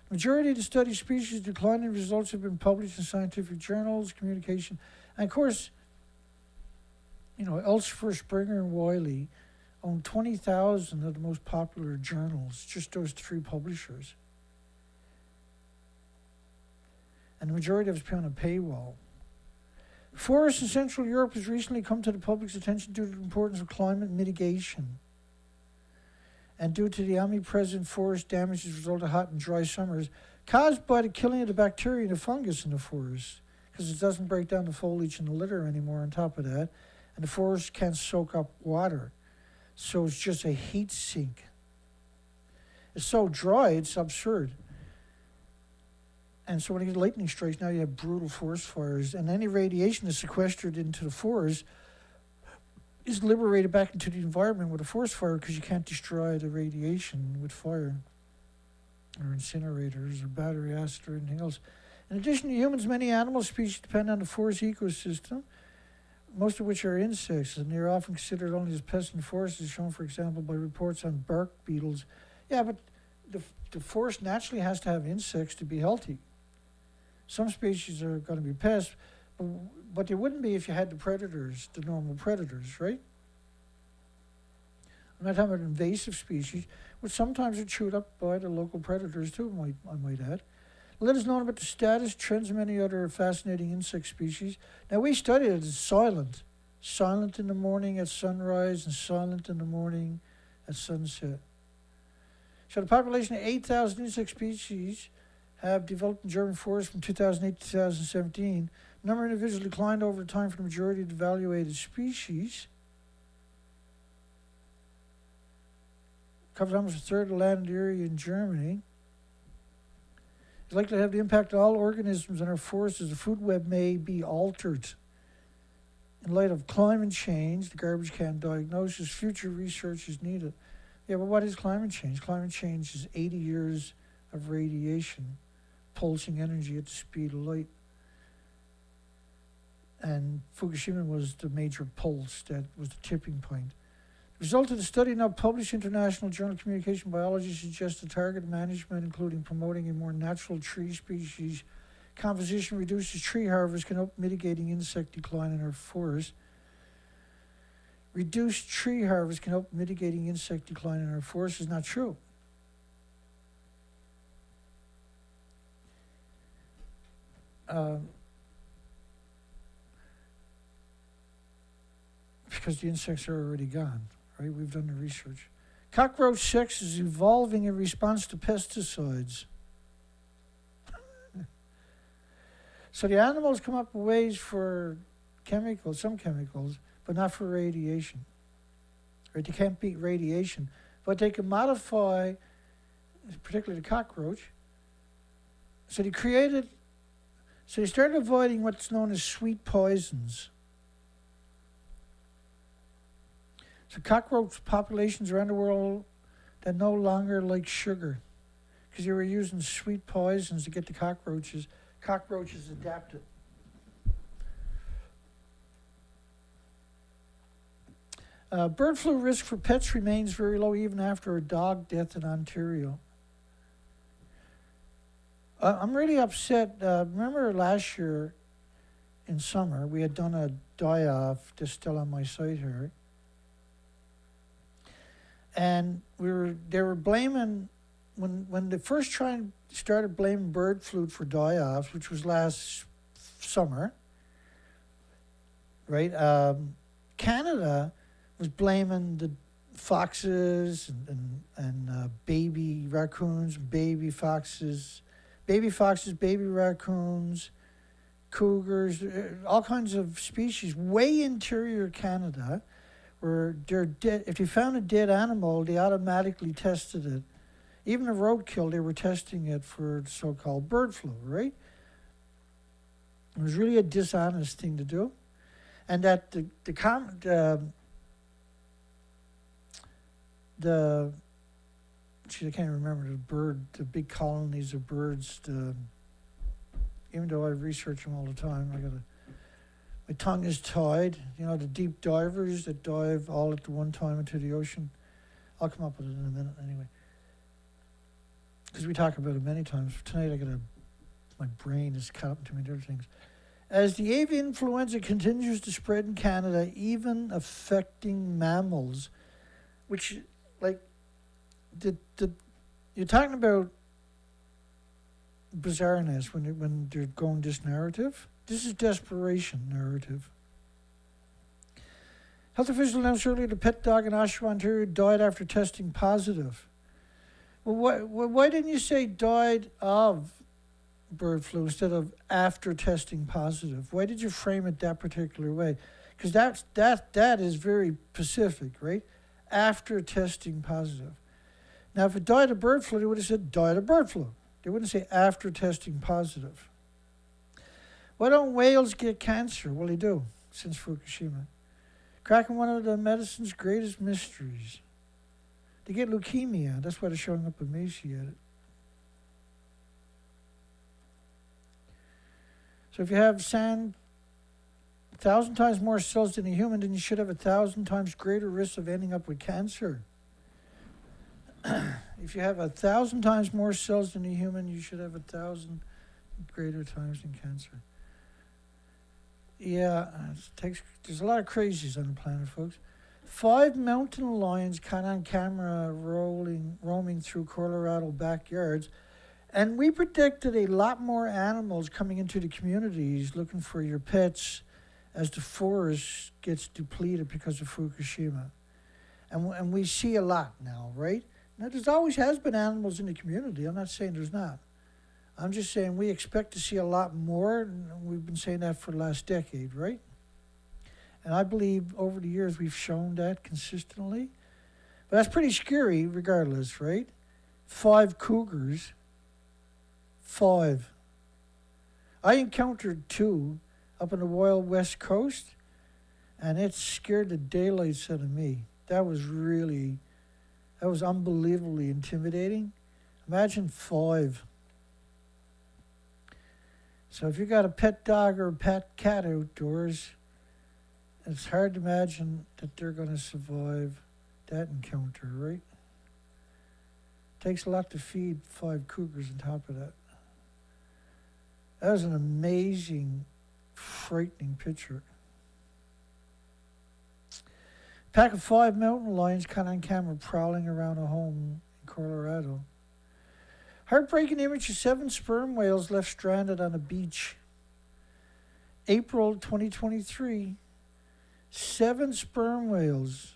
The majority of the studied species declining results have been published in scientific journals, communication. And of course, Elsevier, Springer, and Wiley own 20,000 of the most popular journals, just those 3 publishers. And the majority of it's put on a paywall. Forests in Central Europe has recently come to the public's attention due to the importance of climate mitigation and due to the omnipresent forest damage as a result of hot and dry summers caused by the killing of the bacteria and the fungus in the forest, because it doesn't break down the foliage and the litter anymore on top of that, and the forest can't soak up water. So it's just a heat sink. It's so dry, it's absurd. And so when you get lightning strikes, now you have brutal forest fires, and any radiation that's sequestered into the forest is liberated back into the environment with a forest fire, because you can't destroy the radiation with fire or incinerators or battery acid or anything else. In addition to humans, many animal species depend on the forest ecosystem, most of which are insects, and they're often considered only as pests in forests, as shown, for example, by reports on bark beetles. Yeah, but the forest naturally has to have insects to be healthy. Some species are going to be pests, but they wouldn't be if you had the predators, the normal predators, right? I'm not talking about invasive species, which sometimes are chewed up by the local predators too, I might add. Let us know about the status, trends, and many other fascinating insect species. Now, we studied it as silent. Silent in the morning at sunrise and silent in the morning at sunset. So the population of 8,000 insect species have developed in German forests from 2008 to 2017. The number of individuals declined over time for the majority of the evaluated species. Covers almost a third of the land area in Germany. It's likely to have the impact on all organisms in our forests as the food web may be altered. In light of climate change, the garbage can diagnosis, future research is needed. Yeah, but what is climate change? Climate change is 80 years of radiation, pulsing energy at the speed of light. And Fukushima was the major pulse that was the tipping point. The result of the study, now published in International Journal of Communication Biology, suggests the target management, including promoting a more natural tree species composition, reduces tree harvest, can help mitigating insect decline in our forests. Reduced tree harvest can help mitigating insect decline in our forests is not true. Because the insects are already gone, right? We've done the research. Cockroach sex is evolving in response to pesticides. So the animals come up with ways for chemicals, some chemicals, but not for radiation. Right? They can't beat radiation, but they can modify, particularly the cockroach. So they started avoiding what's known as sweet poisons. So cockroach populations around the world that no longer like sugar, because they were using sweet poisons to get the cockroaches. Cockroaches adapted. Bird flu risk for pets remains very low even after a dog death in Ontario. I'm really upset. Remember last year in summer, we had done a die-off, just still on my site here. And they were blaming, when they first started blaming bird flu for die-offs, which was last summer, right? Canada was blaming the foxes and baby raccoons, baby foxes, baby raccoons, cougars, all kinds of species, way interior Canada, where they're dead. If you found a dead animal, they automatically tested it. Even a roadkill, they were testing it for so-called bird flu, right? It was really a dishonest thing to do. And that the I can't remember the big colonies of birds, even though I research them all the time, my tongue is tied. You know, the deep divers that dive all at the one time into the ocean. I'll come up with it in a minute anyway. Because we talk about it many times. Tonight my brain is caught up into many other things. As the avian influenza continues to spread in Canada, even affecting mammals, which, like, you're talking about bizarreness when they're going this narrative. This is desperation narrative. Health officials announced earlier the pet dog in Oshawa, Ontario died after testing positive. Well, why didn't you say died of bird flu instead of after testing positive? Why did you frame it that particular way? Because that is very specific, right? After testing positive. Now, if it died of bird flu, they would have said died of bird flu. They wouldn't say after testing positive. Why don't whales get cancer? Well, they do, since Fukushima. Cracking one of the medicine's greatest mysteries. They get leukemia. That's why they're showing up emaciated. So if you have sand 1,000 times more cells than a human, then you should have 1,000 times greater risk of ending up with cancer. If you have 1,000 times more cells than a human, you should have 1,000 greater times than cancer. Yeah, there's a lot of crazies on the planet, folks. 5 mountain lions caught on camera roaming through Colorado backyards. And we predicted a lot more animals coming into the communities looking for your pets as the forest gets depleted because of Fukushima. And we see a lot now, right? Now, there's always has been animals in the community. I'm not saying there's not. I'm just saying we expect to see a lot more, and we've been saying that for the last decade, right? And I believe over the years we've shown that consistently. But that's pretty scary regardless, right? 5 cougars. 5. I encountered 2 up on the wild west coast, and it scared the daylights out of me. That was unbelievably intimidating. Imagine 5. So if you got a pet dog or a pet cat outdoors, it's hard to imagine that they're going to survive that encounter, right? Takes a lot to feed 5 cougars on top of that. That was an amazing, frightening picture. Pack of 5 mountain lions caught on camera prowling around a home in Colorado. Heartbreaking image of 7 sperm whales left stranded on a beach. April 2023. 7 sperm whales.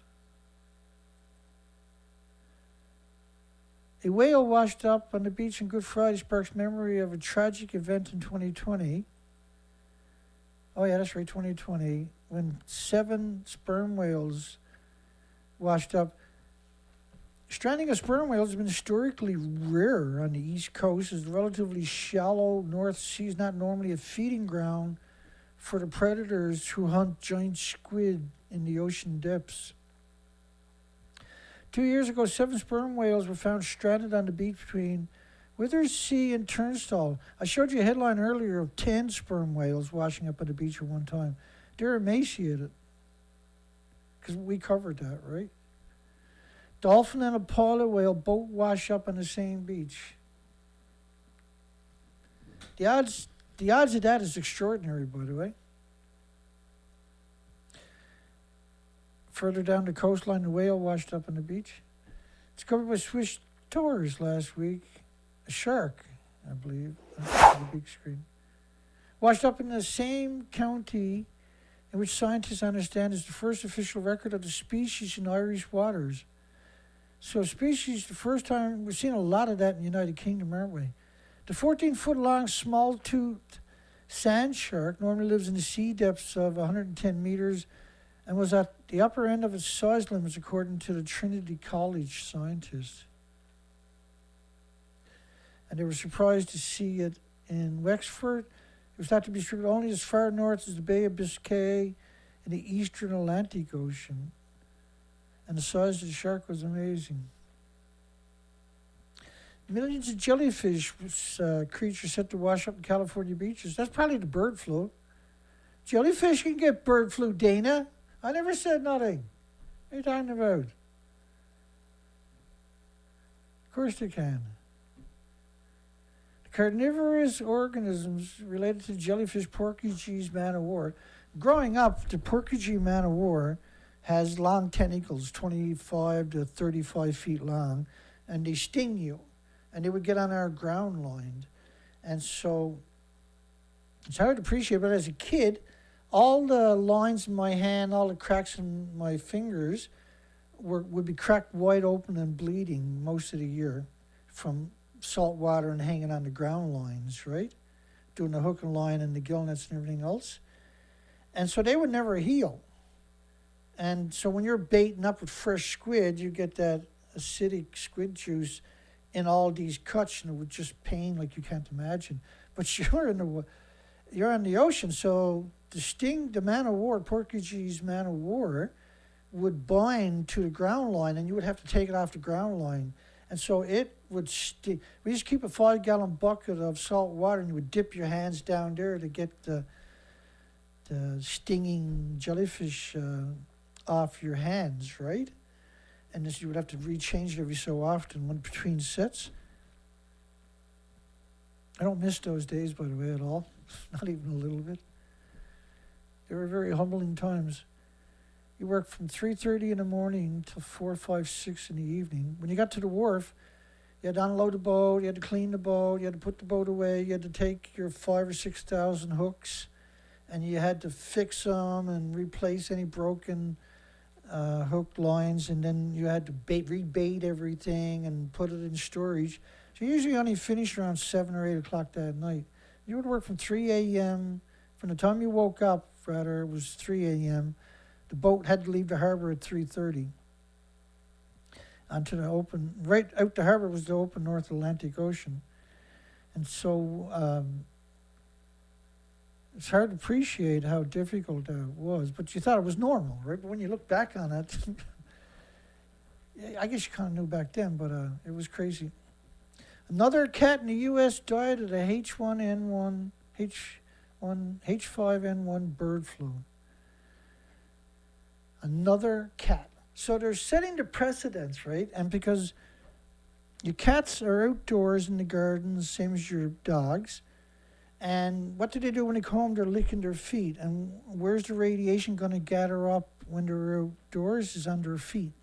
A whale washed up on the beach on Good Friday sparks memory of a tragic event in 2020. Oh yeah, that's right, 2020, when 7 sperm whales washed up. Stranding of sperm whales has been historically rare on the East Coast, as the relatively shallow North Sea is not normally a feeding ground for the predators who hunt giant squid in the ocean depths. 2 years ago, 7 sperm whales were found stranded on the beach between Withersea and Turnstall. I showed you a headline earlier of 10 sperm whales washing up on the beach at one time. They're emaciated, because we covered that, right? Dolphin and a pilot whale both wash up on the same beach. The odds of that is extraordinary, by the way. Further down the coastline, the whale washed up on the beach. It's covered by Swiss tours last week. A shark, I believe, on the big screen. Washed up in the same county in which scientists understand is the first official record of the species in Irish waters. So species, the first time, we've seen a lot of that in the United Kingdom, aren't we? The 14-foot-long small-toothed sand shark normally lives in the sea depths of 110 meters and was at the upper end of its size limits, according to the Trinity College scientists. And they were surprised to see it in Wexford. It was thought to be distributed only as far north as the Bay of Biscay in the eastern Atlantic Ocean. And the size of the shark was amazing. Millions of jellyfish, creatures set to wash up in California beaches. That's probably the bird flu. Jellyfish can get bird flu, Dana. I never said nothing. What are you talking about? Of course they can. The carnivorous organisms related to jellyfish porcupine man o' war. Growing up, the porcupine man o' war has long tentacles, 25 to 35 feet long, and they sting you. And they would get on our ground line. And so it's hard to appreciate, but as a kid, all the lines in my hand, all the cracks in my fingers would be cracked wide open and bleeding most of the year from salt water and hanging on the ground lines, right? Doing the hook and line and the gill nets and everything else. And so they would never heal. And so when you're baiting up with fresh squid, you get that acidic squid juice in all these cuts, and it would just pain like you can't imagine. But you're in the ocean, so the man of war, Portuguese man of war, would bind to the ground line, and you would have to take it off the ground line. And so it would sting. We used to keep a 5-gallon bucket of salt water, and you would dip your hands down there to get the stinging jellyfish off your hands, right? And this, you would have to rechange it every so often, one between sets. I don't miss those days, by the way, at all. Not even a little bit. They were very humbling times. You worked from 3:30 in the morning till 4, 5, 6 in the evening. When you got to the wharf, you had to unload the boat, you had to clean the boat, you had to put the boat away, you had to take your 5,000 or 6,000 hooks, and you had to fix them and replace any broken hook lines, and then you had to rebait everything and put it in storage. So you usually only finished around 7 or 8 o'clock that night. You would work from 3 a.m. From the time you woke up, rather, it was 3 a.m. The boat had to leave the harbor at 3:30. Onto the open, right out the harbor was the open North Atlantic Ocean. And so it's hard to appreciate how difficult that was, but you thought it was normal, right? But when you look back on it, I guess you kind of knew back then, but it was crazy. Another cat in the U.S. died of the H5N1 bird flu. Another cat. So they're setting the precedence, right? And because your cats are outdoors in the gardens, same as your dogs. And what do they do when they come home? They're licking their feet. And where's the radiation going to gather up when they're outdoors? Is on their feet.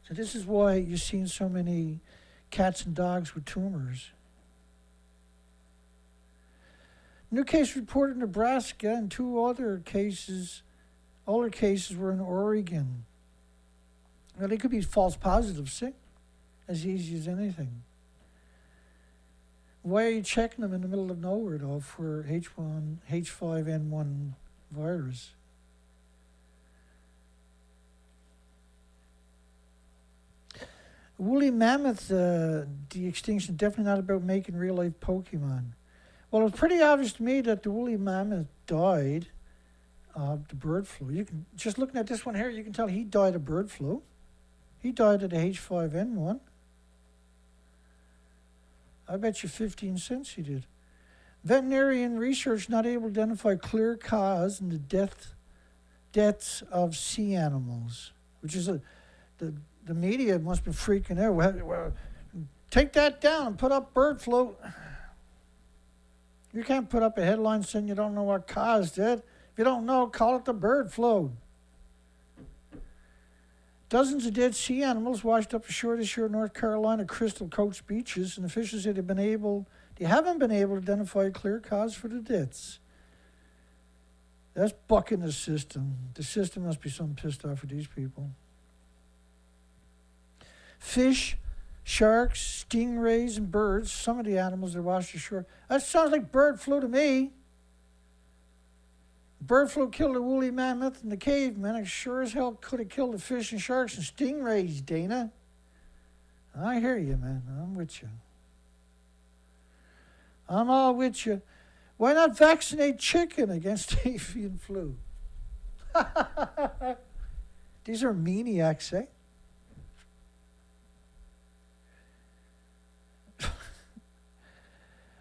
So this is why you're seeing so many cats and dogs with tumors. New case reported in Nebraska, and 2 other cases, older cases were in Oregon. Well, they could be false positives, see? As easy as anything. Why are you checking them in the middle of nowhere, though, for H5N1 virus? Woolly mammoth de-extinction, definitely not about making real-life Pokemon. Well, it's pretty obvious to me that the woolly mammoth died of the bird flu. You can, just looking at this one here, you can tell he died of bird flu. He died of the H5N1. I bet you 15 cents he did. Veterinarian research not able to identify clear cause in the deaths of sea animals, which is the media must be freaking out. Well, take that down and put up bird flu. You can't put up a headline saying you don't know what caused it. If you don't know, call it the bird flu. Dozens of dead sea animals washed up ashore this year in North Carolina, Crystal Coast beaches, and officials say they haven't been able to identify a clear cause for the deaths. That's bucking the system. The system must be something pissed off with these people. Fish, sharks, stingrays, and birds, some of the animals that washed ashore. That sounds like bird flu to me. Bird flu killed the woolly mammoth and the cavemen. It sure as hell could have killed the fish and sharks and stingrays, Dana. I hear you, man. I'm with you. I'm all with you. Why not vaccinate chicken against avian flu? These are maniacs, eh?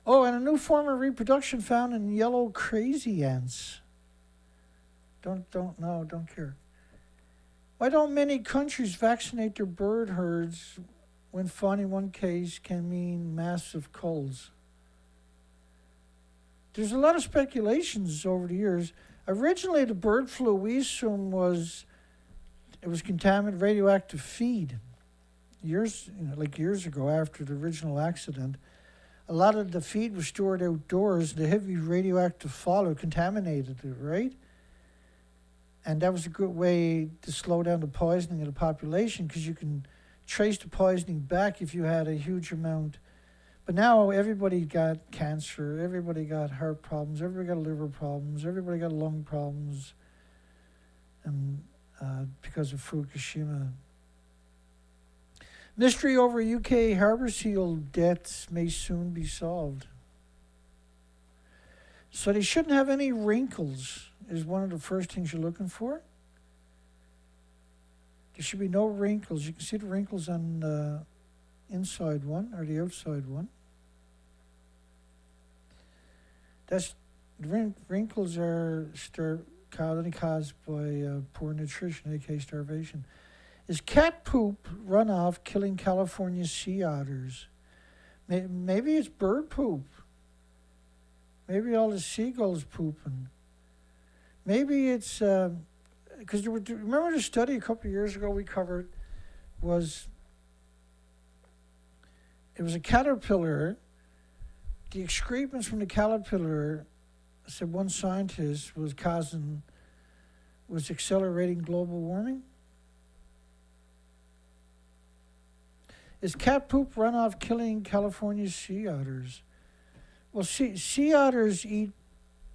Oh, and a new form of reproduction found in yellow crazy ants. Don't care. Why don't many countries vaccinate their bird herds when finding one case can mean massive culls? There's a lot of speculations over the years. Originally, the bird flu we assumed was contaminated radioactive feed. Years ago, after the original accident, a lot of the feed was stored outdoors. The heavy radioactive fallout contaminated it, right? And that was a good way to slow down the poisoning of the population, because you can trace the poisoning back if you had a huge amount. But now everybody got cancer, everybody got heart problems, everybody got liver problems, everybody got lung problems, and because of Fukushima. Mystery over UK harbour seal deaths may soon be solved. So they shouldn't have any wrinkles, is one of the first things you're looking for. There should be no wrinkles. You can see the wrinkles on the inside one or the outside one. The wrinkles are only caused by poor nutrition, aka starvation. Is cat poop runoff killing California sea otters? Maybe it's bird poop. Maybe all the seagulls pooping. Maybe it's because remember the study a couple of years ago we covered it was a caterpillar. The excrements from the caterpillar, said one scientist, was accelerating global warming. Is cat poop runoff killing California sea otters? Well, sea otters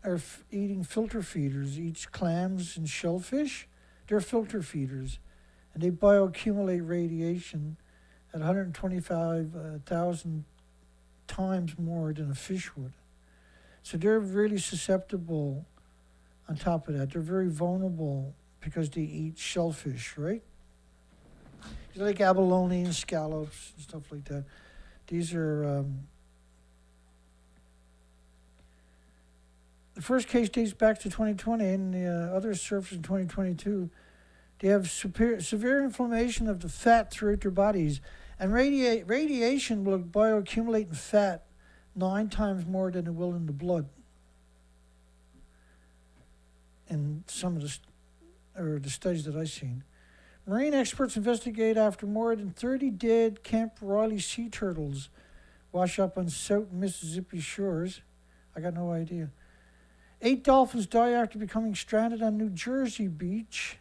are eating filter feeders, eat clams and shellfish. They're filter feeders, and they bioaccumulate radiation at 125,000 times more than a fish would. So they're really susceptible. On top of that, they're very vulnerable because they eat shellfish, right? Like abalone and scallops and stuff like that. These are the first case dates back to 2020, and the others surfaced in 2022. They have severe inflammation of the fat throughout their bodies, and radiation will bioaccumulate in fat 9 times more than it will in the blood. In some of the studies that I've seen. Marine experts investigate after more than 30 dead Camp Riley sea turtles wash up on South Mississippi shores. I got no idea. 8 dolphins die after becoming stranded on New Jersey beach.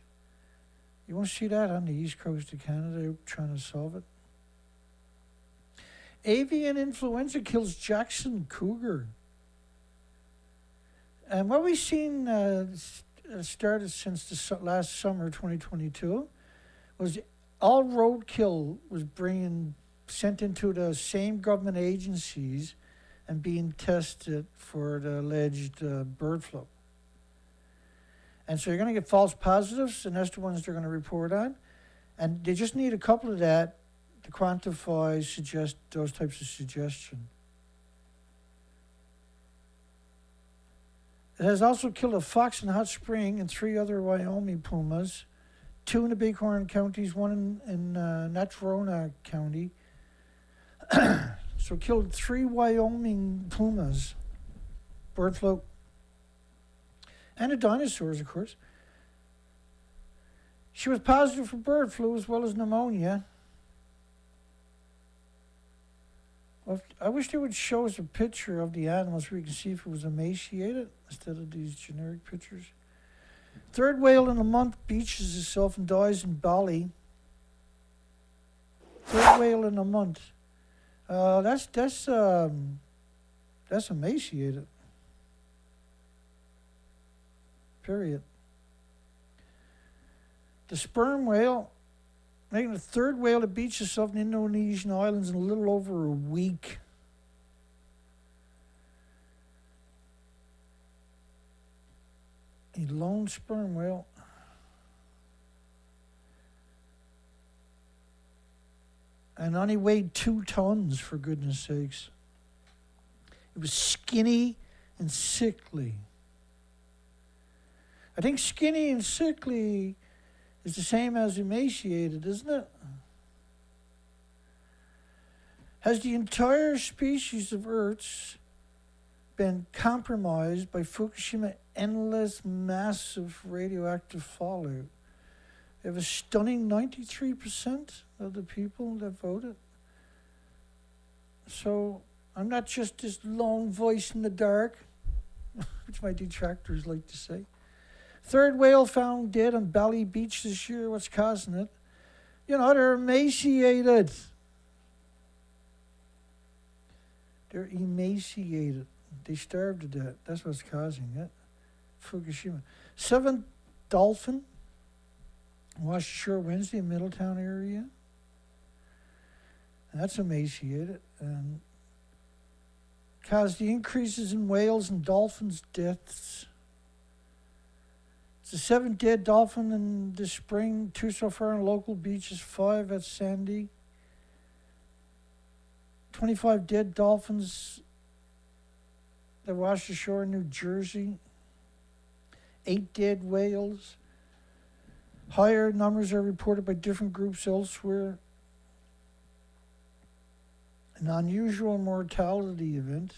You won't see that on the east coast of Canada, trying to solve it. Avian influenza kills Jackson cougar. And what we've seen started since the last summer, 2022, was all roadkill was sent into the same government agencies and being tested for the alleged bird flu. And so you're going to get false positives, and that's the ones they're going to report on. And they just need a couple of that to quantify, suggest those types of suggestion. It has also killed a fox in Hot Spring and 3 other Wyoming pumas, 2 in the Bighorn counties, 1 in Natrona County. So killed 3 Wyoming pumas, bird flu, and the dinosaurs, of course. She was positive for bird flu as well as pneumonia. Well, I wish they would show us a picture of the animal so we can see if it was emaciated instead of these generic pictures. 3rd whale in a month beaches itself and dies in Bali. 3rd whale in a month. That's emaciated. Period. The sperm whale, making the 3rd whale to beach itself in Indonesian islands in a little over a week. A lone sperm whale. And only weighed 2 tons, for goodness sakes. It was skinny and sickly. I think skinny and sickly is the same as emaciated, isn't it? Has the entire species of Earths been compromised by Fukushima endless, massive radioactive fallout? They have a stunning 93% of the people that voted. So I'm not just this lone voice in the dark, which my detractors like to say. 3rd whale found dead on Bali Beach this year. What's causing it? You know, they're emaciated. They're emaciated. They starved to death. That's what's causing it. Fukushima. 7th dolphin washed ashore Wednesday in Middletown area. That's emaciated. And caused the increases in whales and dolphins' deaths. It's the 7th dead dolphin in the spring, 2 so far on local beaches, 5 at Sandy. 25 dead dolphins that washed ashore in New Jersey. 8 dead whales. Higher numbers are reported by different groups elsewhere. An unusual mortality event.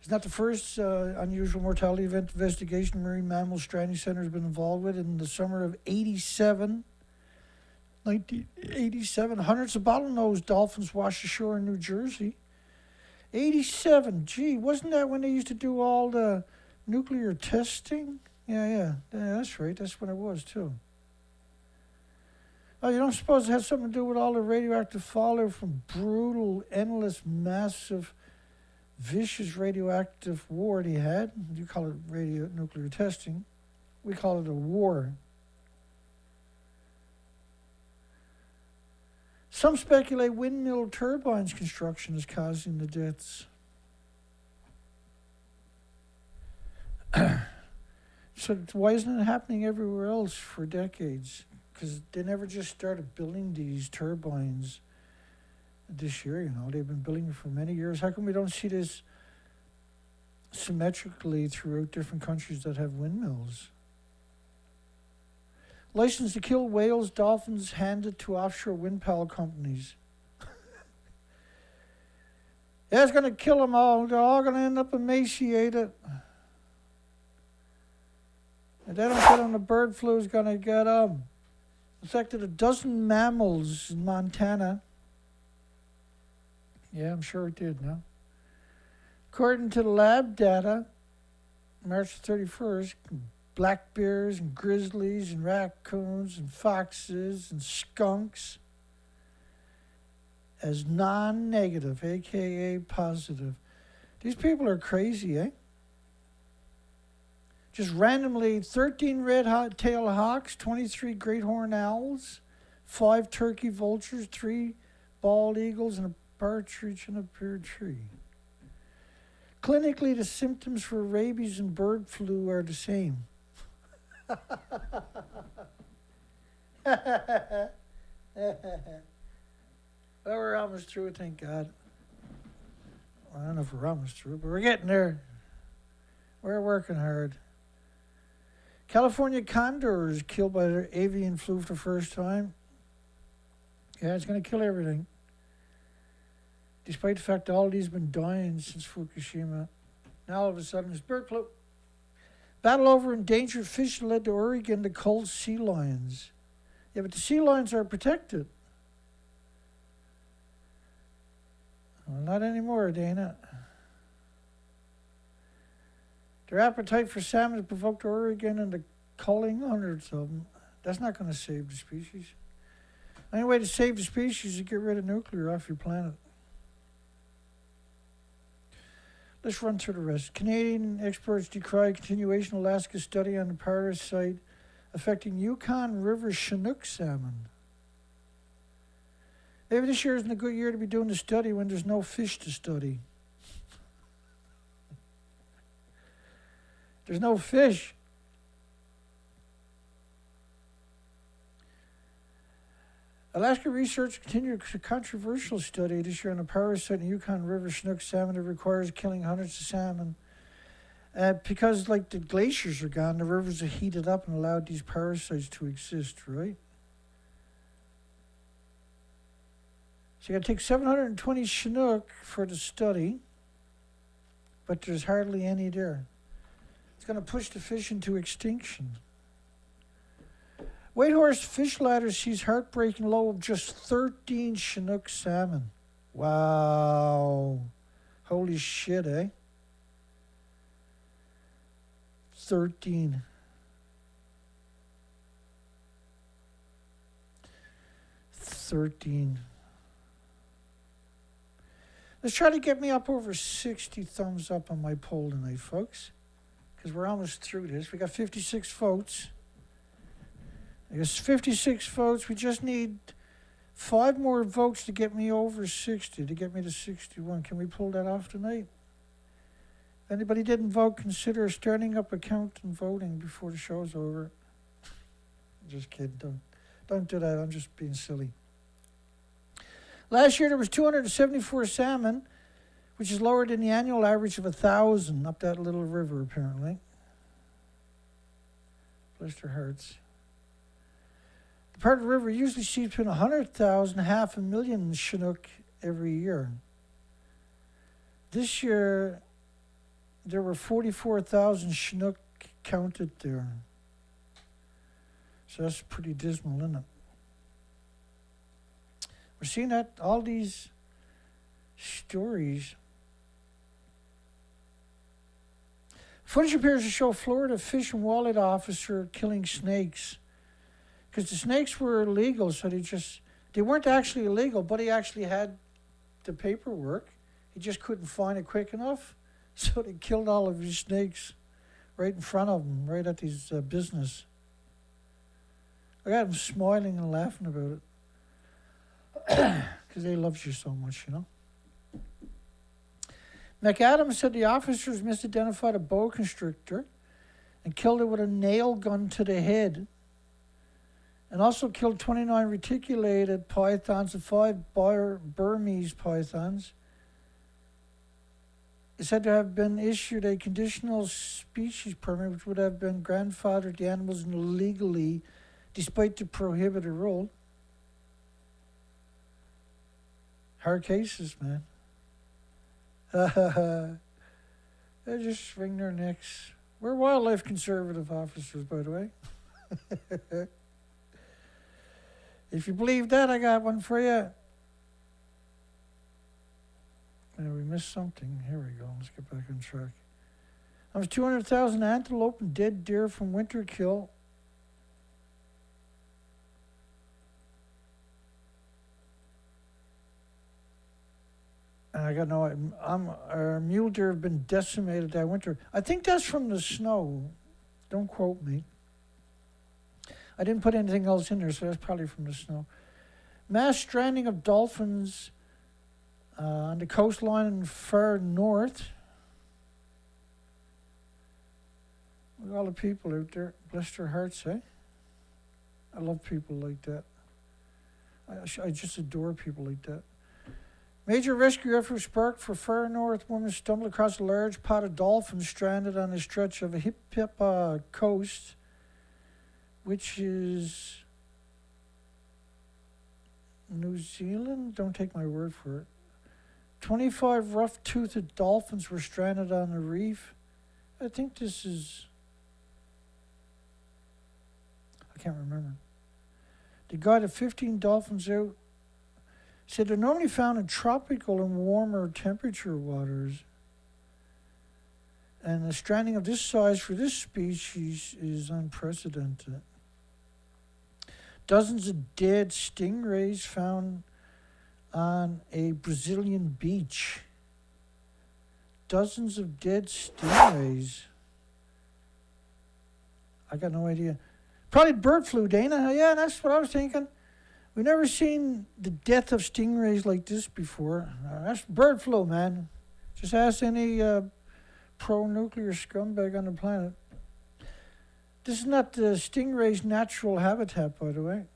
It's not the first unusual mortality event investigation Marine Mammal Stranding Center has been involved with. In the summer of 1987, hundreds of bottlenose dolphins washed ashore in New Jersey. 87, gee, wasn't that when they used to do all the nuclear testing? Yeah, that's right, that's when it was too. Oh, you don't suppose it has something to do with all the radioactive fallout from brutal, endless, massive, vicious radioactive war they had? You call it nuclear testing. We call it a war. Some speculate windmill turbines construction is causing the deaths. So why isn't it happening everywhere else for decades? Because they never just started building these turbines this year, They've been building for many years. How come we don't see this symmetrically throughout different countries that have windmills? License to kill whales, dolphins handed to offshore wind power companies. Yeah, it's going to kill them all. They're all going to end up emaciated. If they don't get them, the bird flu is going to get them. Affected a dozen mammals in Montana. Yeah, I'm sure it did, no? According to the lab data, March 31st, black bears and grizzlies and raccoons and foxes and skunks as non-negative, aka positive. These people are crazy, eh? Just randomly 13 red-tailed hawks, 23 great horned owls, 5 turkey vultures, 3 bald eagles, and a partridge in a pear tree. Clinically, the symptoms for rabies and bird flu are the same. Well, we're almost through, thank God. Well, I don't know if we're almost through, but we're getting there. We're working hard. California condors killed by their avian flu for the first time. Yeah, it's going to kill everything. Despite the fact that all these have been dying since Fukushima. Now all of a sudden it's bird flu. Battle over endangered fish led to Oregon to cull sea lions. Yeah, but the sea lions are protected. Well, not anymore, Dana. Their appetite for salmon provoked Oregon into culling hundreds of them. That's not going to save the species. The only way to save the species is to get rid of nuclear off your planet. Let's run through the rest. Canadian experts decry continuation of Alaska study on the parasite affecting Yukon River Chinook salmon. Maybe this year isn't a good year to be doing the study when there's no fish to study. There's no fish. Alaska research continued a controversial study this year on a parasite in Yukon River Chinook salmon that requires killing hundreds of salmon. Because, the glaciers are gone, the rivers are heated up and allowed these parasites to exist, right? So you got to take 720 Chinook for the study, but there's hardly any there. It's going to push the fish into extinction. Whitehorse Fish Ladder sees heartbreaking low of just 13 Chinook salmon. Wow. Holy shit, eh? 13. Let's try to get me up over 60 thumbs up on my poll tonight, folks. Because we're almost through this. We got 56 votes. I guess 56 votes. We just need 5 more votes to get me over 60, to get me to 61. Can we pull that off tonight? If anybody didn't vote, consider starting up a count and voting before the show's over. Just kidding. Don't do that. I'm just being silly. Last year there was 274 salmon, which is lower than the annual average of 1,000 up that little river, apparently. Bless their hearts. The part of the river usually sees between 100,000 and 500,000 Chinook every year. This year, there were 44,000 Chinook counted there. So that's pretty dismal, isn't it? We're seeing that, all these stories. Footage appears to show Florida Fish and Wildlife officer killing snakes. Because the snakes were illegal, so they weren't actually illegal, but he actually had the paperwork. He just couldn't find it quick enough. So they killed all of his snakes right in front of him, right at his business. I got him smiling and laughing about it. Because they love you so much, you know. McAdams said the officers misidentified a boa constrictor and killed it with a nail gun to the head. And also killed 29 reticulated pythons and 5 Burmese pythons. It said to have been issued a conditional species permit, which would have been grandfathered the animals illegally, despite the prohibited rule. Hard cases, man. They just wring their necks. We're wildlife conservative officers, by the way. If you believe that, I got one for you. We missed something. Here we go. Let's get back on track. Almost 200,000 antelope and dead deer from winter kill. And I got our mule deer have been decimated that winter. I think that's from the snow. Don't quote me. I didn't put anything else in there, so that's probably from the snow. Mass stranding of dolphins on the coastline in far north. Look at all the people out there. Bless their hearts, eh? I love people like that. I just adore people like that. Major rescue effort sparked for far north. Woman stumbled across a large pod of dolphins stranded on a stretch of a hip coast, which is New Zealand. Don't take my word for it. 25 rough-toothed dolphins were stranded on the reef. I think this is... I can't remember. They got 15 dolphins out. Said they're normally found in tropical and warmer temperature waters. And the stranding of this size for this species is unprecedented. Dozens of dead stingrays found on a Brazilian beach. Dozens of dead stingrays. I got no idea. Probably bird flu, Dana. Yeah, that's what I was thinking. We've never seen the death of stingrays like this before. That's bird flu, man. Just ask any pro-nuclear scumbag on the planet. This is not the stingray's natural habitat, by the way.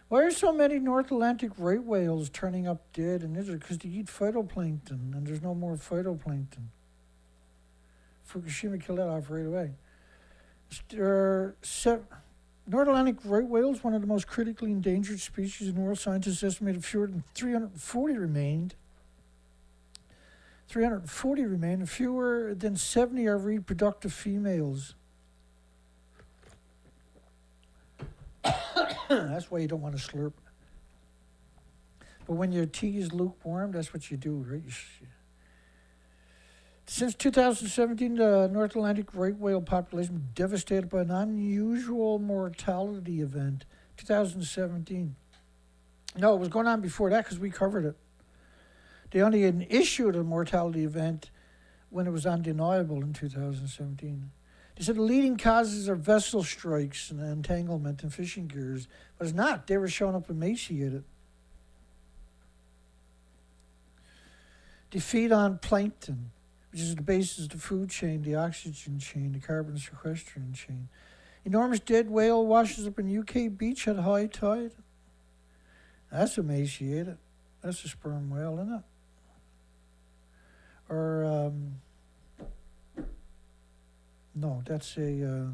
Why are so many North Atlantic right whales turning up dead in Israel? Because they eat phytoplankton, and there's no more phytoplankton. Fukushima killed that off right away. North Atlantic right whales, one of the most critically endangered species in the world. Scientists estimated fewer than 340 remained. 340 remain, and fewer than 70 are reproductive females. That's why you don't want to slurp. But when your tea is lukewarm, that's what you do, right? Since 2017, the North Atlantic right whale population was devastated by an unusual mortality event. 2017. No, it was going on before that because we covered it. They only issued a mortality event when it was undeniable in 2017. They said the leading causes are vessel strikes and entanglement in fishing gears, but it's not. They were showing up emaciated. They feed on plankton, which is the basis of the food chain, the oxygen chain, the carbon sequestration chain. Enormous dead whale washes up in UK beach at high tide. That's emaciated. That's a sperm whale, isn't it? Or, no, that's a,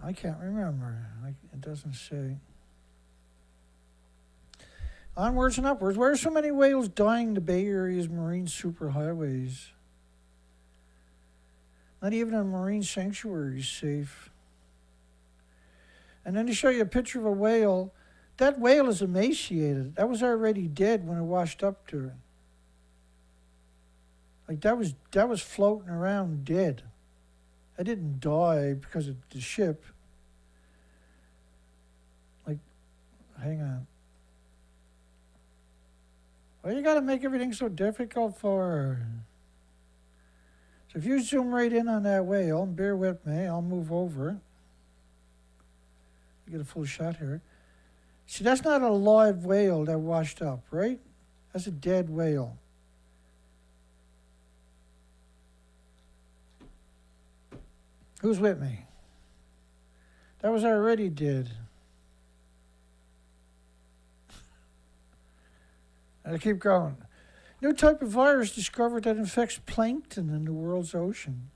I can't remember. It doesn't say. Onwards and upwards. Why are so many whales dying in the Bay Area's marine superhighways? Not even a marine sanctuary is safe. And then to show you a picture of a whale, that whale is emaciated. That was already dead when it washed up to it. Like that was floating around dead. I didn't die because of the ship. Like, hang on. Why you gotta make everything so difficult for? So if you zoom right in on that whale, and bear with me, I'll move over it. You get a full shot here. See, that's not a live whale that washed up, right? That's a dead whale. Who's with me? That was already dead. I'll keep going. New type of virus discovered that infects plankton in the world's ocean.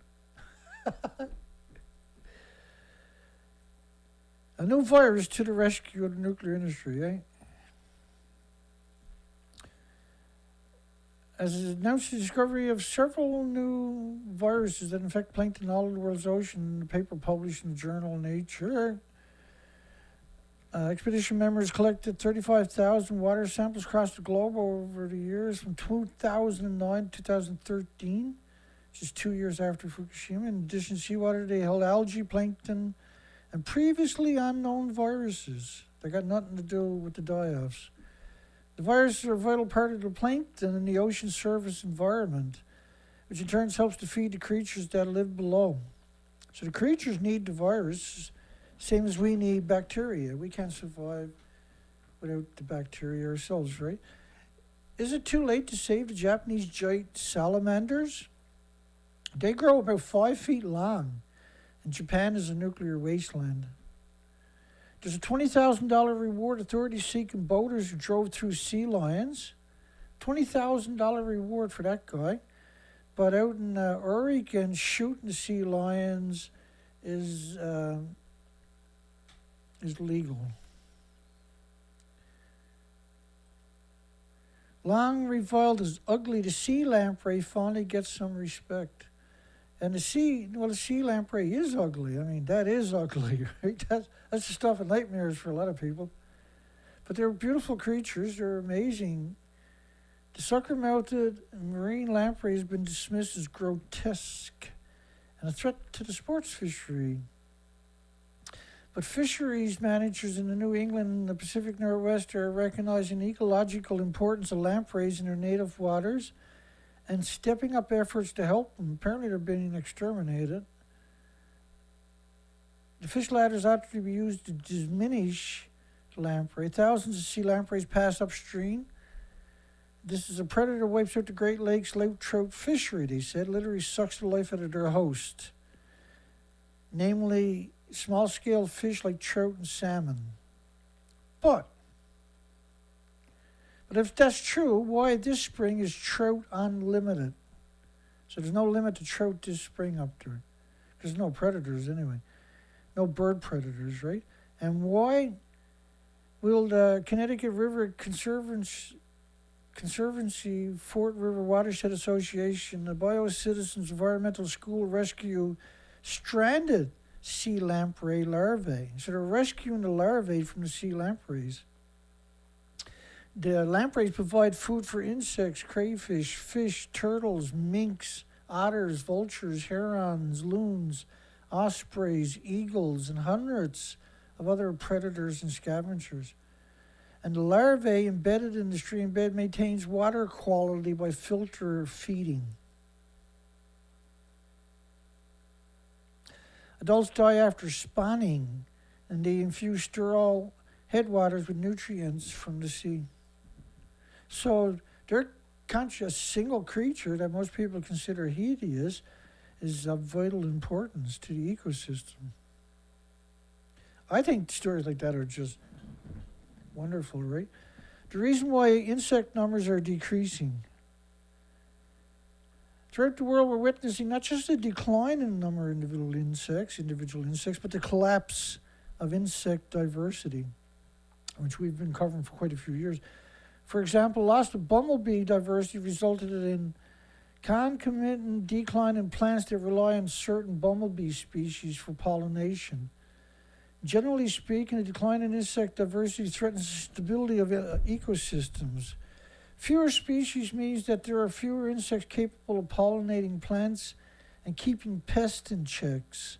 A new virus to the rescue of the nuclear industry, eh? As it announced the discovery of several new viruses that infect plankton all over the world's ocean in a paper published in the journal Nature. Expedition members collected 35,000 water samples across the globe over the years from 2009 to 2013, which is 2 years after Fukushima. In addition to seawater, they held algae, plankton, and previously unknown viruses that got nothing to do with the die-offs. The viruses are a vital part of the plankton in the ocean surface environment, which in turn helps to feed the creatures that live below. So the creatures need the virus, same as we need bacteria. We can't survive without the bacteria ourselves, right? Is it too late to save the Japanese giant salamanders? They grow about 5 feet long, and Japan is a nuclear wasteland. There's a $20,000 reward authorities seeking boaters who drove through sea lions. $20,000 reward for that guy. But out in Oregon, shooting the sea lions is legal. Long reviled as ugly, the sea lamprey finally gets some respect. And the sea lamprey is ugly. I mean, that is ugly, right? That's the stuff of nightmares for a lot of people. But they're beautiful creatures. They're amazing. The sucker-mouthed marine lamprey has been dismissed as grotesque and a threat to the sports fishery. But fisheries managers in the New England and the Pacific Northwest are recognizing the ecological importance of lampreys in their native waters and stepping up efforts to help them. Apparently they're being exterminated. The fish ladders ought to be used to diminish the lamprey. Thousands of sea lampreys pass upstream. This is a predator wipes out the Great Lakes lake trout fishery, they said. Literally sucks the life out of their host. Namely, small-scale fish like trout and salmon. But if that's true, why this spring is trout unlimited? So there's no limit to trout this spring up there. There's no predators anyway. No bird predators, right? And why will the Connecticut River Conservancy, Fort River Watershed Association, the Biocitizens Environmental School rescue stranded sea lamprey larvae? So they're rescuing the larvae from the sea lampreys. The lampreys provide food for insects, crayfish, fish, turtles, minks, otters, vultures, herons, loons, ospreys, eagles, and hundreds of other predators and scavengers. And the larvae embedded in the stream bed maintains water quality by filter feeding. Adults die after spawning, and they infuse sterile headwaters with nutrients from the sea. So they're a single creature that most people consider hideous is of vital importance to the ecosystem. I think stories like that are just wonderful, right? The reason why insect numbers are decreasing. Throughout the world, we're witnessing not just a decline in the number of individual insects, but the collapse of insect diversity, which we've been covering for quite a few years. For example, loss of bumblebee diversity resulted in concomitant decline in plants that rely on certain bumblebee species for pollination. Generally speaking, a decline in insect diversity threatens the stability of ecosystems. Fewer species means that there are fewer insects capable of pollinating plants and keeping pests in checks.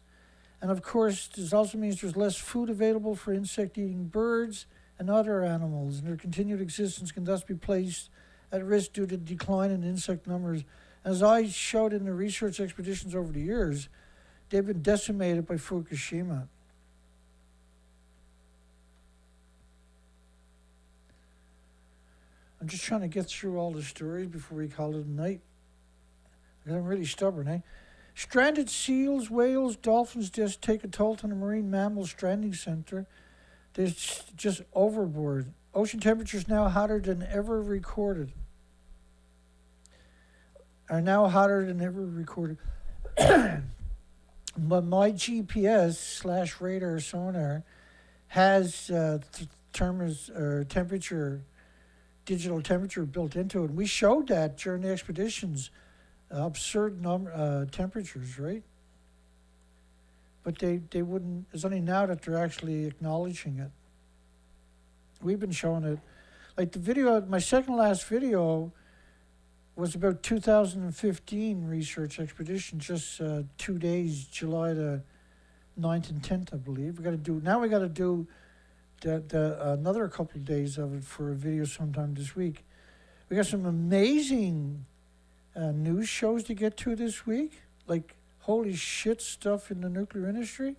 And of course, this also means there's less food available for insect-eating birds and other animals, and their continued existence can thus be placed at risk due to decline in insect numbers. As I showed in the research expeditions over the years, they've been decimated by Fukushima. I'm just trying to get through all the stories before we call it a night. I'm really stubborn, eh? Stranded seals, whales, dolphins just take a toll on the Marine Mammal Stranding Center. They're just overboard. Ocean temperatures now hotter than ever recorded. Are now hotter than ever recorded. But my GPS/radar sonar has temperature, digital temperature built into it. And we showed that during the expeditions, absurd temperatures, right? But they wouldn't. It's only now that they're actually acknowledging it. We've been showing it. Like the video, my second last video was about 2015 research expedition, just 2 days, July the 9th and 10th, I believe. We got to do another couple of days of it for a video sometime this week. We got some amazing news shows to get to this week, like holy shit stuff in the nuclear industry.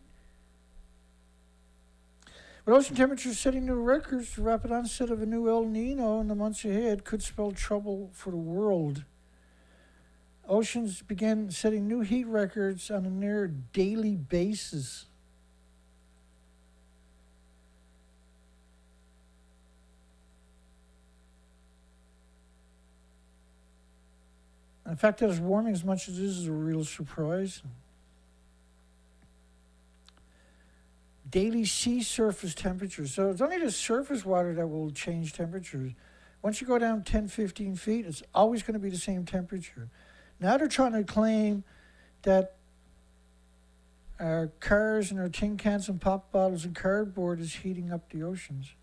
With ocean temperatures setting new records, the rapid onset of a new El Nino in the months ahead could spell trouble for the world. Oceans began setting new heat records on a near daily basis. In fact, that it's warming as much as this is a real surprise. Daily sea surface temperatures. So it's only the surface water that will change temperatures. Once you go down 10, 15 feet, it's always going to be the same temperature. Now they're trying to claim that our cars and our tin cans and pop bottles and cardboard is heating up the oceans.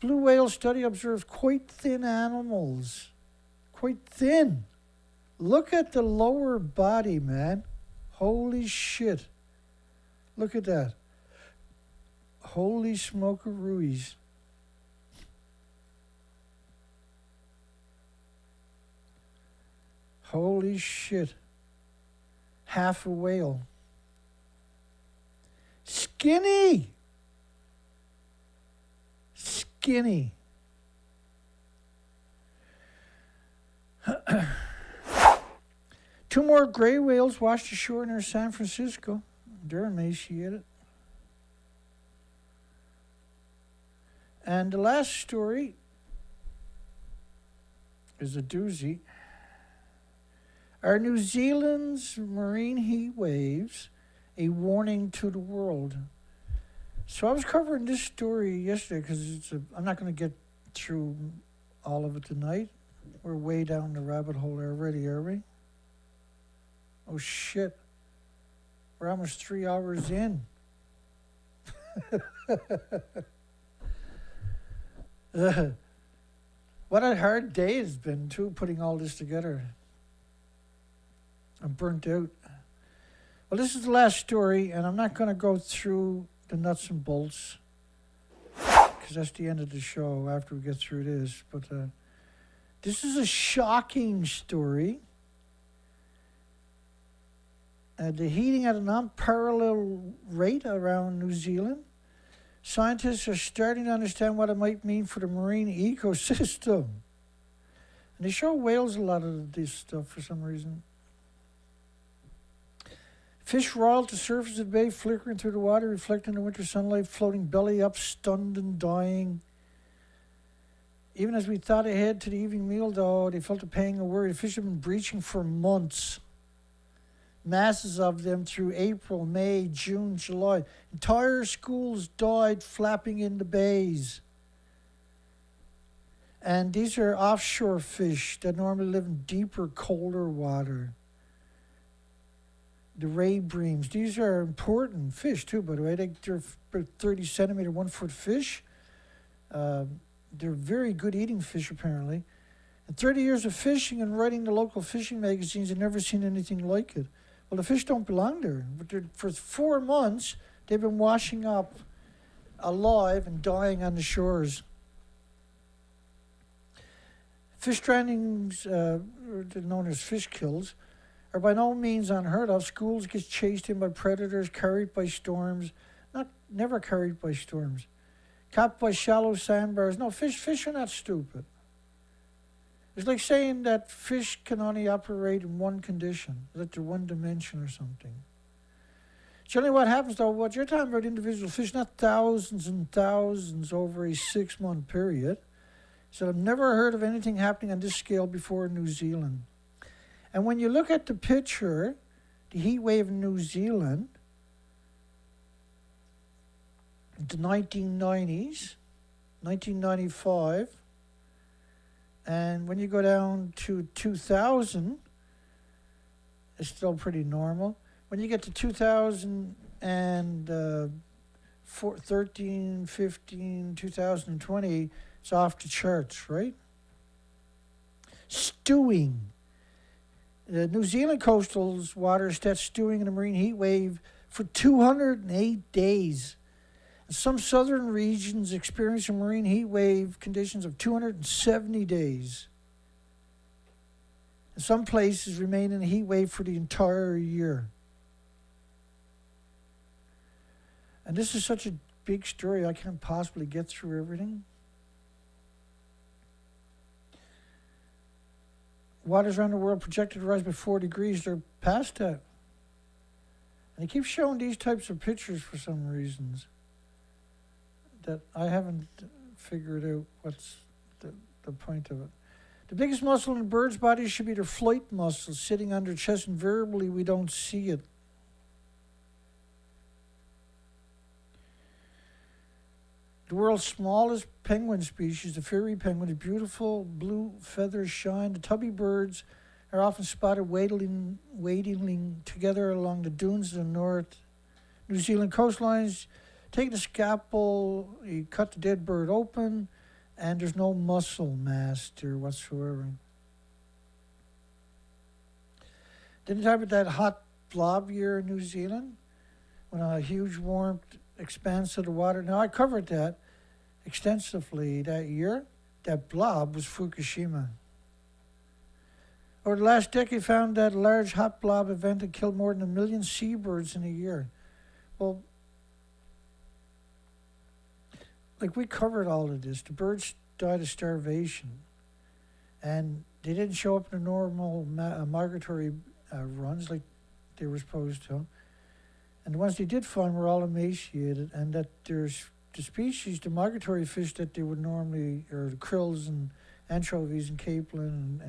Blue whale study observes quite thin animals. Quite thin. Look at the lower body, man. Holy shit. Look at that. Holy smokeroos. Holy shit. Half a whale. Skinny. Skinny. Two more gray whales washed ashore near San Francisco. They're emaciated. And the last story is a doozy. Are New Zealand's marine heat waves a warning to the world? So I was covering this story yesterday because I'm not going to get through all of it tonight. We're way down the rabbit hole already, are we? Oh shit. We're almost 3 hours in. What a hard day it's been, too, putting all this together. I'm burnt out. Well, this is the last story, and I'm not going to go through the nuts and bolts, because that's the end of the show after we get through this. But this is a shocking story. They're heating at an unparalleled rate around New Zealand. Scientists are starting to understand what it might mean for the marine ecosystem. And they show whales a lot of this stuff for some reason. Fish roil at the surface of the bay, flickering through the water, reflecting the winter sunlight, floating belly up, stunned and dying. Even as we thought ahead to the evening meal, though, they felt a pang of worry. The fish have been breaching for months. Masses of them through April, May, June, July. Entire schools died flapping in the bays. And these are offshore fish that normally live in deeper, colder water. The ray breams. These are important fish too, by the way. They're about 30 centimeter, 1 foot fish. They're very good eating fish, apparently. In 30 years of fishing and writing the local fishing magazines, I've never seen anything like it. Well, the fish don't belong there. But for 4 months, they've been washing up alive and dying on the shores. Fish strandings, known as fish kills, are by no means unheard of. Schools get chased in by predators, carried by storms. Never carried by storms. Caught by shallow sandbars. No, fish are not stupid. It's like saying that fish can only operate in one condition, that they're one dimension or something. Generally what happens though, what you're talking about individual fish, not thousands and thousands over a 6-month period. So I've never heard of anything happening on this scale before in New Zealand. And when you look at the picture, the heat wave in New Zealand, the 1990s, 1995, and when you go down to 2000, it's still pretty normal. When you get to 2013, 15, 2020, it's off the charts, right? Stewing. The New Zealand coastal water stats stewing in a marine heat wave for 208 days. Some southern regions experiencing marine heat wave conditions of 270 days. And some places remain in a heat wave for the entire year. And this is such a big story, I can't possibly get through everything. Waters around the world projected to rise by 4 degrees. They're past that. And they keep showing these types of pictures for some reasons that I haven't figured out what's the point of it. The biggest muscle in a bird's body should be their flight muscle sitting under chest. Invariably, we don't see it. The world's smallest penguin species, the fairy penguin, the beautiful blue feathers shine. The tubby birds are often spotted wading together along the dunes of the North New Zealand coastlines. Take the scalpel, you cut the dead bird open, and there's no muscle mass there whatsoever. Didn't talk about that hot blob year in New Zealand when a huge warmth expanse of the water. Now, I covered that extensively that year. That blob was Fukushima. Over the last decade, found that a large hot blob event had killed more than 1 million seabirds in a year. Well, like we covered all of this. The birds died of starvation. And they didn't show up in the normal migratory runs like they were supposed to. And the ones they did find were all emaciated, and that there's the species, the migratory fish that they would normally, or the krills and anchovies and capelin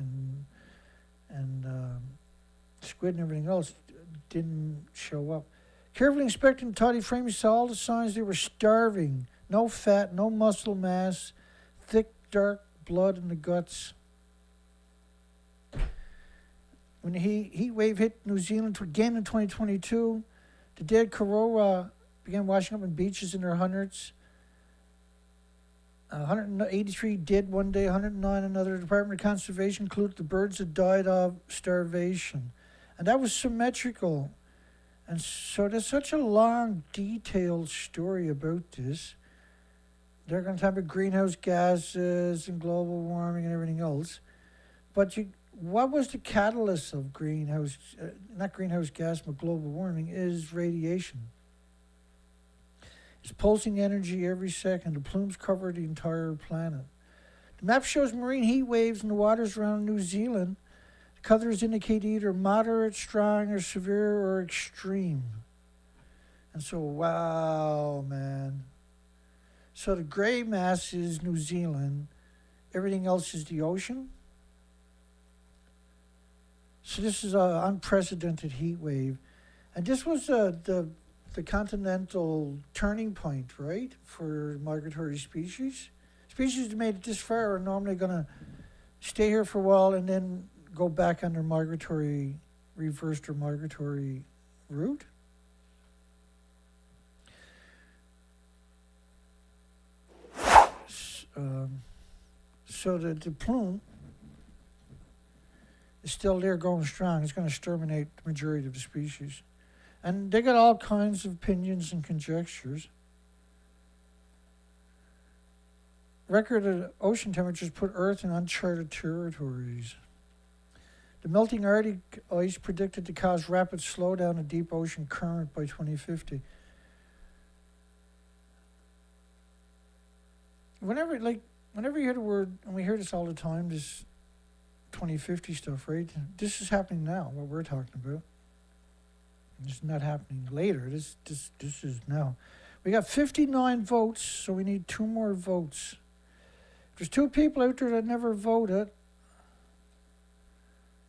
and squid and everything else, didn't show up. Carefully inspecting the toddy frame, you saw all the signs they were starving. No fat, no muscle mass, thick, dark blood in the guts. When the heat wave hit New Zealand again in 2022, the dead Korowa began washing up on beaches in their hundreds. 183 dead one day, 109 another. The Department of Conservation concluded the birds had died of starvation. And that was symmetrical. And so there's such a long, detailed story about this. They're going to talk about greenhouse gases and global warming and everything else. But what was the catalyst of not greenhouse gas, but global warming, is radiation. It's pulsing energy every second. The plumes cover the entire planet. The map shows marine heat waves in the waters around New Zealand. The colors indicate either moderate, strong, or severe, or extreme. And so, wow, man. So the gray mass is New Zealand. Everything else is the ocean. So this is an unprecedented heat wave. And this was the continental turning point, right, for migratory species. Species that made it this far are normally going to stay here for a while and then go back on their reversed or migratory route. So the plume is still there going strong. It's going to exterminate the majority of the species. And they got all kinds of opinions and conjectures. Recorded ocean temperatures put Earth in uncharted territories. The melting Arctic ice predicted to cause rapid slowdown of deep ocean current by 2050. Whenever you hear the word, and we hear this all the time, this 2050 stuff, right? This is happening now, what we're talking about. It's not happening later. This is now. We got 59 votes, so we need 2 more votes. If there's 2 people out there that never voted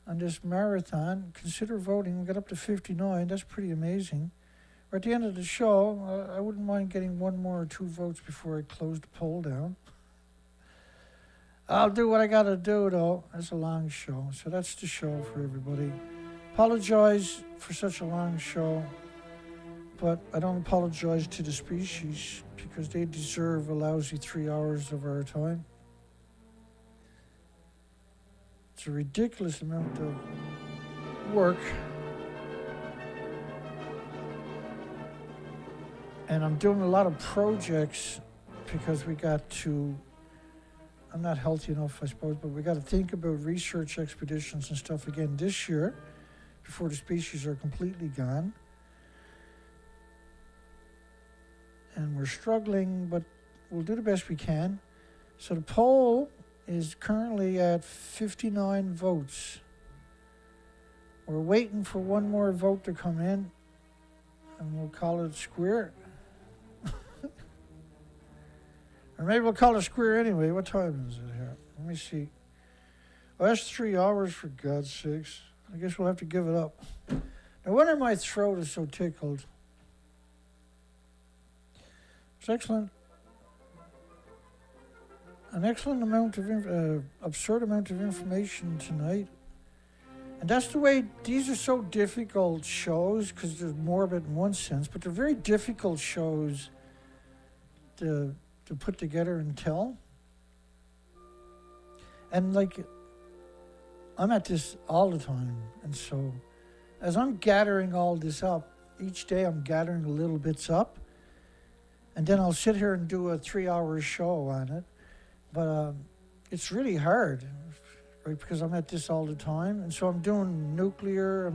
on this marathon, consider voting. We got up to 59. That's pretty amazing. We're at the end of the show. I wouldn't mind getting 1 more or 2 votes before I close the poll down. I'll do what I got to do, though. It's a long show, so that's the show for everybody. Apologize for such a long show, but I don't apologize to the species because they deserve a lousy 3 hours of our time. It's a ridiculous amount of work. And I'm doing a lot of projects because we got to, I'm not healthy enough, I suppose, but we got to think about research expeditions and stuff again this year before the species are completely gone. And we're struggling, but we'll do the best we can. So the poll is currently at 59 votes. We're waiting for 1 more vote to come in, and we'll call it square. Or maybe we'll call it square anyway. What time is it here? Let me see. Oh, that's 3 hours, for God's sakes. I guess we'll have to give it up. No wonder my throat is so tickled. It's excellent. An excellent amount of, absurd amount of information tonight. And that's the way, these are so difficult shows, because there's more of it in one sense, but they're very difficult shows to put together and tell. And like, I'm at this all the time. And so as I'm gathering all this up, each day I'm gathering little bits up. And then I'll sit here and do a 3-hour show on it. But it's really hard, right? Because I'm at this all the time. And so I'm doing nuclear,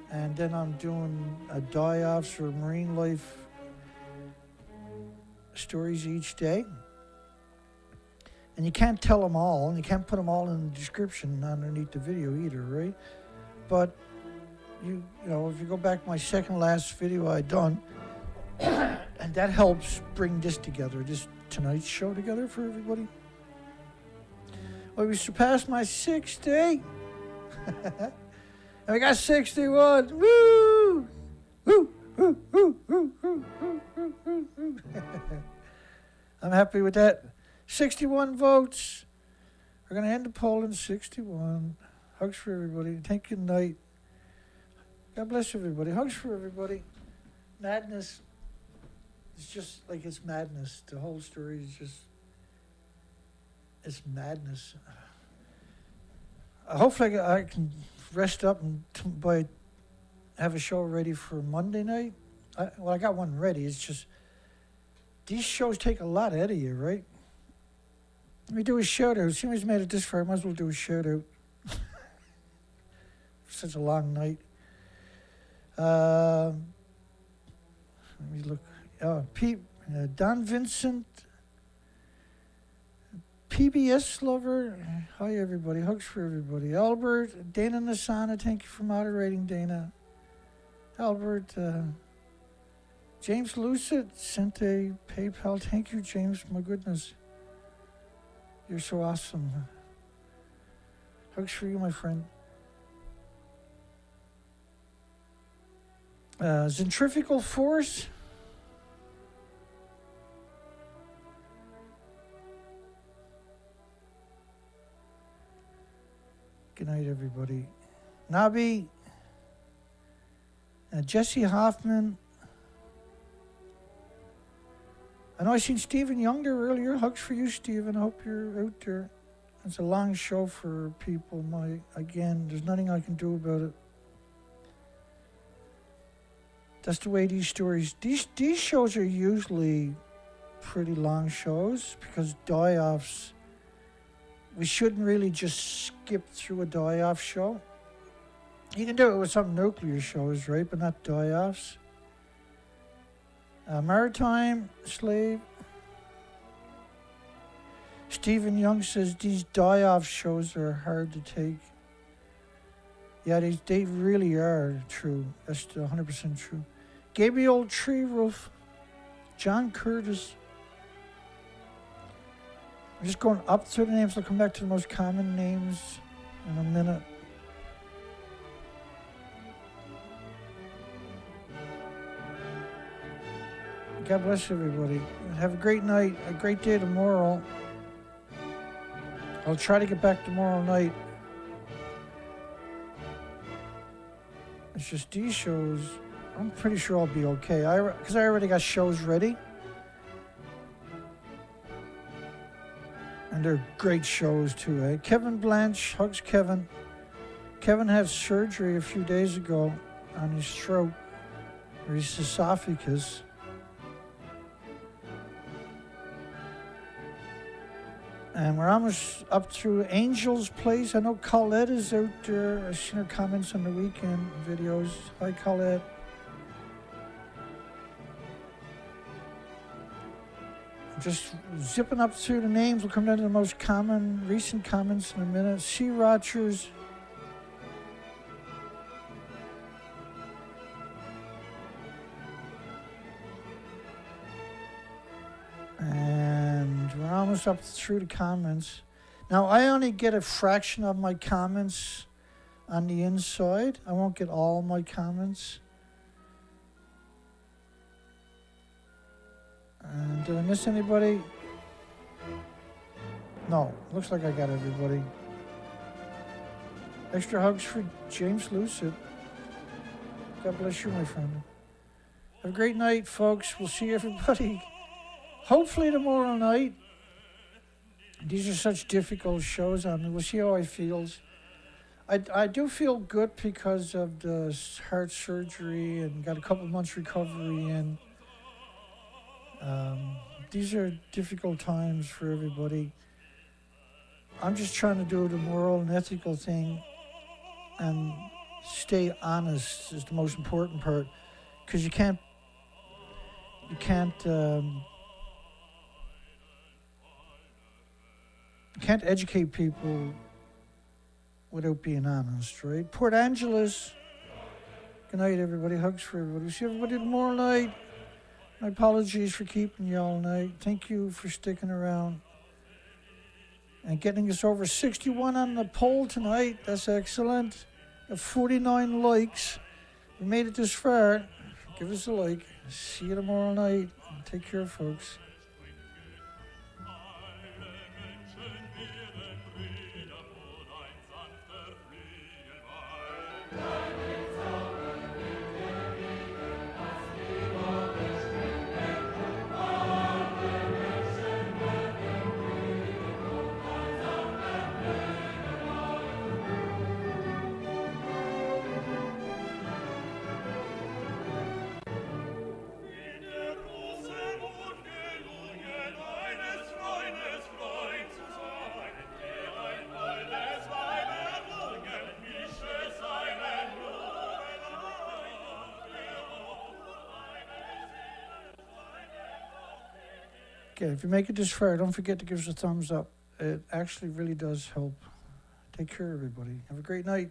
and then I'm doing die-offs or marine life stories each day. And you can't tell them all, and you can't put them all in the description underneath the video either, right? But you know, if you go back my second last video I done, and that helps bring this together, this tonight's show together for everybody. Well, we surpassed my 6th day. And we got 61. Woo! Woo! Woo! Woo! Woo! Woo! Woo! Woo! Woo! I'm happy with that. 61 votes. We're going to end the poll in 61. Hugs for everybody. Thank you, night. God bless everybody. Hugs for everybody. Madness. It's just like it's madness. The whole story is just, it's madness. Hopefully I can rest up and have a show ready for Monday night. I got one ready. It's just, these shows take a lot out of you, right? Let me do a shout out. Seeing as made it this far, I might as well do a shout out. Such a long night. Let me look. Don Vincent, PBS lover. Hi, everybody. Hugs for everybody. Albert, Dana Nasana. Thank you for moderating, Dana. Albert, James Lucid sent a PayPal. Thank you, James. My goodness. You're so awesome. Hugs for you, my friend. Centrifugal force. Good night, everybody. Nabi. Jesse Hoffman. I know I seen Stephen Young there earlier. Hugs for you, Stephen. I hope you're out there. It's a long show for people. Again, there's nothing I can do about it. That's the way these stories... These shows are usually pretty long shows because die-offs... We shouldn't really just skip through a die-off show. You can do it with some nuclear shows, right? But not die-offs. Maritime Slave. Stephen Young says these die-off shows are hard to take. Yeah, they really are true. That's 100% true. Gabriel Tree Roof. John Curtis. I'm just going up through the names. I'll come back to the most common names in a minute. God bless everybody. Have a great night, a great day tomorrow. I'll try to get back tomorrow night. It's just these shows, I'm pretty sure I'll be okay. Because I already got shows ready. And they're great shows too, eh? Kevin Blanche, hugs Kevin. Kevin had surgery a few days ago on his throat, or his esophagus. And we're almost up through Angel's Place. I know Colette is out there. I've seen her comments on the weekend videos. Hi, Colette. Just zipping up through the names. We'll come down to the most common recent comments in a minute. Sea Rogers. And we're almost up through the comments. Now, I only get a fraction of my comments on the inside. I won't get all my comments. And did I miss anybody? No, looks like I got everybody. Extra hugs for James Lucid. God bless you, my friend. Have a great night, folks. We'll see everybody hopefully tomorrow night. These are such difficult shows on me. We'll see how I feels. I do feel good because of the heart surgery and got a couple months recovery in. These are difficult times for everybody. I'm just trying to do the moral and ethical thing and stay honest is the most important part, because you can't educate people without being honest, right? Port Angeles. Good night, everybody. Hugs for everybody. See everybody tomorrow night. My apologies for keeping you all night. Thank you for sticking around and getting us over 61 on the poll tonight. That's excellent. 49 likes. We made it this far. Give us a like. See you tomorrow night. Take care, folks. Yeah, if you make it this far, don't forget to give us a thumbs up. It actually really does help. Take care, everybody. Have a great night.